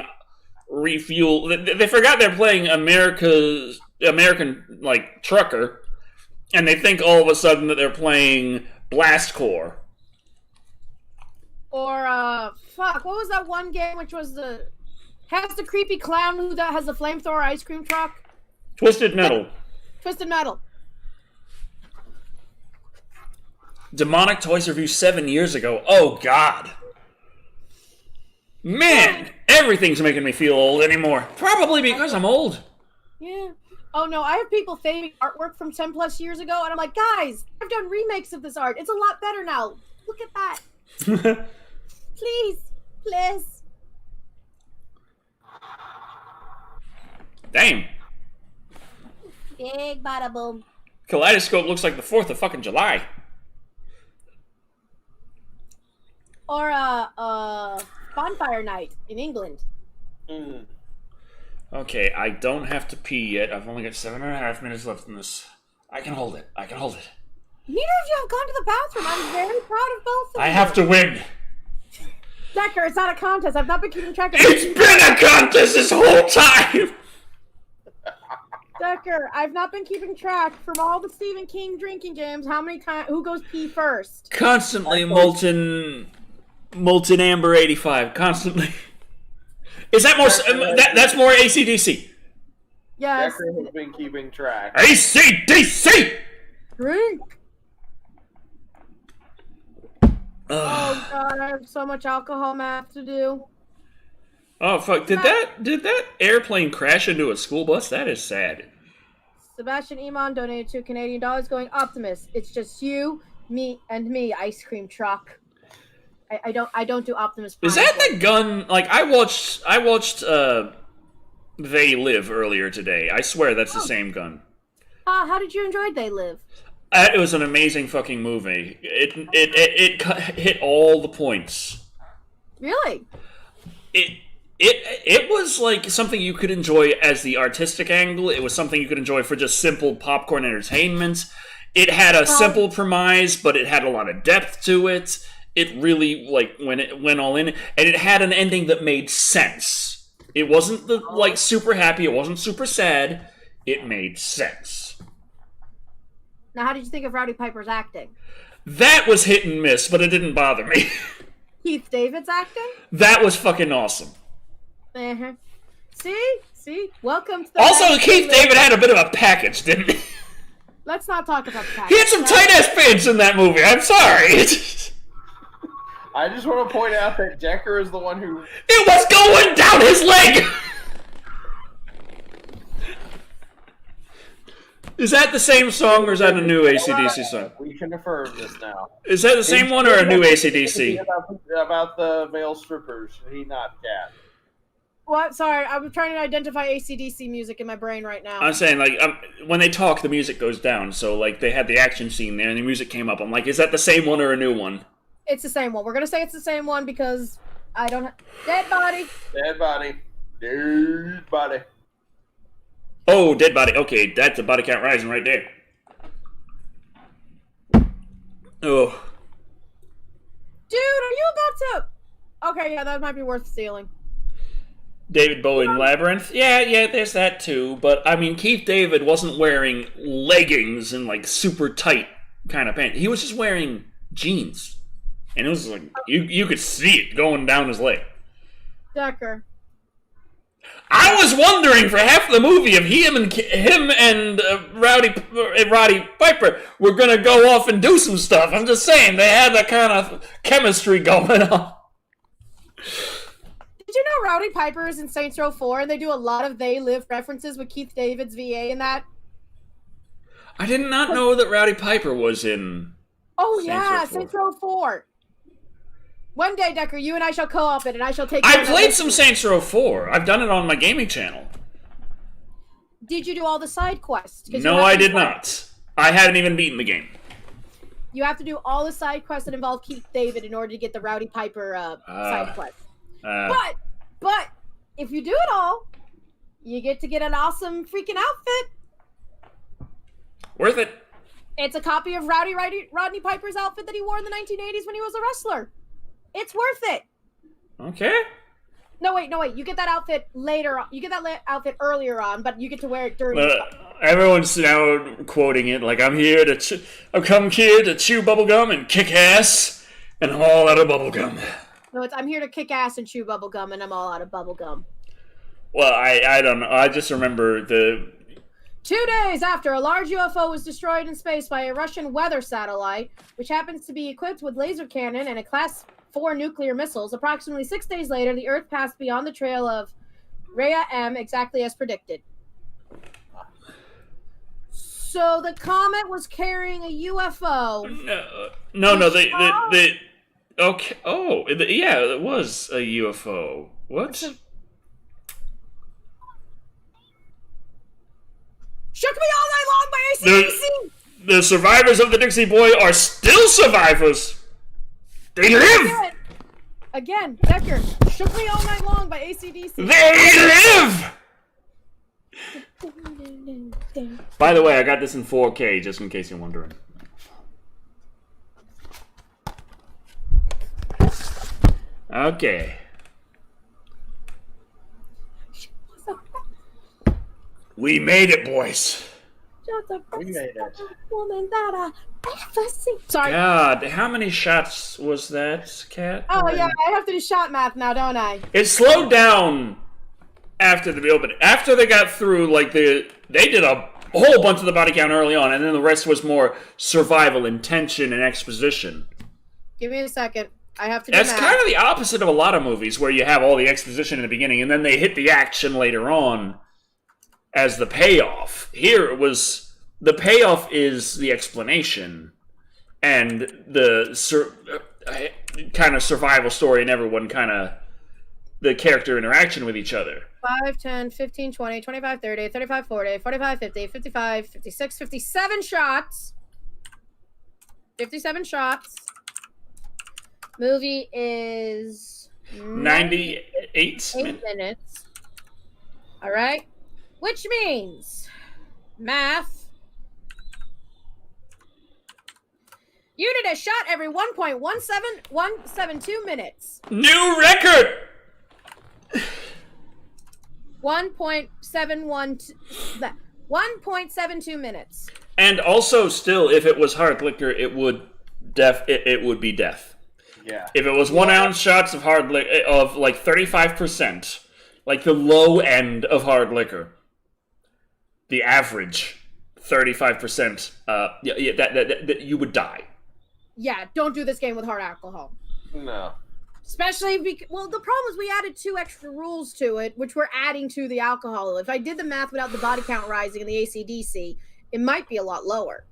Refuel... They forgot they're playing American, like, Trucker, and they think all of a sudden that they're playing Blast Corps. Or, fuck, what was that one game which was has the creepy clown who has the flamethrower ice cream truck? Twisted Metal. Twisted Metal. Demonic Toys Review 7 years ago. Oh, God. Man, everything's making me feel old anymore. Probably because I'm old. Yeah. Oh, no, I have people faving artwork from 10 plus years ago, and I'm like, guys, I've done remakes of this art. It's a lot better now. Look at that. Please. Please. Damn. Big bada boom. Kaleidoscope looks like the 4th of fucking July. Or bonfire night in England. Mm. Okay, I don't have to pee yet. I've only got 7.5 minutes left in this. I can hold it. Neither of you have gone to the bathroom. I'm very proud of both of you. I have to win. Decker, it's not a contest. I've not been keeping track of It's been a contest this whole time! Decker, I've not been keeping track from all the Stephen King drinking games. How many times? Who goes pee first? Constantly molten amber 85. Constantly. Is that more? That's more AC/DC. Yes. Decker has been keeping track. AC/DC. Drink. Oh god, I have so much alcohol math to do. Oh fuck! Did that airplane crash into a school bus? That is sad. Sebastian Iman donated $2 going, Optimus, it's just you, me, and me, ice cream truck. I don't do Optimus Prime. Is that the gun? Like I watched They Live earlier today. I swear that's the same gun. How did you enjoy They Live? It was an amazing fucking movie. It hit all the points. Really? It was like something you could enjoy as the artistic angle. It was something you could enjoy for just simple popcorn entertainment. It had a simple premise, but it had a lot of depth to it. It really went all in, and it had an ending that made sense. It wasn't super happy. It wasn't super sad. It made sense. Now, how did you think of Rowdy Piper's acting? That was hit and miss, but it didn't bother me. Keith David's acting? That was fucking awesome. Uh-huh. See? Welcome to the... Also, Keith David had a bit of a package, didn't he? Let's not talk about the package. He had some tight-ass pants in that movie. I'm sorry. I just want to point out that Decker is the one who... It was going down his leg! Is that the same song, or is that a new AC/DC song? We can affirm this now. Is that the same one, or a new AC/DC? About the male strippers. He not cat. What? Sorry, I'm trying to identify AC/DC music in my brain right now. I'm saying, when they talk, the music goes down. So, they had the action scene there, and the music came up. I'm like, is that the same one or a new one? It's the same one. We're gonna say it's the same one because I don't have... Dead body! Dead body. Dead body. Oh, dead body. Okay, that's a body count rising right there. Oh. Dude, are you about to... Okay, yeah, that might be worth stealing. David Bowie in Labyrinth? Yeah, there's that too. But, I mean, Keith David wasn't wearing leggings and, super tight kind of pants. He was just wearing jeans. And it was like, you could see it going down his leg. Decker. I was wondering for half the movie if him and Roddy Piper were gonna go off and do some stuff. I'm just saying they had that kind of chemistry going on. Did you know Rowdy Piper is in Saints Row 4 and they do a lot of They Live references with Keith David's VA in that? I did not know that Rowdy Piper was in. Oh yeah, Saints Row 4. One day, Decker, you and I shall co-op it, and I shall take. I played some Saints Row 4. I've done it on my gaming channel. Did you do all the side quests? No, I did not. I hadn't even beaten the game. You have to do all the side quests that involve Keith David in order to get the Rowdy Piper side quest. But if you do it all, you get to get an awesome freaking outfit. Worth it. It's a copy of Rodney Piper's outfit that he wore in the 1980s when he was a wrestler. It's worth it. Okay. No, wait. You get that outfit later. You get that outfit earlier on, but you get to wear it during. Everyone's now quoting it like, I've come here to chew bubblegum and kick ass, and I'm all out of bubblegum. No, I'm here to kick ass and chew bubblegum, and I'm all out of bubblegum. Well, I don't know. I just remember 2 days after a large UFO was destroyed in space by a Russian weather satellite, which happens to be equipped with laser cannon and a Class 4 nuclear missiles, approximately 6 days later, the Earth passed beyond the trail of Rhea M exactly as predicted. So the comet was carrying a UFO. No. They okay. Oh, yeah, it was a UFO. What? Shook me all night long by AC/DC. The survivors of the Dixie Boy are still survivors. They live. Again, Decker, shook me all night long by AC/DC. They live. By the way, I got this in 4K, just in case you're wondering. Okay. We made it, boys. We made it. Woman that I ever seen. Sorry. God, how many shots was that, Kat? Oh yeah, I have to do shot math now, don't I? It slowed down after the opening. After they got through, like they did a whole bunch of the body count early on, and then the rest was more survival, intention, and exposition. Give me a second. I have to do That's math. kind of the opposite of a lot of movies where you have all the exposition in the beginning, and then they hit the action later on as the payoff. Here it was the payoff is the explanation and the kind of survival story and everyone kind of the character interaction with each other. 5, 10, 15, 20, 25, 30, 35, 40, 45, 50, 55, 56, 57 shots. 57 shots. Movie is 98 minutes. All right. Which means, math, you did a shot every 1.172 minutes. New record! 1.72 minutes. And also, still, if it was hard liquor, it would be death. Yeah. If it was 1 ounce shots of hard liquor of like 35%, like the low end of hard liquor, the average 35%, that you would die. Yeah, don't do this game with hard alcohol. No. Especially because, well, the problem is we added 2 extra rules to it, which we're adding to the alcohol. If I did the math without the body count rising and the AC/DC, it might be a lot lower.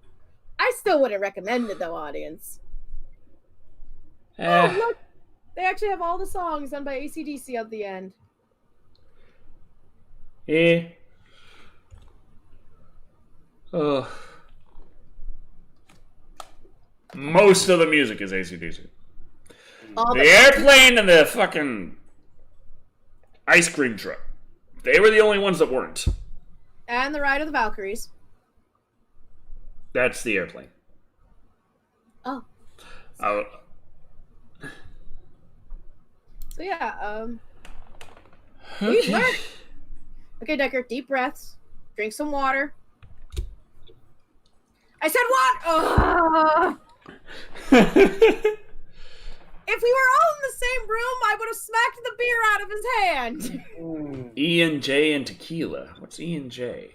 I still wouldn't recommend it, though, audience. Oh, look! They actually have all the songs done by AC/DC at the end. Most of the music is AC/DC. The airplane and the fucking ice cream truck. They were the only ones that weren't. And the Ride of the Valkyries. That's the airplane. Oh. Oh. So yeah, we've learned. Okay, Decker, deep breaths. Drink some water. I said what? If we were all in the same room, I would have smacked the beer out of his hand. E&J and tequila. What's E&J?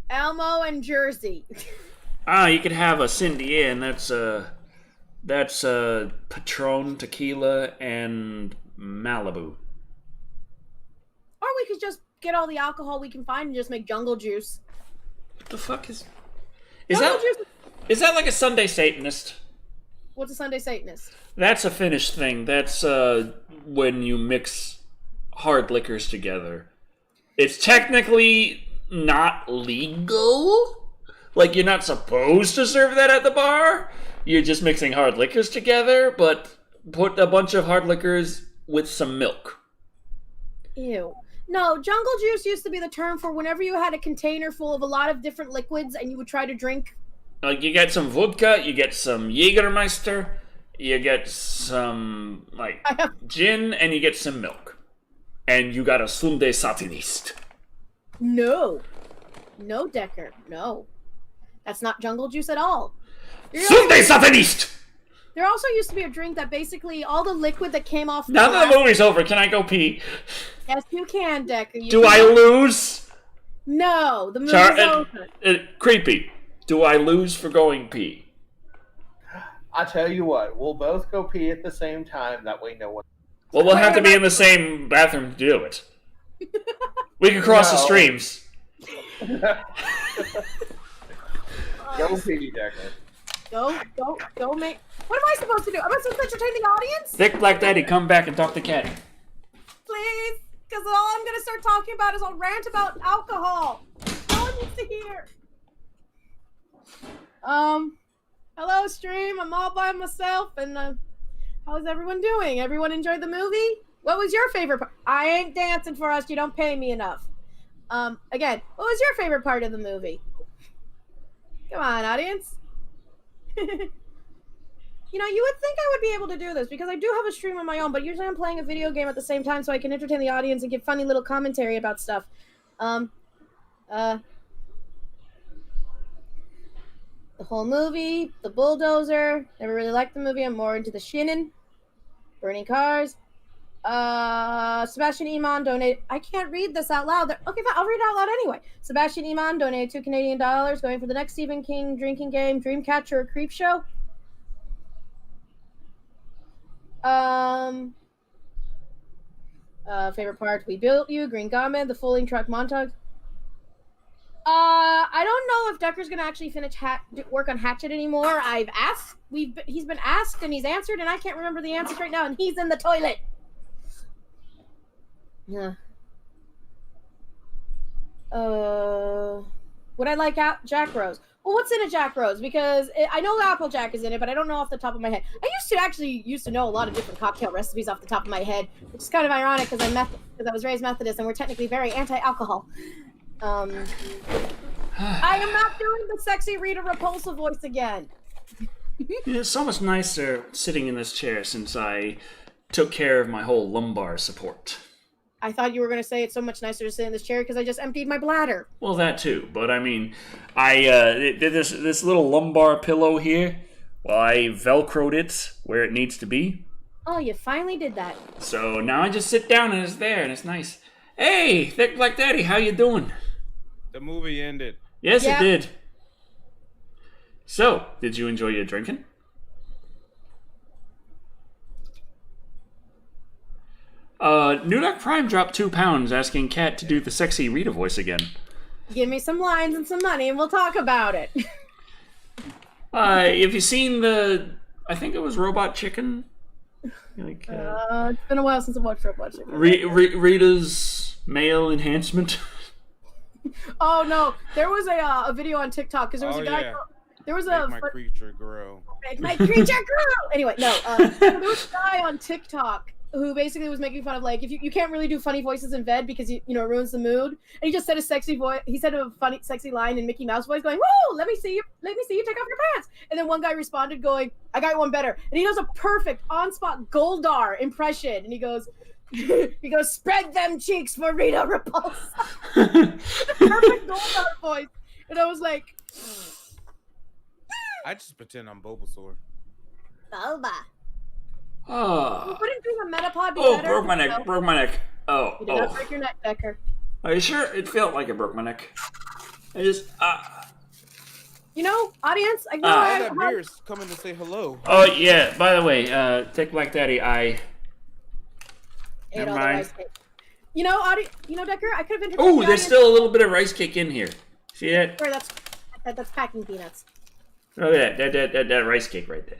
Elmo and Jersey. You could have a Cindy and that's Patron tequila and Malibu. Or we could just get all the alcohol we can find and just make jungle juice. What the fuck is Jungle juice. that like a Sunday Satanist? What's a Sunday Satanist? That's a Finnish thing. That's when you mix hard liquors together. It's technically not legal. Like, you're not supposed to serve that at the bar. You're just mixing hard liquors together, but put a bunch of hard liquors with some milk. Ew. No, jungle juice used to be the term for whenever you had a container full of a lot of different liquids and you would try to drink. Like, you get some vodka, you get some Jägermeister, you get some, like, gin, and you get some milk. And you got a Sunday Satanist. No. No, Decker. No. That's not jungle juice at all. Sunday Satanist! There also used to be a drink that basically all the liquid that came off. Now that the movie's over, can I go pee? Yes, you can, Decker. Do I lose? No, the movie's over. Creepy. Do I lose for going pee? I tell you what, we'll both go pee at the same time. That way, no one. Well, we'll have to be in the same bathroom to do it. We can cross the streams. Go pee, Decker. Go, make. What am I supposed to do? Am I supposed to entertain the audience? Thick Black Daddy, come back and talk to Caddy. Please, because all I'm going to start talking about is I'll rant about alcohol. No one needs to hear. Hello, stream. I'm all by myself, and how's everyone doing? Everyone enjoyed the movie? What was your favorite part? I ain't dancing for us. You don't pay me enough. Again, what was your favorite part of the movie? Come on, audience. You know, you would think I would be able to do this because I do have a stream on my own, but usually I'm playing a video game at the same time so I can entertain the audience and give funny little commentary about stuff. The whole movie, the bulldozer, never really liked the movie. I'm more into the shinin, burning cars. Sebastian Iman donated. I can't read this out loud. Okay, fine, I'll read it out loud anyway. Sebastian Iman donated $2 Canadian going for the next Stephen King drinking game, Dreamcatcher or Creep Show. Favorite part, We Built You, Green Garment, the Fulling Truck montage. I don't know if Decker's gonna actually finish work on Hatchet anymore. I've asked. He's been asked and he's answered, and I can't remember the answers right now, and he's in the toilet. Yeah. Would I like Jack Rose? Well, what's in a Jack Rose? Because I know Applejack is in it, but I don't know off the top of my head. I used to know a lot of different cocktail recipes off the top of my head, which is kind of ironic because I was raised Methodist and we're technically very anti-alcohol. I am not doing the sexy Rita Repulsa voice again. It's so much nicer sitting in this chair since I took care of my whole lumbar support. I thought you were going to say it's so much nicer to sit in this chair because I just emptied my bladder. Well, that too. But I mean, I did this little lumbar pillow here. Well, I Velcroed it where it needs to be. Oh, you finally did that. So now I just sit down and it's there and it's nice. Hey, Thick Black Daddy, how you doing? The movie ended. Yes, It did. So, did you enjoy your drinking? Nudak Prime dropped 2 pounds asking Kat to do the sexy Rita voice again. Give me some lines and some money and we'll talk about it. Have you seen I think it was Robot Chicken? Like, it's been a while since I watched Robot Chicken. Rita's male enhancement. Oh no, there was a video on TikTok because there was a guy. Yeah. There was Make my creature grow. Make my creature grow. Anyway, no, there was a guy on TikTok who basically was making fun of like if you can't really do funny voices in bed because it ruins the mood. And he just said a sexy voice. He said a funny, sexy line in Mickey Mouse voice, going, "Woo! Let me see you take off your pants." And then one guy responded, going, "I got one better." And he does a perfect on-spot Goldar impression, and he goes, "Spread them cheeks for Rita Repulsa." Perfect Goldar voice, and I was like, I just pretend I'm Bulbasaur. Boba. Oh. Wouldn't doing a Metapod be better? Broke my neck. Broke my neck. Oh. You did not break your neck, Decker. Are you sure? It felt like it broke my neck. I just. Audience, I know All that beer's coming to say hello. Oh yeah. By the way, Thick Black Daddy, I. ate Never all the mind. rice cake. Decker, I could have been. Oh, there's still a little bit of rice cake in here. See that? Sorry, that's packing peanuts. Oh yeah, that rice cake right there.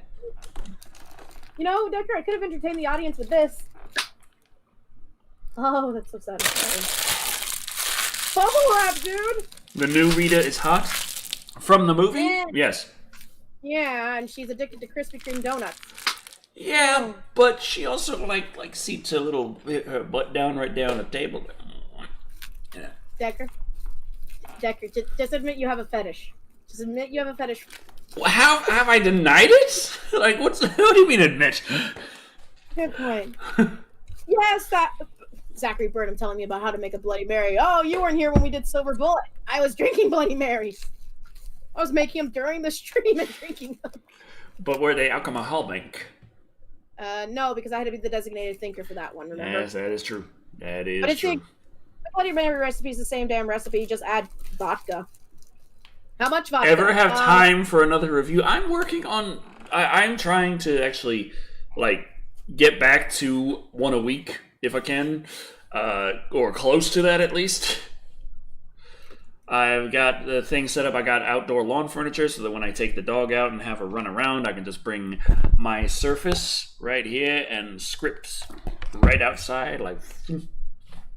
You know, Decker, I could have entertained the audience with this. Oh, that's so satisfying. Bubble wrap, dude! The new Rita is hot? From the movie? Yeah. Yes. Yeah, and she's addicted to Krispy Kreme donuts. Yeah, but she also like seats her little her butt down right down the table. Yeah. Decker, just admit you have a fetish. Just admit you have a fetish. How have I denied it? Like, what do you mean admit? Good point. Yes, Zachary Burnham telling me about how to make a Bloody Mary. Oh, you weren't here when we did Silver Bullet. I was drinking Bloody Marys. I was making them during the stream and drinking them. But were they alcoholic? No, because I had to be the designated thinker for that one, remember? Yes, that is true. That is But it's true. the Bloody Mary recipe is the same damn recipe, just add vodka. How much vodka? Ever have time for another review? I'm working on... I'm trying to actually, like, get back to one a week, if I can. Or close to that, at least. I've got the thing set up. I got outdoor lawn furniture so that when I take the dog out and have her run around, I can just bring my Surface right here and script right outside, like...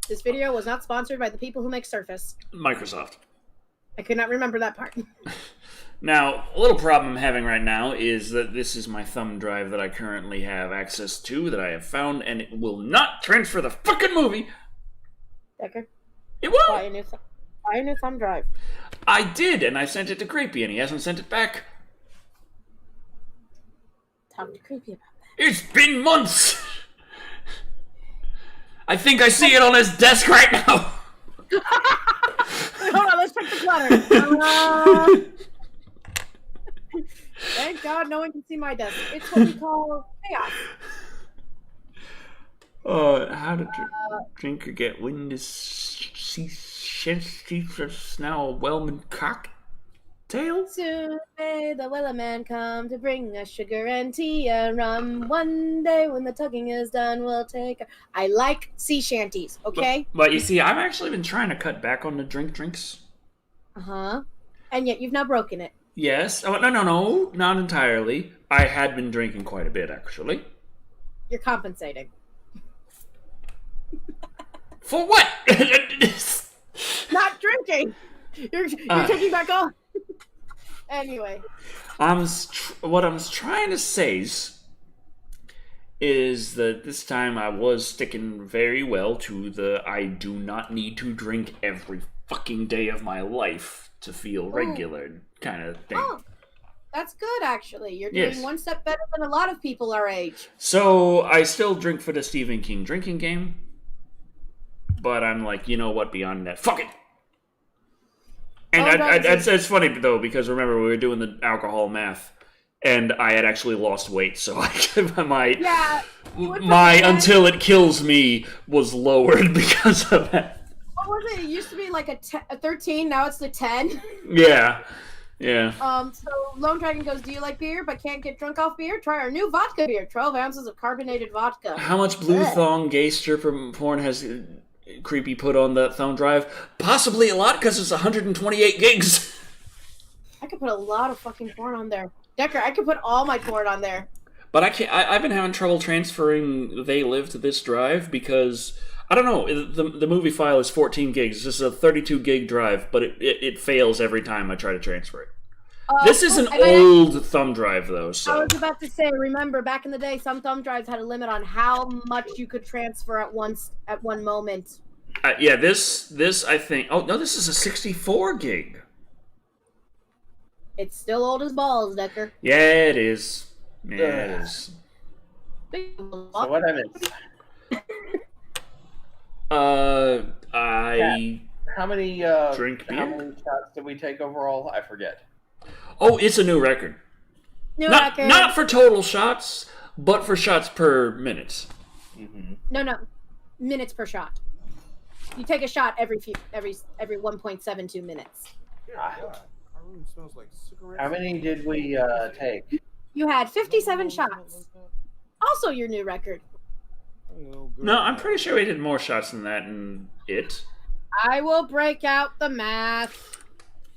This video was not sponsored by the people who make Surface. Microsoft. I could not remember that part. Now, a little problem I'm having right now is that this is my thumb drive that I currently have access to, that I have found, and it will not transfer the fucking movie. Decker, It buy a won't. new thumb drive. I did, and I sent it to Creepy, and he hasn't sent it back. Talk to Creepy about that. It's been months. I think I see it on his desk right now. Wait, hold on, let's check the clutter. Thank God no one can see my desk. It's what we call chaos. How to drink or get wind is now a Wellman cocktail? Soon may the Weller Man come to bring us sugar and tea and rum. One day when the tugging is done, we'll take... I like sea shanties, okay? But you see, I've actually been trying to cut back on the drinks. Uh-huh. And yet you've now broken it. Yes. Oh, no, not entirely. I had been drinking quite a bit, actually. You're compensating. For what? Not drinking! You're taking back off. Anyway. What I'm trying to say is that this time I was sticking very well to the I do not need to drink every fucking day of my life to feel regular kind of thing. Oh, that's good, actually. You're doing one step better than a lot of people our age. So I still drink for the Stephen King drinking game, but I'm like, you know what, beyond that, fuck it! And it's funny, though, because remember, we were doing the alcohol math, and I had actually lost weight, so my until it kills me was lowered because of that. What was it? It used to be like a 13, now it's the 10. Yeah. So Lone Dragon goes, do you like beer but can't get drunk off beer? Try our new vodka beer, 12 ounces of carbonated vodka. How much blue thong gay stripper porn has Creepy put on that thumb drive? Possibly a lot, because it's 128 gigs. I could put a lot of fucking porn on there. Decker, I could put all my porn on there. But I can't. I've been having trouble transferring They Live to this drive because, I don't know, the movie file is 14 gigs. This is a 32 gig drive, but it fails every time I try to transfer it. This is an old thumb drive, though. So I was about to say, remember, back in the day, some thumb drives had a limit on how much you could transfer at one moment. Yeah, this I think... Oh, no, this is a 64 gig. It's still old as balls, Decker. Yeah, it is. Yeah, it is. So what I missed? How many drink beer? How many shots did we take overall? I forget. Oh, it's a new record. Record. Not for total shots, but for shots per minute. Mm-hmm. No. Minutes per shot. You take a shot every 1.72 minutes. Our room smells like cigarettes. How many did we take? You had 57 shots. Also your new record. No, I'm pretty sure we did more shots than that in it. I will break out the math.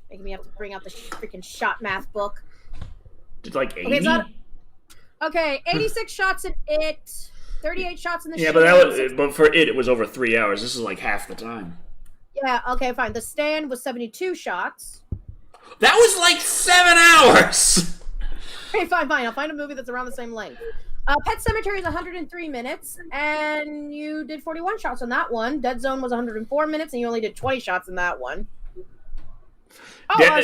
Making me have to bring out the freaking shot math book. Did like 80? Okay, Okay, 86 shots in it, 38 shots in the Yeah, Shield. but for it was over 3 hours. This is like half the time. Yeah, okay, fine. The Stand was 72 shots. That was like 7 hours! Okay, fine. I'll find a movie that's around the same length. Pet Sematary is 103 minutes, and you did 41 shots on that one. Dead Zone was 104 minutes, and you only did 20 shots in that one. Oh,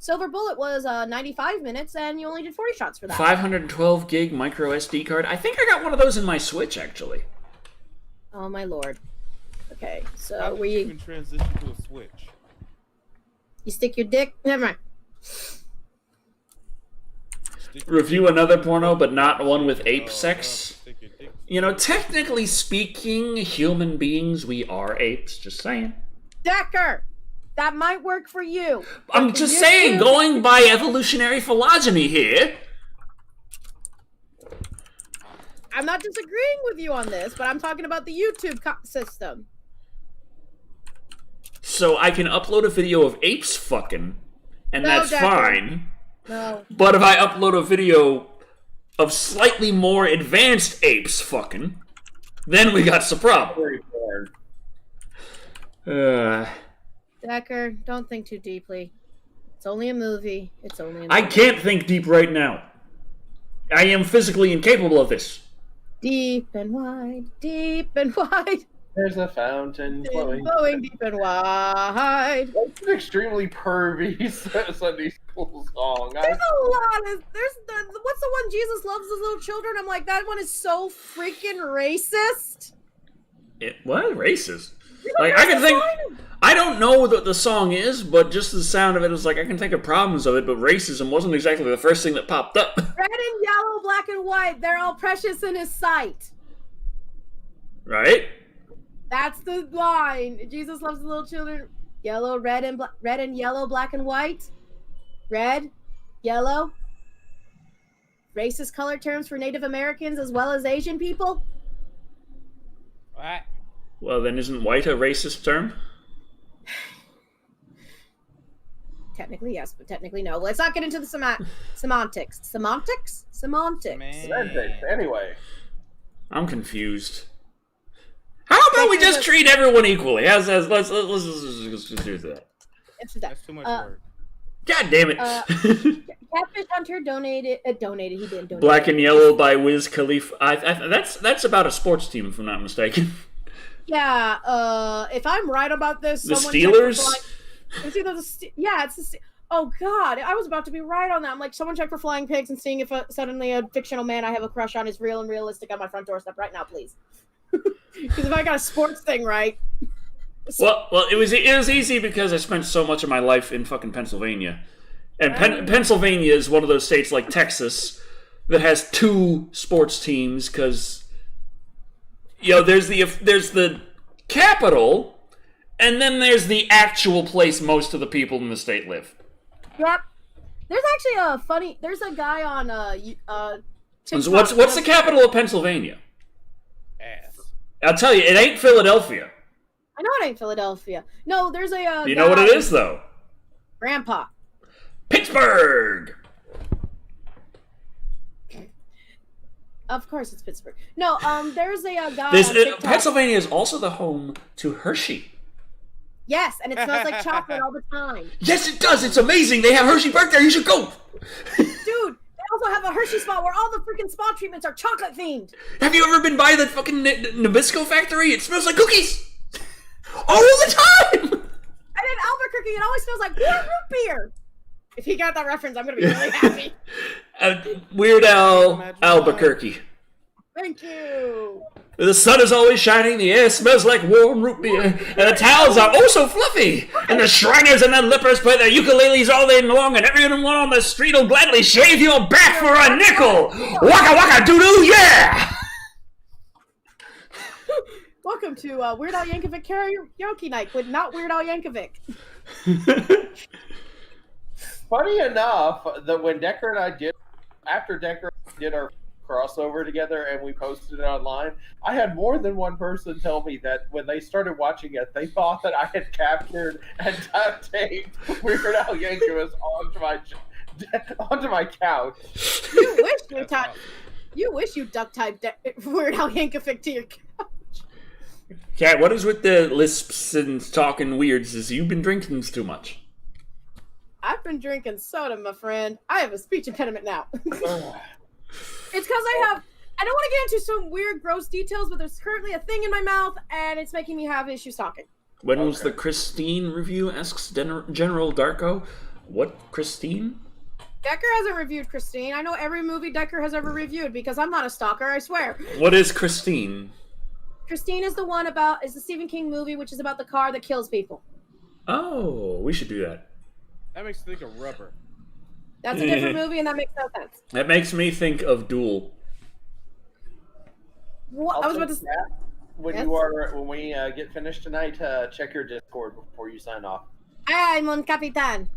Silver Bullet was 95 minutes, and you only did 40 shots for that. 512 gig micro SD card. I think I got one of those in my Switch, actually. Oh my lord. Okay, so How did you even transition to a Switch? You stick your dick. Never mind. Review another porno, but not one with ape sex. You know, technically speaking, human beings, we are apes. Just saying. Decker, that might work for you. I'm just saying, going by evolutionary phylogeny here. I'm not disagreeing with you on this, but I'm talking about the YouTube system. So I can upload a video of apes fucking, and No, that's Decker. fine. No. But if I upload a video of slightly more advanced apes fucking, then we got some problem. Decker, don't think too deeply. It's only a movie. It's only a movie. I can't think deep right now. I am physically incapable of this. Deep and wide, deep and wide. There's a fountain flowing. Flowing deep and wide. That's an extremely pervy Sunday school song. There's a lot of what's the one Jesus loves his little children? I'm like, that one is so freaking racist. What? Racist? Like, I can think... I don't know what the song is, but just the sound of it was like, I can think of problems of it, but racism wasn't exactly the first thing that popped up. Red and yellow, black and white, they're all precious in his sight. Right? That's the line. Jesus loves the little children. Yellow, red and yellow, black and white. Red, yellow. Racist color terms for Native Americans as well as Asian people. What? Well, then isn't white a racist term? Technically, yes, but technically, no. Let's not get into the semantics. Semantics? Anyway. I'm confused. How about we just treat everyone equally? Let's do that. That's too much work. God damn it. Catfish Hunter donated. He didn't donate. Black and Yellow by Wiz Khalifa. That's about a sports team, if I'm not mistaken. Yeah, if I'm right about this, The someone Steelers? it's either it's the oh god, I was about to be right on that. I'm like, someone check for flying pigs and seeing if suddenly a fictional man I have a crush on is real and realistic on my front doorstep right now, please. Because if I got a sports thing right. Well, it was easy because I spent so much of my life in fucking Pennsylvania, and Pennsylvania is one of those states like Texas that has two sports teams because there's the capital. And then there's the actual place most of the people in the state live. Yep. There's actually there's a guy on TikTok. So what's the capital of Pennsylvania? Ass. I'll tell you, it ain't Philadelphia. I know it ain't Philadelphia. No, there's a You know what it is, though? Grandpa. Pittsburgh! Of course it's Pittsburgh. No, there's a guy on TikTok. Pennsylvania is also the home to Hershey. Yes, and it smells like chocolate all the time. Yes, it does. It's amazing. They have Hershey Park there. You should go. Dude, they also have a Hershey spa where all the freaking spa treatments are chocolate themed. Have you ever been by the fucking Nabisco factory? It smells like cookies. All the time. And in Albuquerque, it always smells like warm root beer. If he got that reference, I'm going to be really happy. Weird Al Albuquerque. Thank you. The sun is always shining, the air smells like warm root beer, and the towels are oh so fluffy, and the Shriners and the Lippers play their ukuleles all day long, and everyone on the street will gladly shave your back for a nickel! Waka waka doo-doo, yeah! Welcome to Weird Al Yankovic karaoke night with not Weird Al Yankovic. Funny enough, that when Decker and I after Decker did our crossover together and we posted it online, I had more than one person tell me that when they started watching it, they thought that I had captured and duct taped Weird Al Yankovic onto my onto my couch. You wish you duct typed Weird Al Yankovic to your couch. Cat, what is with the lisps and talking weirds? Is you've been drinking too much? I've been drinking soda, my friend. I have a speech impediment now. It's because I don't want to get into some weird, gross details, but there's currently a thing in my mouth, and it's making me have issues talking. When was the Christine review? Asks General Darko. What, Christine? Decker hasn't reviewed Christine. I know every movie Decker has ever reviewed because I'm not a stalker, I swear. What is Christine? Christine is the Stephen King movie, which is about the car that kills people. Oh, we should do that. That makes me think of Rubber. That's a different movie, and that makes no sense. That makes me think of Duel. What? I was about to say. When we get finished tonight, check your Discord before you sign off. Ay, mon capitan.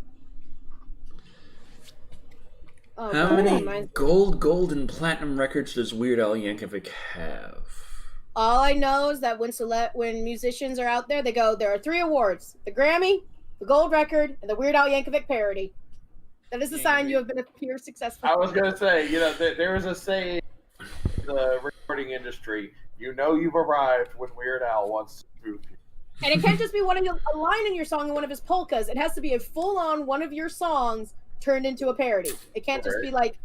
Oh, How many gold, and platinum records does Weird Al Yankovic have? All I know is that when musicians are out there, they go, there are 3 awards: the Grammy, the gold record, and the Weird Al Yankovic parody. That is a sign you have been a pure successful. I was gonna say, there is a saying in the recording industry. You know you've arrived when Weird Al wants to prove you. And it can't just be a line in your song in one of his polkas. It has to be a full-on one of your songs turned into a parody. It can't just be like...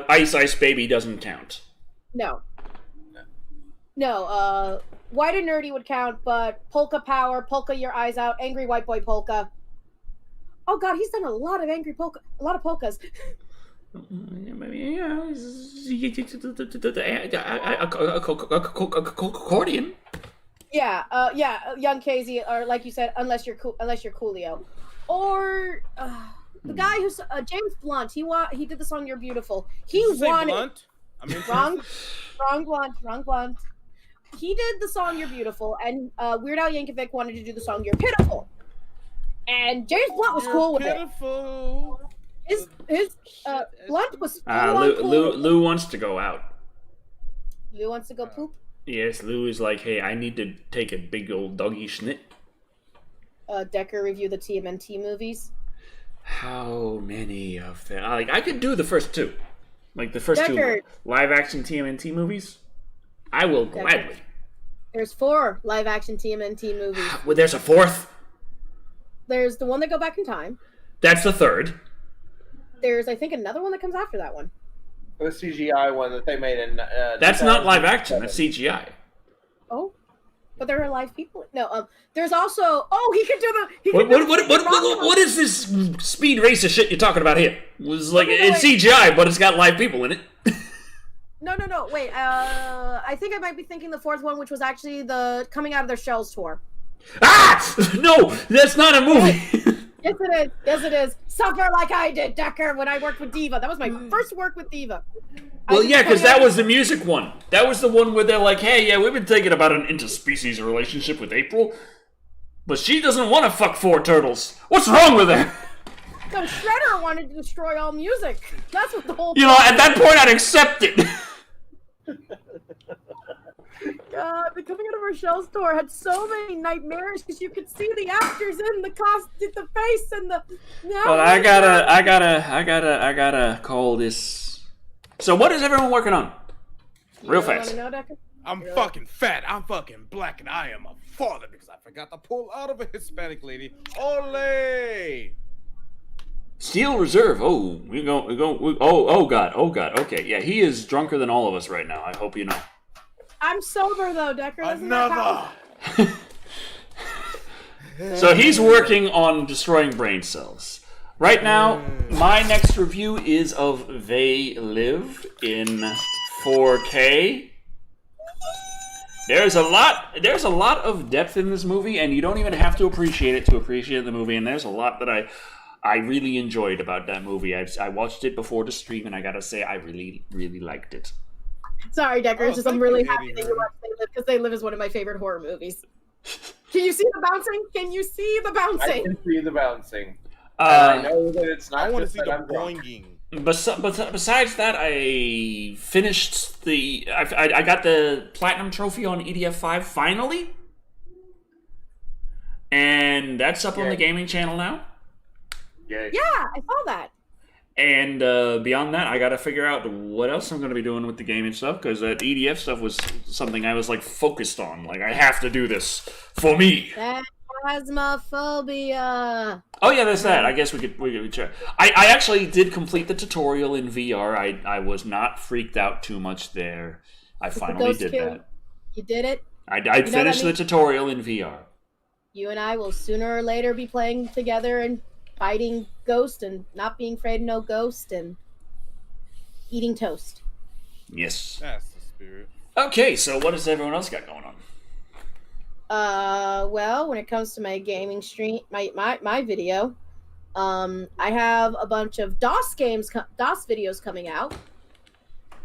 Ice Ice Baby doesn't count. No. White and Nerdy would count, but Polka Power, Polka Your Eyes Out, Angry White Boy Polka. Oh god, he's done a lot of polkas. Accordion. Yeah, Young Casey, or like you said, unless you're Coolio, or the guy who's James Blunt. He did the song "You're Beautiful." He wanted Blunt? wrong Blunt. He did the song "You're Beautiful," and Weird Al Yankovic wanted to do the song "You're Pitiful," and James Blunt was cool with it. His Blunt was Lou wants to go out. Lou wants to go poop. Yes, Lou is like, hey, I need to take a big old doggy schnit. Decker review the TMNT movies. How many of them? I could do the first 2. Like the first Decker. 2 live-action TMNT movies. I will gladly. There's 4 live-action TMNT movies. Well, there's a 4th. There's the one that go back in time. That's the 3rd. There's, I think, another one that comes after that one. The CGI one that they made in... That's not live action. That's CGI. Oh, but there are live people. No, there's also... Oh, he could do the... What is this speed racer shit you're talking about here? It was like, it's CGI, but it's got live people in it. No. Wait, I think I might be thinking the 4th one, which was actually the Coming Out of Their Shells tour. Ah! No, that's not a movie. Yes, it is. Suffer like I did, Decker, when I worked with Diva. That was my first work with Diva. Well, yeah, because that was the music one. That was the one where they're like, hey, yeah, we've been thinking about an interspecies relationship with April, but she doesn't want to fuck 4 turtles. What's wrong with her? So Shredder wanted to destroy all music. That's what the whole... at that point, I'd accept it. God, the Coming Out of Our Shells tour had so many nightmares because you could see the actors in the the face and the... Well, I gotta call this. So what is everyone working on? Real fast. I'm fucking fat. I'm fucking black, and I am a father because I forgot to pull out of a Hispanic lady. Ole! Steel Reserve. Oh, we go. Oh God. Okay, yeah, he is drunker than all of us right now. I hope you know. I'm sober though, Decker. Another. So he's working on destroying brain cells. Right now, my next review is of They Live in 4K. There's a lot of depth in this movie, and you don't even have to appreciate it to appreciate the movie. And there's a lot that I really enjoyed about that movie. I watched it before the stream, and I gotta say, I really, really liked it. Sorry, Decker. I'm really happy that you watched They Live, because They Live is one of my favorite horror movies. Can you see the bouncing? I can see the bouncing. I know that it's not. I want to see the boinging. Besides that, I finished I got the platinum trophy on EDF5 finally, and that's up on the gaming channel now. Yay. Yeah, I saw that. And beyond that, I got to figure out what else I'm going to be doing with the gaming stuff, because that EDF stuff was something I was like focused on. Like, I have to do this for me. Phasmophobia. Oh yeah, there's that. I guess we could check. I actually did complete the tutorial in VR. I was not freaked out too much there. I finally did that. You did it. I finished the tutorial in VR. You and I will sooner or later be playing together and fighting ghost and not being afraid of no ghost and eating toast. Yes. That's the spirit. Okay, so what does everyone else got going on? Well, when it comes to my gaming stream, my video, I have a bunch of DOS videos coming out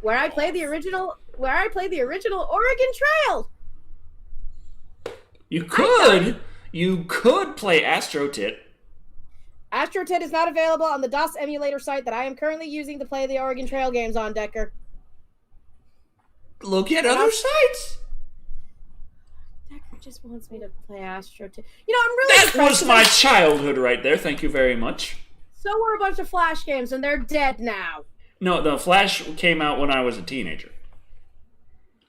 where I play the original Oregon Trail. You could play AstroTit. AstroTit is not available on the DOS emulator site that I am currently using to play the Oregon Trail games on, Decker. Look at other sites. Decker just wants me to play AstroTit. You know, I'm really That impressed was with my it. childhood right there. Thank you very much. So were a bunch of Flash games, and they're dead now. No, the Flash came out when I was a teenager.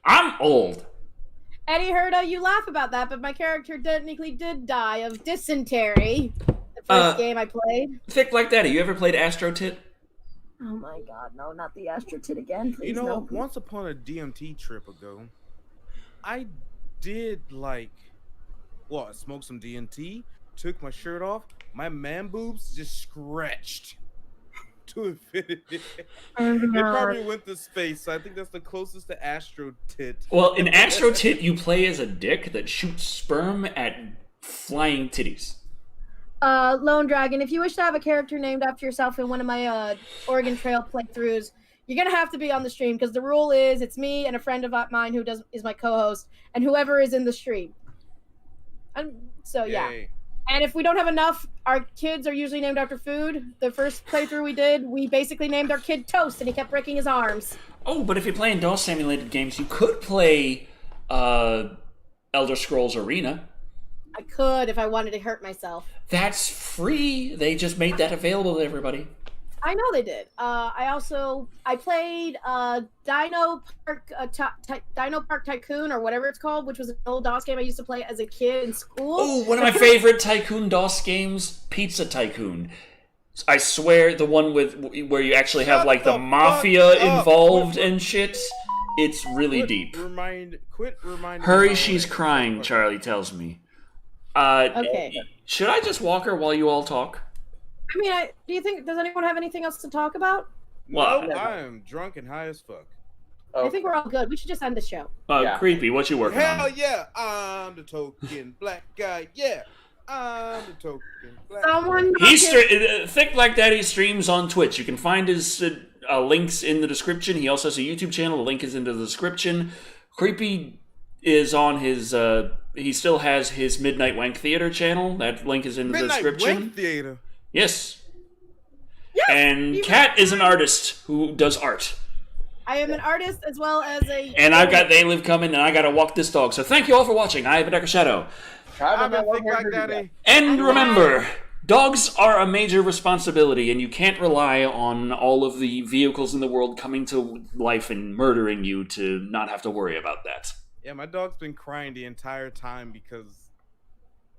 I'm old. Eddie Herda, you laugh about that, but my character technically did die of dysentery. The first game I played. Thick Black Daddy, you ever played AstroTit? Oh my god, no, not the AstroTit again, please. You know, no. once upon a DMT trip ago, I did I smoked some DMT, took my shirt off, my man boobs just stretched to infinity. Oh, It no. probably went to space, so I think that's the closest to Astro Tit. Well, in AstroTit, you play as a dick that shoots sperm at flying titties. Lone Dragon, if you wish to have a character named after yourself in one of my Oregon Trail playthroughs, you're gonna have to be on the stream because the rule is it's me and a friend of mine who is my co-host and whoever is in the stream. So yeah. Yay. And if we don't have enough, our kids are usually named after food. The first playthrough we did, we basically named our kid Toast, and he kept breaking his arms. Oh, but if you're playing DOS simulated games, you could play Elder Scrolls Arena. I could if I wanted to hurt myself. That's free. They just made that available to everybody. I know they did. I played Dino Park Tycoon or whatever it's called, which was an old DOS game I used to play as a kid in school. Oh, one of my favorite Tycoon DOS games, Pizza Tycoon. I swear, the one where you actually have like the mafia involved and shit. It's really deep. Quit reminding. Hurry, she's crying. Charlie tells me. Okay. Should I just walk her while you all talk? I mean, does anyone have anything else to talk about? Well, No, I am drunk and high as fuck. Oh, I think we're all good. We should just end the show. Yeah. Creepy, what you working Hell on? yeah, I'm the token black guy. Yeah, I'm the token black. Someone. Thick Black Daddy streams on Twitch. You can find his links in the description. He also has a YouTube channel. The link is in the description. Creepy is on his... he still has his Midnight Wank Theater channel. That link is in the description. Wank Theater. Yes. Yes, And Kat is an artist who does art. I am an artist as well as a. And I've got They Live coming, and I gotta walk this dog. So thank you all for watching. I have a Decker Shadow. I'm a Thick Black Daddy. And remember, dogs are a major responsibility, and you can't rely on all of the vehicles in the world coming to life and murdering you to not have to worry about that. Yeah, my dog's been crying the entire time because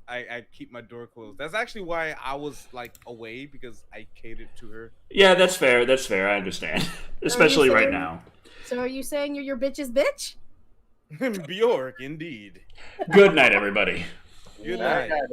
I keep my door closed. That's actually why I was like away, because I catered to her. Yeah, that's fair. That's fair. I understand. Especially right now. So are you saying you're your bitch's bitch? Bjork, indeed. Good night, everybody. Good All right, night. guys.